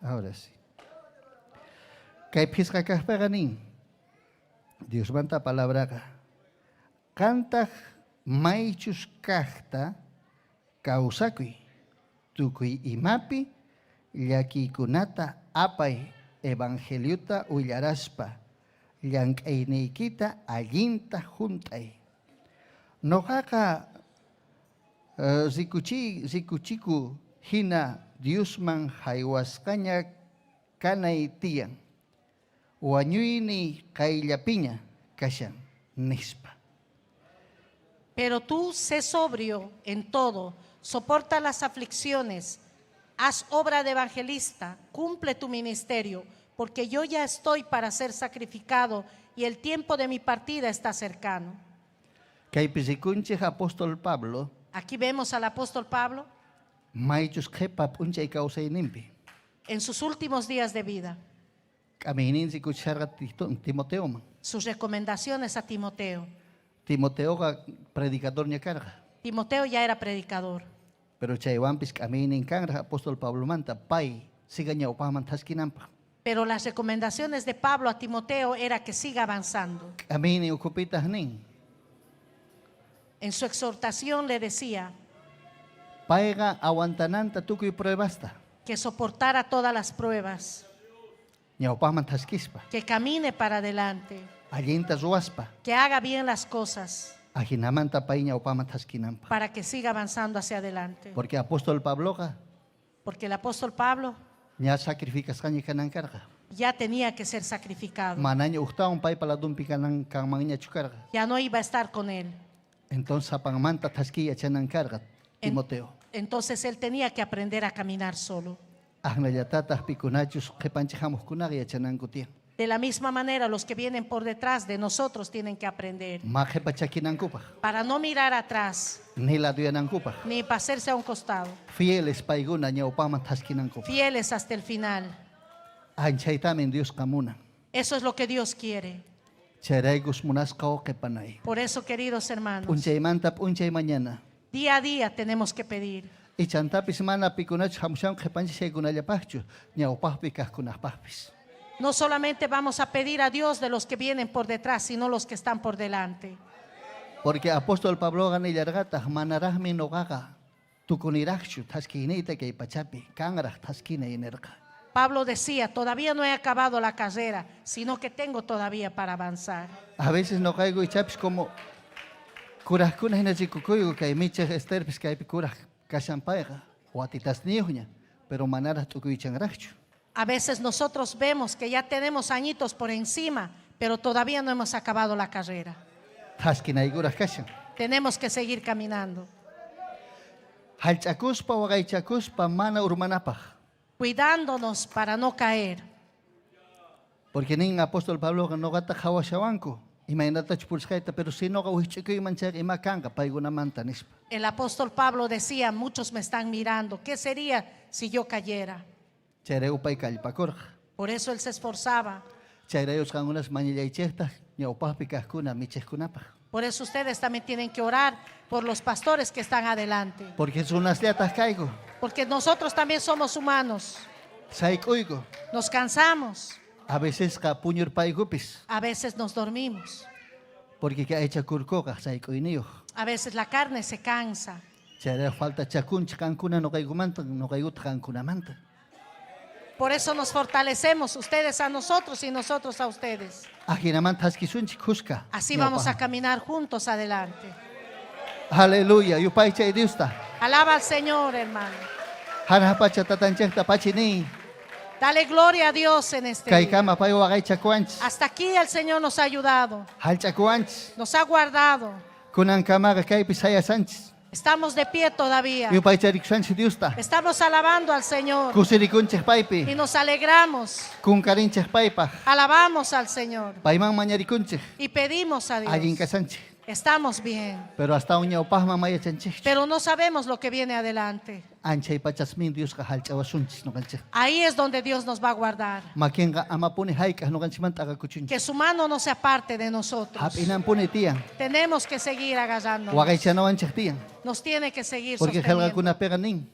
Ahora sí. Kay pisqa kaqpiqa nin Dios manta palabraqa qantaq maychus kaqta kawsakuy tukuy imapi llakiykunata apay evangeliuta willaraspa llank'ayniykita allinta junt'ay. Noqaqa rikuchiku hina Diosman haywasqaña kanay tiyan wañuyni qayllapiña kashan nispa. Pero tú sé sobrio en todo, soporta las aflicciones, haz obra de evangelista, cumple tu ministerio, porque yo ya estoy para ser sacrificado y el tiempo de mi partida está cercano. Kaypisikunchik apóstol Pablo Aquí vemos al apóstol Pablo maychus qhipa p'unchay kawsayninpi en sus últimos días de vida. k'amininsi kucharqa Timoteoman. Sus recomendaciones a Timoteo. Timoteoqa predicador ña karqa. Timoteo ya era predicador, Pero chaywanpis k'aminin kanraq apóstol Pablo manta pay siga ñawpaqman thaskinanpaq. pero las recomendaciones de Pablo a Timoteo era que siga avanzando. K'aminin ukhupitaj nin En su exhortación le decía payqa aguantananta tukuy pruebasta que soportara todas las pruebas, ñawpaqman thaskispa que camine para adelante, allinta ruwaspa que haga bien las cosas ajinamanta pay ñawpaqman thaskinanpaq. para que siga avanzando hacia adelante. Porque apóstol Pabloqa Porque el apóstol Pablo ña sacrificasqaña kanan karqa. ya tenía que ser sacrificado, Manaña uhtawan pay paladumpi kanan kanmanña chukarqa. ya no iba a estar con él. Entonces sapanmanta thaskiya chanan karqa Timoteo. Entonces él tenía que aprender a caminar solo. Ajnallatataq pikunachus qhipanchik hamuqkunaqa yachananku tiyan. De la misma manera, los que vienen por detrás de nosotros tienen que aprender Ma qhipa chakinankupaq para no mirar atrás ni laduyanankupaq. ni pasarse a un costado, Fieles payguna ñawpaqman thaskinankupaq. fieles hasta el final. Anchaytamin Dios qamunan. Eso es lo que Dios quiere. Chayraykus munasqaw qipanay. Por eso, queridos hermanos, P'unchaymanta p'unchay mañana. día a día tenemos que pedir. Ichantapis mana pikunachus hamushan qipanchik chaykunallapaqchu ñawpaqpi kaqkunapaqpis. No solamente vamos a pedir a Dios de los que vienen por detrás, sino los que están por delante. Porque apóstol Pablo ganillarqataq manaraqmi nuqaqa tukuniraqchu thaskiniyta kay pachapi kanraq thaskinay nirqa. Pablo decía, todavía no he acabado la carrera, sino que tengo todavía para avanzar. A veces nuqayku ichapis como kuraqkuna hina rikukuyku kay michaq esterpis kaypi kuraq kashanpayqa watitasniyuqña pero manaraq tukuychanraqchu. A veces nosotros vemos que ya tenemos añitos por encima, pero todavía no hemos acabado la carrera. Thaskinaykuraq kashan. Tenemos que seguir caminando, Hallch'akuspa waqaychakuspa mana urmanapaq. cuidándonos para no caer. Porque nin apóstol Pablo nuqata hawashawanku imaynatachu pulsqayta pero si nuqa wihch'ukuyman chayqa ima kanqa paykunamanta nispa. El apóstol Pablo decía, muchos me están mirando, ¿qué sería si yo cayera? Chayray upay kallpakurqa. Por eso él se esforzaba. Chayrayus kankunas mañillaychaytaq ñawpaqpi kaqkuna michiqkunapaq. Por eso ustedes también tienen que orar por los pastores que están adelante. Porque sunaslllataq kayku Porque nosotros también somos humanos. sayk'uyku Nos cansamos. a veces puñurpaykupis. A veces nos dormimos. Porque kaychakurkuqa sayk'uyniyuq. A veces la carne se cansa. Chayray falta chakunchik kankuna nuqaykumanta nuqaykuta kankunamanta. Por eso nos fortalecemos, ustedes a nosotros y nosotros a ustedes. Ajinamanta haskisunchik huska. Así vamos a caminar juntos adelante. Aleluya. Yupay chay Diosta. Alaba al Señor, hermano. Harapacha tatanchakta pachini. Dale gloria a Dios en este día. Kaykama pay waqaychakuanchis. Hasta aquí el Señor nos ha ayudado, Hallchakuanchis. nos ha guardado. Kunan kamaga kaypi saya Sánchez. Estamos de pie todavía. Yupay charik Sánchez Diosta. Estamos alabando al Señor Kusirikunchej y paypi. nos alegramos. Kun karinchej paypaj. Alabamos al Señor Payman mañarikunchej. y pedimos a Allin Dios. kasanchej. Estamos bien, Pero hasta uñaupajman mayachanchej. pero no sabemos lo que viene adelante. Anchay pachasmin Dios kahalchawasunchis no kanchej. Ahí es donde Dios nos va a guardar. Makenga amapuni haikas no kanchimanta agakuchunchej. Que su mano no se aparte de nosotros. Hapinan puni tiyan. Tenemos que seguir agarrándonos. Wagaychanawanchej tiyan. Nos tiene que seguir Porque sosteniendo. helga pega nin.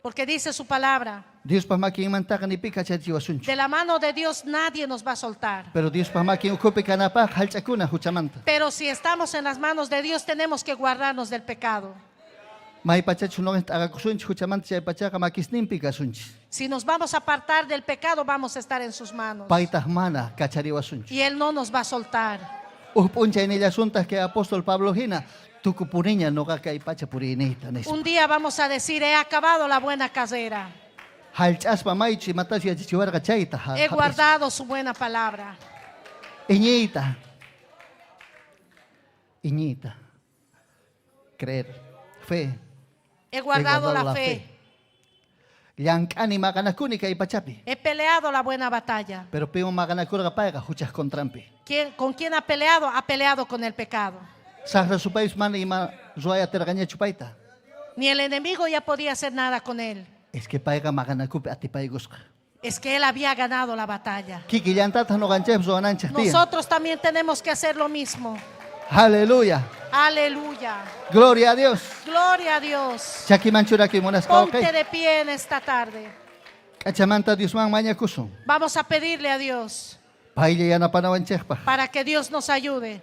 Porque dice su palabra, Dios pa makin mantaga ni pika chachiwasunchej. de la mano de Dios nadie nos va a soltar. Pero Dios pa makin ukupi kanapaj halchakuna huchamanta. Pero si estamos en las manos de Dios tenemos que guardarnos del pecado. May pachachu no agakusunchej huchamanta chay pachaga makisnin pika sunchej. Si nos vamos a apartar del pecado vamos a estar en sus manos. Paitaj mana kachariwasunchej. Y Él no nos va a soltar. Upuncha en ellas asuntas que apóstol Pablo Gina. Tukupuriña no gaka y pacha purinita. Un día vamos a decir, he acabado la buena carrera. Halchaspa maichi matasi achichiwarga chaita. He guardado su buena palabra. Iñita. Iñita. Creer. Fe. He guardado la fe. Llankani maganakuni kay pachapi. He peleado la buena batalla. Pero pimo maganakurga paiga huchas contrampi. ¿Con quién ha peleado? Ha peleado con el pecado. Sahra su país mana ima zoaya tergaña chupaita. Ni el enemigo ya podía hacer nada con él. Es que paiga maganakupi atipaigusqa. Es que él había ganado la batalla. Kiki llantata no ganchep zoananchas tía. Nosotros también tenemos que hacer lo mismo. Aleluya. Aleluya. Gloria a Dios. Gloria a Dios. Chaki manchuraki monas Ponte kawakay. de pie en esta tarde. Kachamanta Dios man maña kusun. Vamos a pedirle a Dios Paille yana panawanchekpa. para que Dios nos ayude.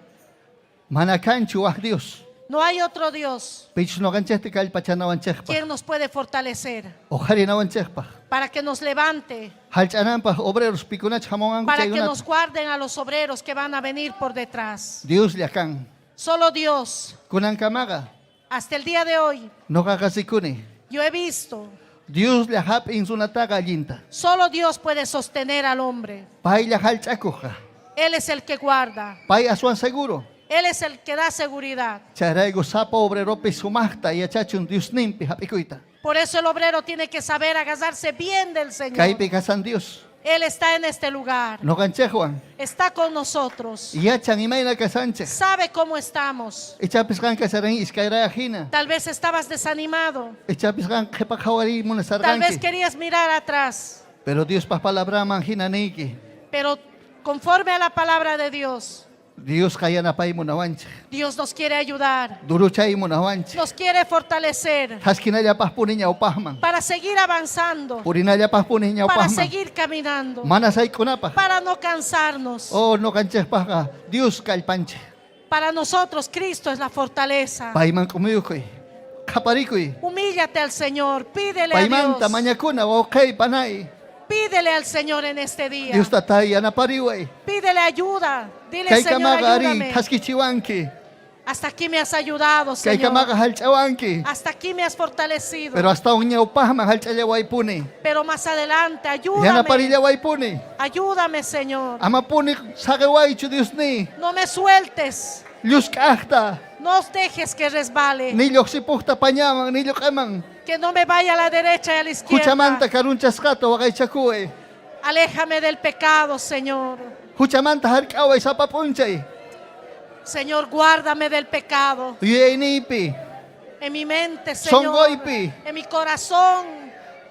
Manakanchu waj Dios. No hay otro Dios Pich no ganchete kal pachanawanchekpa. quien nos puede fortalecer Ojari nawanchekpa. para que nos levante, Halchanampa obreros pikunach jamongan para que nos guarden a los obreros que van a venir por detrás. Dios liakan. Solo Dios, Kunan kamaga. hasta el día de hoy, No kakasikuni. yo he visto, Dios liahap insunataga yinta. solo Dios puede sostener al hombre. Pailla halchakuja. Él es el que guarda, Pai asuan seguro. Él es el que da seguridad. Charaigo sapo obrero pisumachta y achachun Dios nimpi hapikuita. Por eso el obrero tiene que saber agarrarse bien del Señor. Kaipi kasan Dios. Él está en este lugar, No ganchejuan. está con nosotros, Yachan imaina kasanche. sabe cómo estamos. Echapis gan kasaran iskaira ajina. Tal vez estabas desanimado, Echapis gan kepakawari tal vez munasarganki. querías mirar atrás, Pero Dios pa palabra manjina niki. pero conforme a la palabra de Dios, Dios kayana pai munawanche. Dios nos quiere ayudar, Duruchay munawanche. nos quiere fortalecer Haskinaya pas puniña upahman. para seguir avanzando, Purinaya pas puniña para upahman. seguir caminando, Manasay kunapa. para no cansarnos. Oh, no canches paga. Dios kalpanche. Para nosotros Cristo es la fortaleza. Paiman kumuyukoy. Kaparikoy. Humíllate al Señor, pídele a Paimanta Dios, mañakuna okay panay. pídele al Señor en este día. Dios tatay anapariway. Pídele ayuda. Dile, Kay Señor, kamaga ari ayúdame. haskichiwanki. Hasta aquí me has ayudado, Kay kamaga Señor. halchawanki. Hasta aquí me has fortalecido. Pero hasta uña upahman halchayaway puni. Pero más adelante, Yana ayúdame. parillaway puni. Ayúdame, Señor. Ama puni sagaway chu Dios ni. No me sueltes. Luz kahta. No dejes que resbale. Nilok si puhta pañaman, nilok amang. Que no me vaya a la derecha y a la izquierda. Huchamanta karunchas kato wakay chakue. Aléjame del pecado, Señor. Huchamanta harkaway sa papunchay. Señor, guárdame del pecado. Yuyaynipi. En mi mente, Señor. Songoypi. En mi corazón.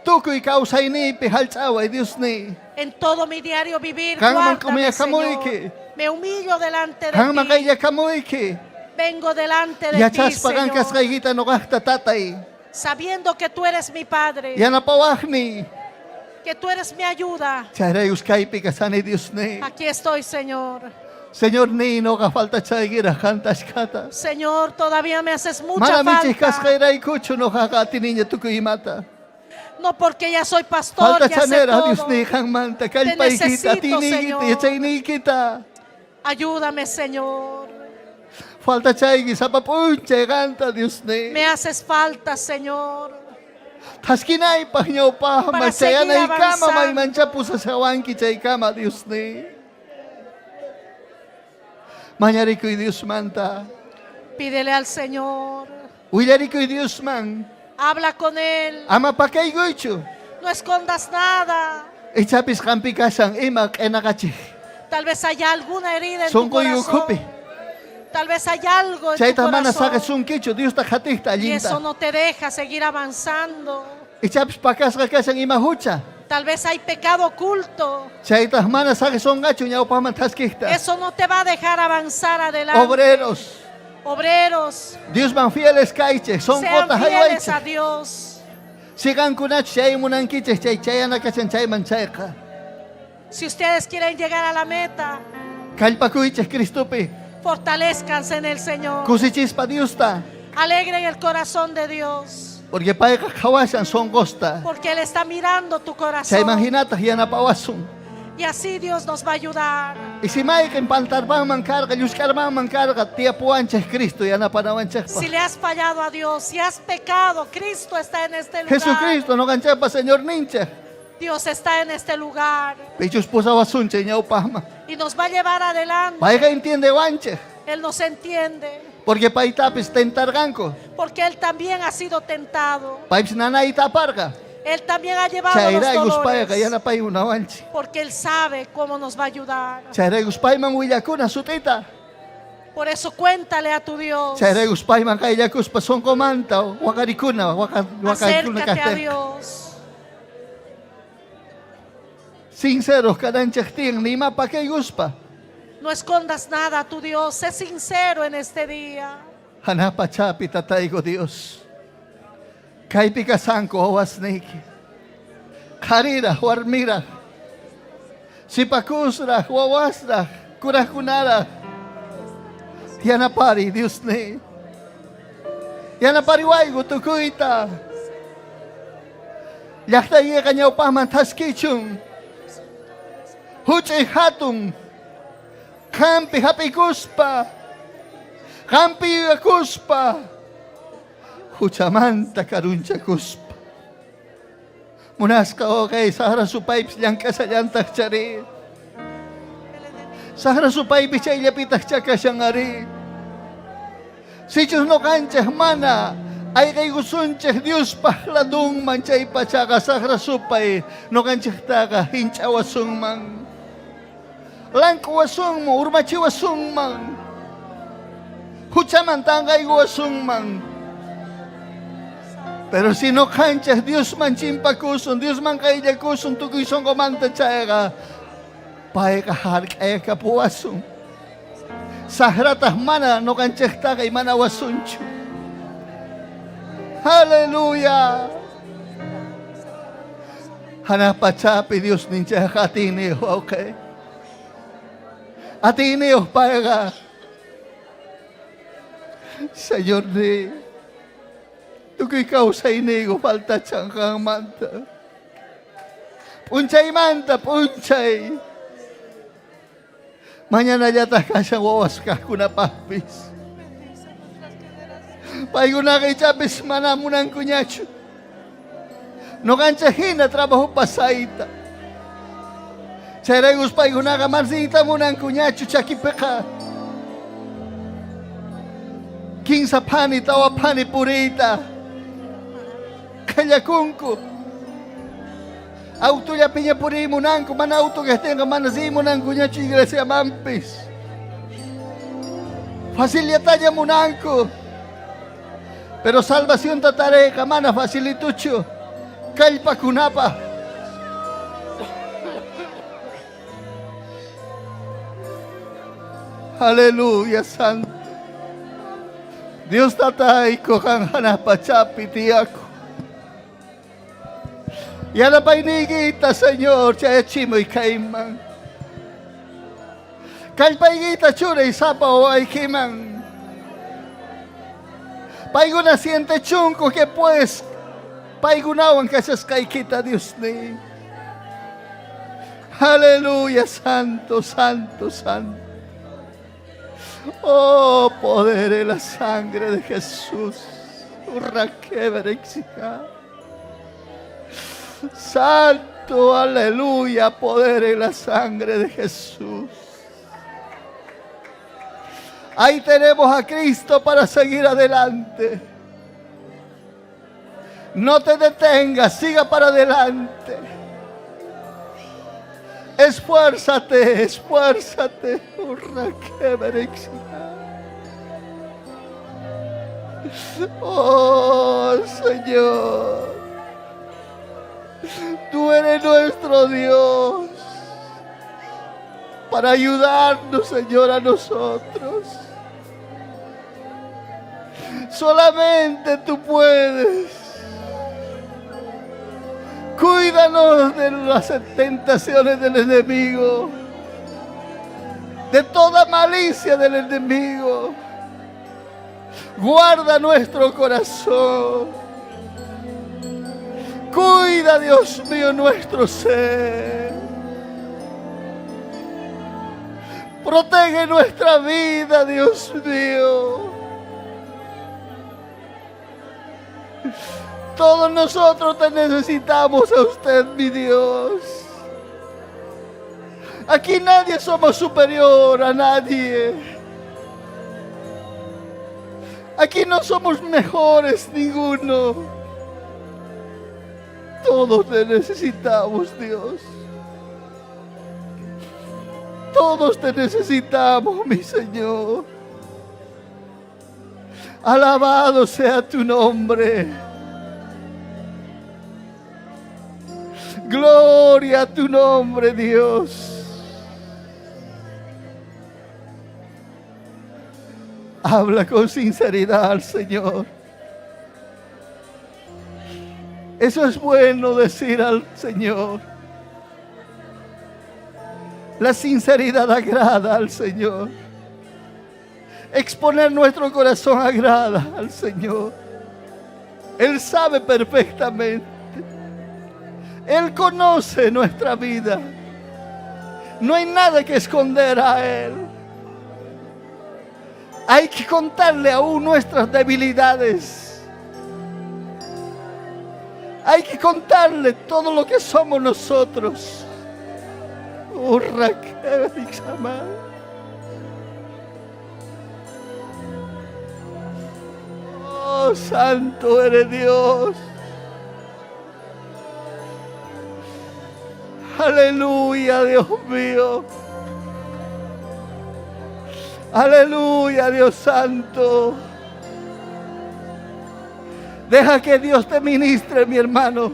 Tukuy kausaynipi halchaway Dios ni. En todo mi diario vivir, Hangman guárdame, kumaya Señor. kamoyki. Me humillo delante de Hang ti. makaya kamoyki. Vengo delante de ti, Yachas pagan Señor, kaskaygita no kahta tatay. sabiendo que tú eres mi Padre, Yanapawahni. que tú eres mi ayuda. Charayus kaypi kasani Dios ni. Aquí estoy, Señor. Señor ni no ka falta chaygira kantas kata. Señor, todavía me haces mucha Manamichi falta. kaskayray kuchu no kakati niña tukuy mata. No porque ya soy pastor, Falta que hace chanera Dios todo. ni hangmanta kalpaykita necesito, tinigita Señor. yachaynikita. Ayúdame, Señor. Falta chaygi sa papunche ganta Dios ni. Me haces falta, Señor. Taskinay pahnyaw pa Para masayanay seguir kama may avanzando. mancha po sa sawanki chay kama Dios ni. Manyari ko'y Dios manta. Pídele al Señor. Willarico y Dios man. Habla con Él. Ama pakay goicho. No escondas nada. Ichapis kampi kasang imak enakachi. Tal vez haya alguna herida en Son tu corazón. kopi. Tal vez hay algo en tu Chaita mana saca corazón. sun kicho. Dios ta jatista Y eso linda. no te deja seguir avanzando. Ichapis pakasga kasang imahucha. Tal vez hay pecado oculto. Chaita mana saca son gacho ñao paman taskista. Eso no te va a dejar avanzar adelante. Obreros. Obreros, Dios man fieles kaiche. Son sean kota fieles haywaiche. a Dios. Sigan kunach chay munan kiche. Chay ana kachan chay man chayka. Si ustedes quieren llegar a la meta, Kalpakuiche Cristupi. fortalezcanse en el Señor. Kusichispa Dios ta. Alegren el corazón de Dios, Porque paika kawasan son gosta. porque Él está mirando tu Chay corazón. manhinata yana pawasun. Y así Dios nos va a ayudar. Y si Mike en Pantarban man carga, Yuscarban man carga, tía Puanches Cristo, yana panawanchepa. Si le has fallado a Dios, si has pecado, Cristo está en este lugar. Jesucristo no ganchepa, Señor ninche. Dios está en este lugar Pichus pusa wasunche, ñau pama. y nos va a llevar adelante. Paika entiende wanche. Él nos entiende, Porque paitapis tentarganco. porque Él también ha sido tentado. Paips nanaita parga. Él también ha llevado Chaira los guspaya, dolores, yana pay una wanche. porque Él sabe cómo nos va a ayudar. Chaira guspay man willakuna sutita. Por eso cuéntale a tu Dios. Chaira guspay man kaya kuspa son comanta, wakarikuna, wakarikuna Acércate a kastel. Dios. Sinceros kadanchakting, ni mapa kay guspa. No escondas nada a tu Dios. Sé sincero en este día. Hanapa chapi tataygo Dios. Kaipi kasanko awasniki. Karira, warmira. Sipakusra, wawasra, kurakunara. Yanapari, Dios ne. Yanapari waigo tukuita. Yakta yeka nyaw paman taskichung. Huchi hatung. Kampi hapikuspa. Kampi kuspa. Huchamanta karuncha kuspa. Munaska okay, sahara su pipes yang kasayantak chari. Sahara su pipe chay yapitak chaka siyangari. Sichus no kancheh mana. Ay kay gusuncheh Dios pahladung manchay pachaka sahara supay. No kancheh taka hinchawasung mang. Langkwasung mo, urmachiwasung mang. Huchamantangay guwasung mang. Pero si no canchas, Dios man chimpakusun, Dios man kaya kusun, tukoy son komanta chayaka, pae kahar kaya kapuasun. Sahratah mana no canchas ta kay manawasunchu. Hallelujah. Hanapachapi Dios nincha hatiniyo, okay? Atiniyo pae ka. Señor ni, tukoy kausay nigo falta changkang manta. Punchay manta, punchay. Mañana yata kasang wawas ka kuna papis. Paiguna kay chapis manamunang kunyacho. No kanchahin na trabaho pasaita. Seregus paiguna ka marsita munang kunyacho chakipeka. King sa pani, tawa pani purita. Kayakunko. Auto ya pinya puri munangko, man auto que tenga manasi munangko niya iglesia mampis. Facilita ya munangko. Pero salvación tatare kamana facilitucho. Kalpa kunapa. Aleluya, santo. Dios tatay ko kang hanapachapi tiyako. Yan ang painigita, Señor, siya chimoy kaimang. Kalpaigita chura isapaw ay kimang. Paiguna siente chunko que pues paigunawan kasas kay kita Dios ni. Aleluya, santo, santo, santo. Oh, poder en la sangre de Jesús. Santo, aleluya, poder en la sangre de Jesús. Ahí tenemos a Cristo para seguir adelante. No te detengas, siga para adelante. Esfuérzate, esfuérzate. Oh, Señor, tú eres nuestro Dios para ayudarnos, Señor, a nosotros. Solamente tú puedes. Cuídanos de las tentaciones del enemigo, de toda malicia del enemigo. Guarda nuestro corazón. Cuida, Dios mío, nuestro ser. Protege nuestra vida, Dios mío. Todos nosotros te necesitamos a usted, mi Dios. Aquí nadie somos superior a nadie. Aquí no somos mejores ninguno. Todos te necesitamos, Dios. Todos te necesitamos, mi Señor. Alabado sea tu nombre. Gloria a tu nombre, Dios. Habla con sinceridad al Señor. Eso es bueno decir al Señor. La sinceridad agrada al Señor. Exponer nuestro corazón agrada al Señor. Él sabe perfectamente. Él conoce nuestra vida. No hay nada que esconder a Él. Hay que contarle aún nuestras debilidades. Hay que contarle todo lo que somos nosotros. Oh, santo eres Dios. Aleluya, Dios mío. Aleluya, Dios santo. Deja que Dios te ministre, mi hermano.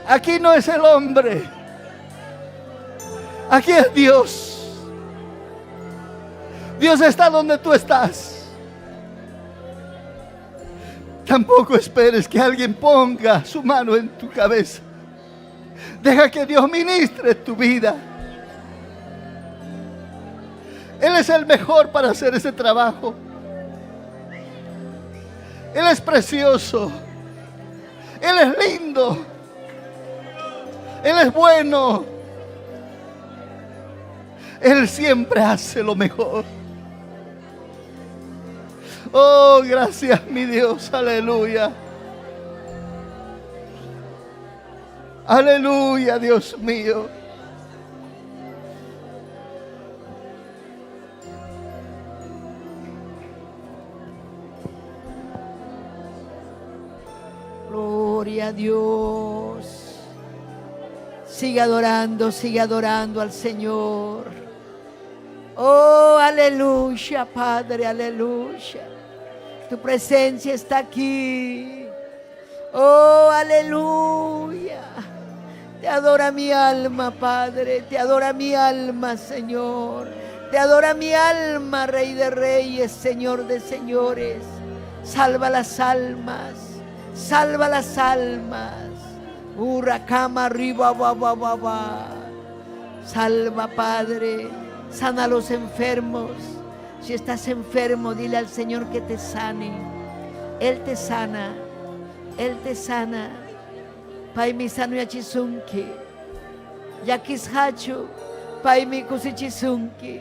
Aquí no es el hombre. Aquí es Dios. Dios está donde tú estás. Tampoco esperes que alguien ponga su mano en tu cabeza. Deja que Dios ministre tu vida. Él es el mejor para hacer ese trabajo. Él es precioso. Él es lindo. Él es bueno. Él siempre hace lo mejor. Oh, gracias, mi Dios. Aleluya. Aleluya, Dios mío. Gloria a Dios. Sigue adorando al Señor. Oh, aleluya, Padre, aleluya. Tu presencia está aquí. Oh, aleluya. Te adora mi alma, Padre. Te adora mi alma, Señor. Te adora mi alma, Rey de Reyes, Señor de Señores. Salva las almas. Salva las almas. Huracán arriba, va. Salva, Padre. Sana a los enfermos. Si estás enfermo, dile al Señor que te sane. Él te sana. Él te sana. Pai mi sano yachisunki. Yakishachu. Pai mi kusichisunki.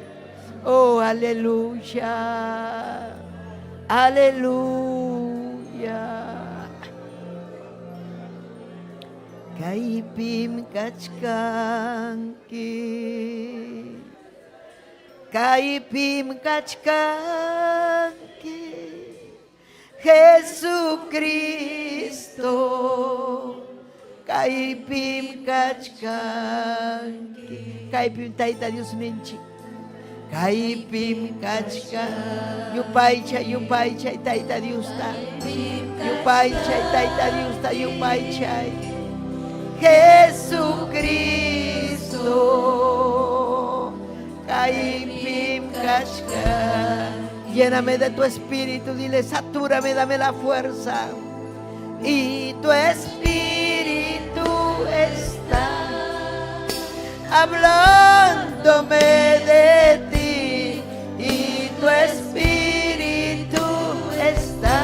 Oh, aleluya. Aleluya. Kaipim kachkanki. Kaipim kachkanki Jesucristo Kaipim kachkanki Kaipim taita Dios menchi Kaipim kachkanki Yupay chay taita Dios ta Yupay chay taita Dios ta Yupay chay Jesucristo Kaipim kachkanki. Lléname de tu espíritu, dile, satúrame, dame la fuerza. Y tu espíritu está hablándome de ti. Y tu espíritu está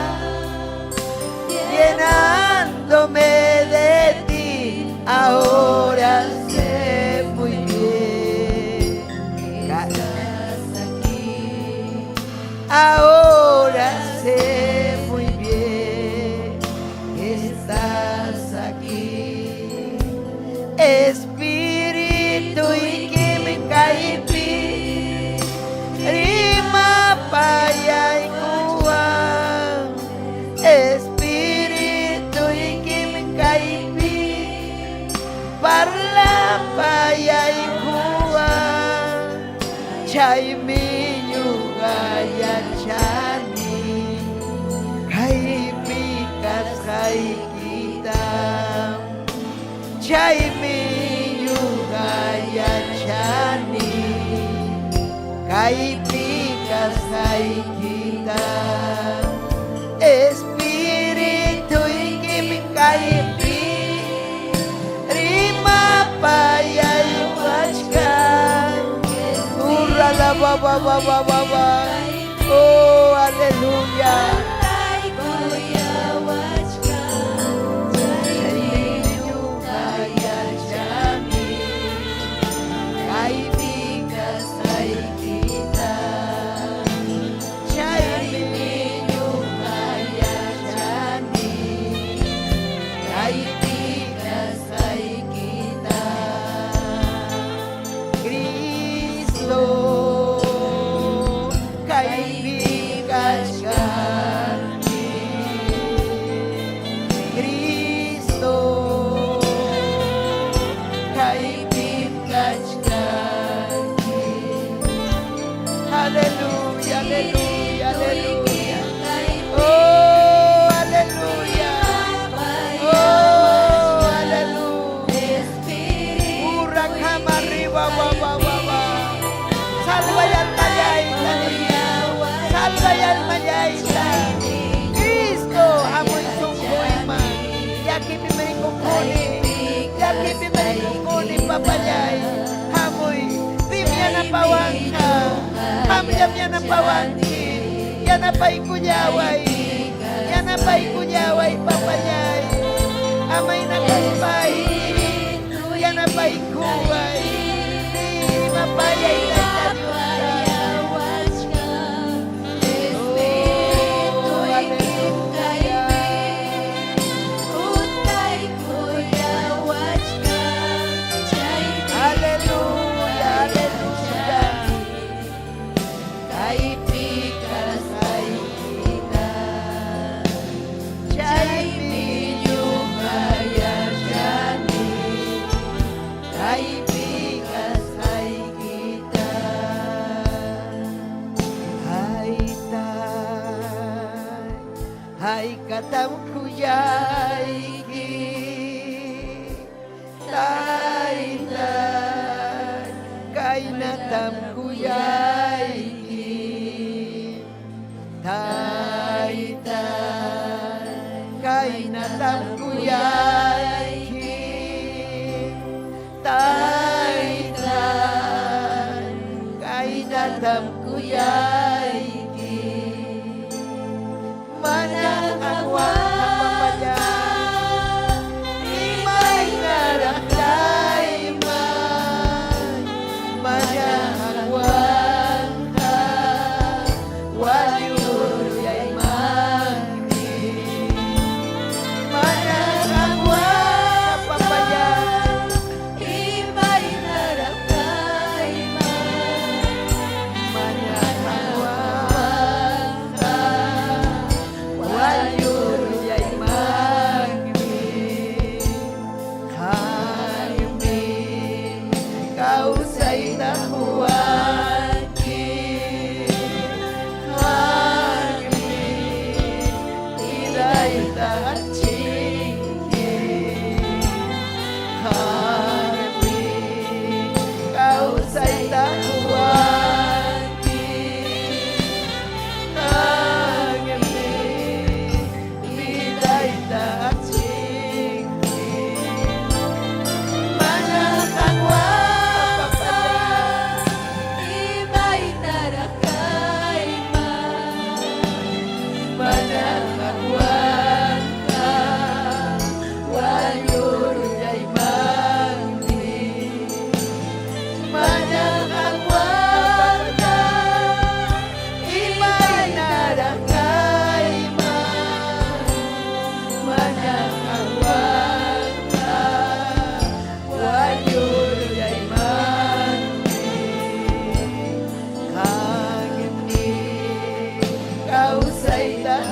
llenándome de ti. Ahora sé muy bien. Ahora sé muy bien que estás aquí, Espíritu y que me cae rima paya y cuba, Espíritu y que me cae parla paya y cuba, chay mi Gaya chani Kai pikas kai kita Chay miyu gaya chani Kai pikas kai kita Espíritu ikimi kai rima paya iwachkan Urala baba baba baba Oh, aleluya. Aleluya, aleluya, aleluya. Oh, aleluya. Oh, aleluya. Huracán arriba, baba, baba. Salva y alma yaita, salva y alma yaita. Cristo, amo en su poema. Ya que me mericocone, ya que me mericocone, papayay. Amo y Viviana Pawanka. Yana pawanki, yana paikuyaway, papayay, amay na kaspay, yana paikuway, di mapayay na Hai katam kuyaiki tai tai kainatam kuyaiki tai tai kainatam kuyaiki tai tai kainatam kuyaiki mana agwa kapapaya imay narakay man mana agwa ka waliur yay mangni mana agwa kapapaya imay narakay man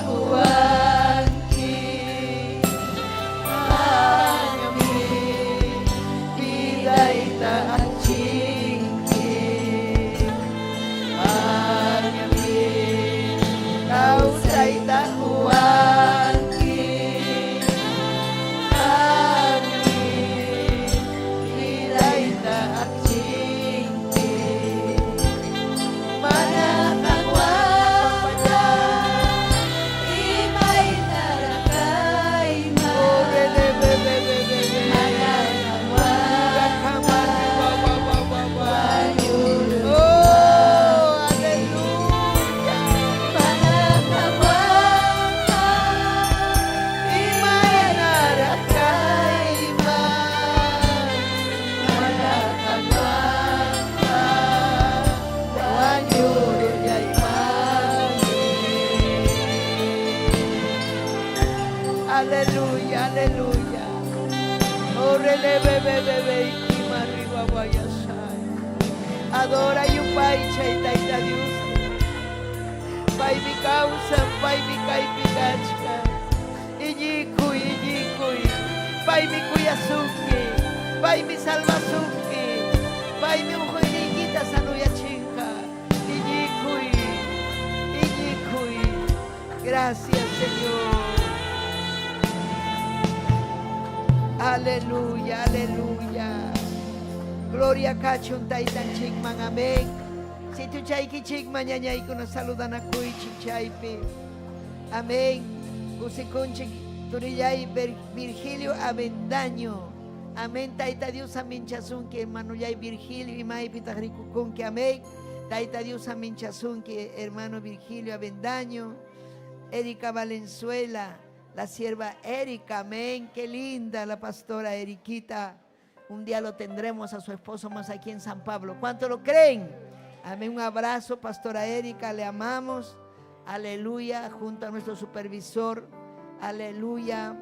huanki Anyami Vida ita achinki Anyami Causa ita huanki Anyami Vida ita achinki Aleluya, aleluya. Orele bebe bebe y arriba vaya sai. Adora y un pai chaita y Dios. Pai mi causa, pai mi kai picachka. Ijikui. Pai mi kuyasuki. Pai mi salvasuki. Pai mi mujerita sanuya chinka. Ijikui. Gracias, Señor. Aleluya, aleluya. Gloria kachun taitan chikman, amén. Si tu chaiki chikman ñañay kuna saludan a kuy chikchaypi. Amén. Usikun chik turillay Virgilio Avendaño. Amén. Taita Dios amin chasunki hermano yay Virgilio y may pitajricucunki. Amén. Taita Dios amin chasunki hermano Virgilio Avendaño. Erika Valenzuela. La sierva Erika, amén, qué linda la pastora Eriquita. Un día lo tendremos a su esposo más aquí en San Pablo. ¿Cuánto lo creen? Amén, un abrazo, pastora Erika, le amamos. Aleluya, junto a nuestro supervisor. Aleluya,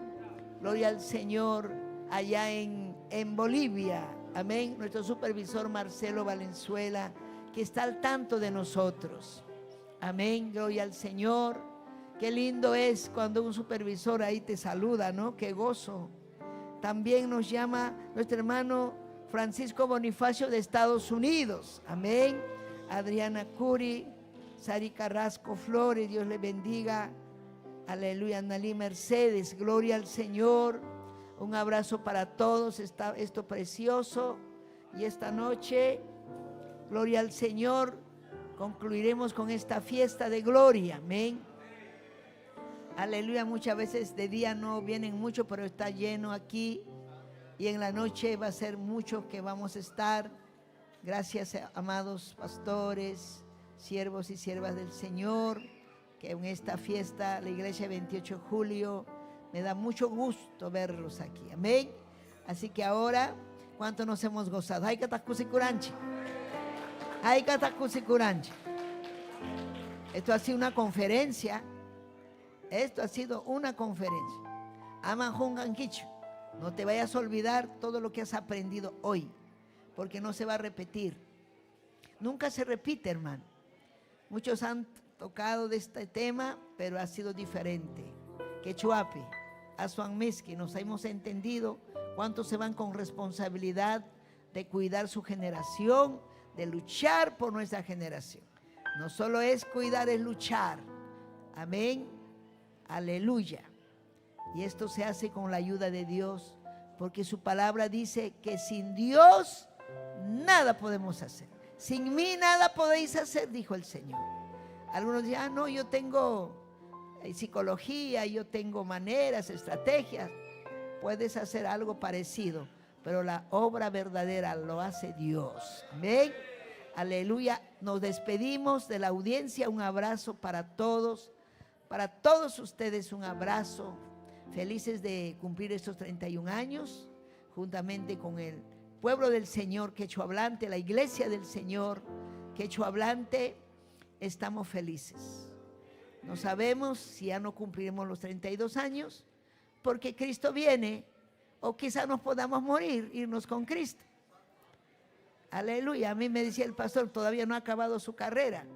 gloria al Señor, allá en Bolivia. Amén, nuestro supervisor Marcelo Valenzuela, que está al tanto de nosotros. Amén, gloria al Señor. Qué lindo es cuando un supervisor ahí te saluda, ¿no? Qué gozo. También nos llama nuestro hermano Francisco Bonifacio de Estados Unidos. Amén. Adriana Curi, Sari Carrasco Flores, Dios le bendiga. Aleluya. Analí Mercedes, gloria al Señor. Un abrazo para todos. Esto precioso. Y esta noche, gloria al Señor, concluiremos con esta fiesta de gloria. Amén. Aleluya, muchas veces de día no vienen mucho, pero está lleno aquí. Y en la noche va a ser mucho que vamos a estar. Gracias, amados pastores, siervos y siervas del Señor, que en esta fiesta, la iglesia 28 de julio, me da mucho gusto verlos aquí. Amén. Así que ahora, ¿cuánto nos hemos gozado? Hay catacusicuranchi. Hay catacusicuranchi. Esto ha sido una conferencia. Esto ha sido una conferencia. Amanjunganquicho, no te vayas a olvidar todo lo que has aprendido hoy, porque no se va a repetir. Nunca se repite, hermano. Muchos han tocado de este tema, pero ha sido diferente. Quechuapi, Azuanmeski, nos hemos entendido cuántos se van con responsabilidad de cuidar su generación, de luchar por nuestra generación. No solo es cuidar, es luchar. Amén. Aleluya. Y esto se hace con la ayuda de Dios, porque su palabra dice que sin Dios nada podemos hacer. Sin mí nada podéis hacer, dijo el Señor. Algunos dicen, no, yo tengo psicología, yo tengo maneras, estrategias. Puedes hacer algo parecido, pero la obra verdadera lo hace Dios. Amén. Aleluya. Nos despedimos de la audiencia. Un abrazo para todos. Para todos ustedes un abrazo, felices de cumplir estos 31 años, juntamente con el pueblo del Señor quechohablante, la iglesia del Señor quechohablante, estamos felices. No sabemos si ya no cumpliremos los 32 años, porque Cristo viene, o quizás nos podamos morir, irnos con Cristo. Aleluya, a mí me decía el pastor, todavía no ha acabado su carrera.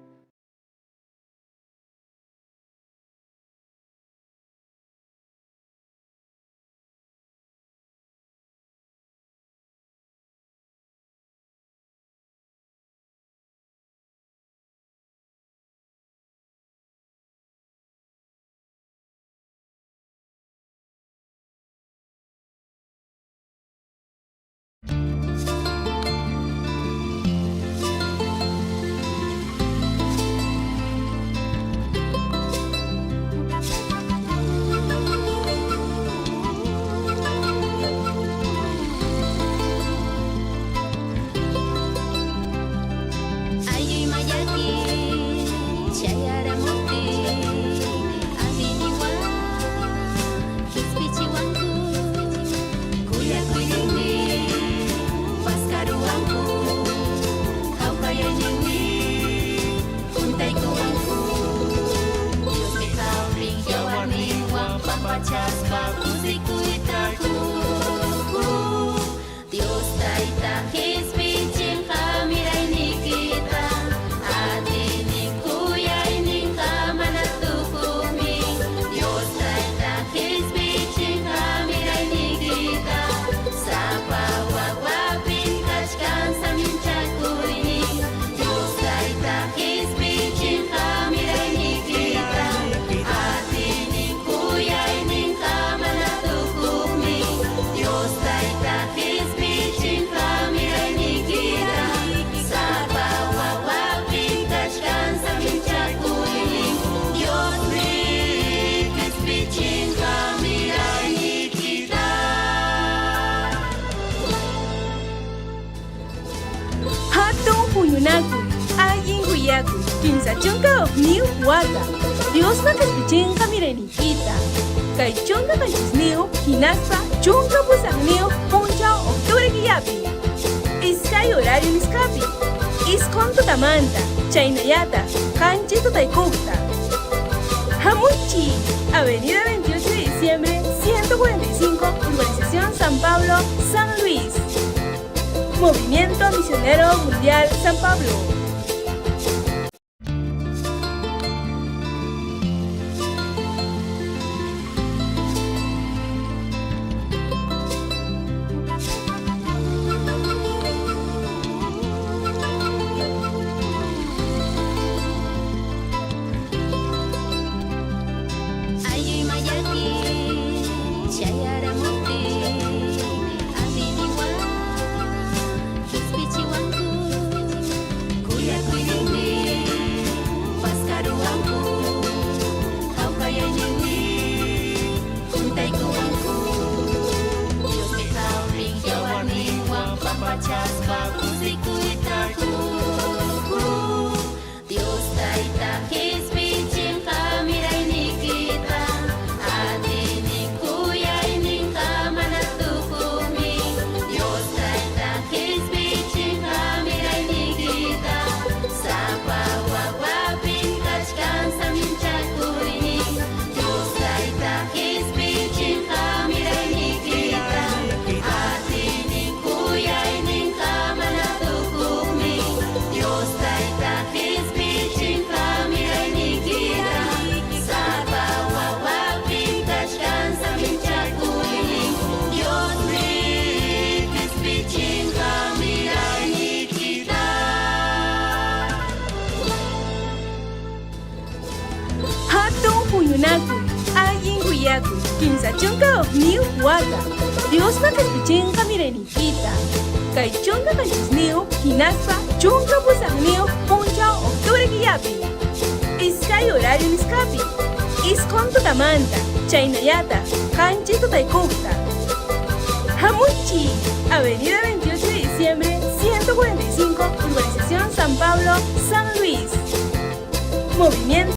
Kaichonka New Wata. Dios na kaspichinka mirenikita. Kaichonka kanchisneo hinaspa chunka pusangneo puncha octubre guiapi. Iskay horario niskapi. Iskonto tamanta. Chaynayata. Kanchito taikukta. Hamuchi. Avenida 28 de diciembre 145, Urbanización San Pablo, San Luis. Movimiento Misionero Mundial San Pablo. Kinsachonka New Wata. Dios na kaspichinka mirenikita. Kaichonka kanchisneo hinaspa chunka pusangneo puncha octubre guiapi. Iskay horario niskapi. Iskonto tamanta. Chaynayata. Kanchito taikukta. Hamuchi. Avenida 28 de diciembre 145, Urbanización San Pablo, San Luis. Movimiento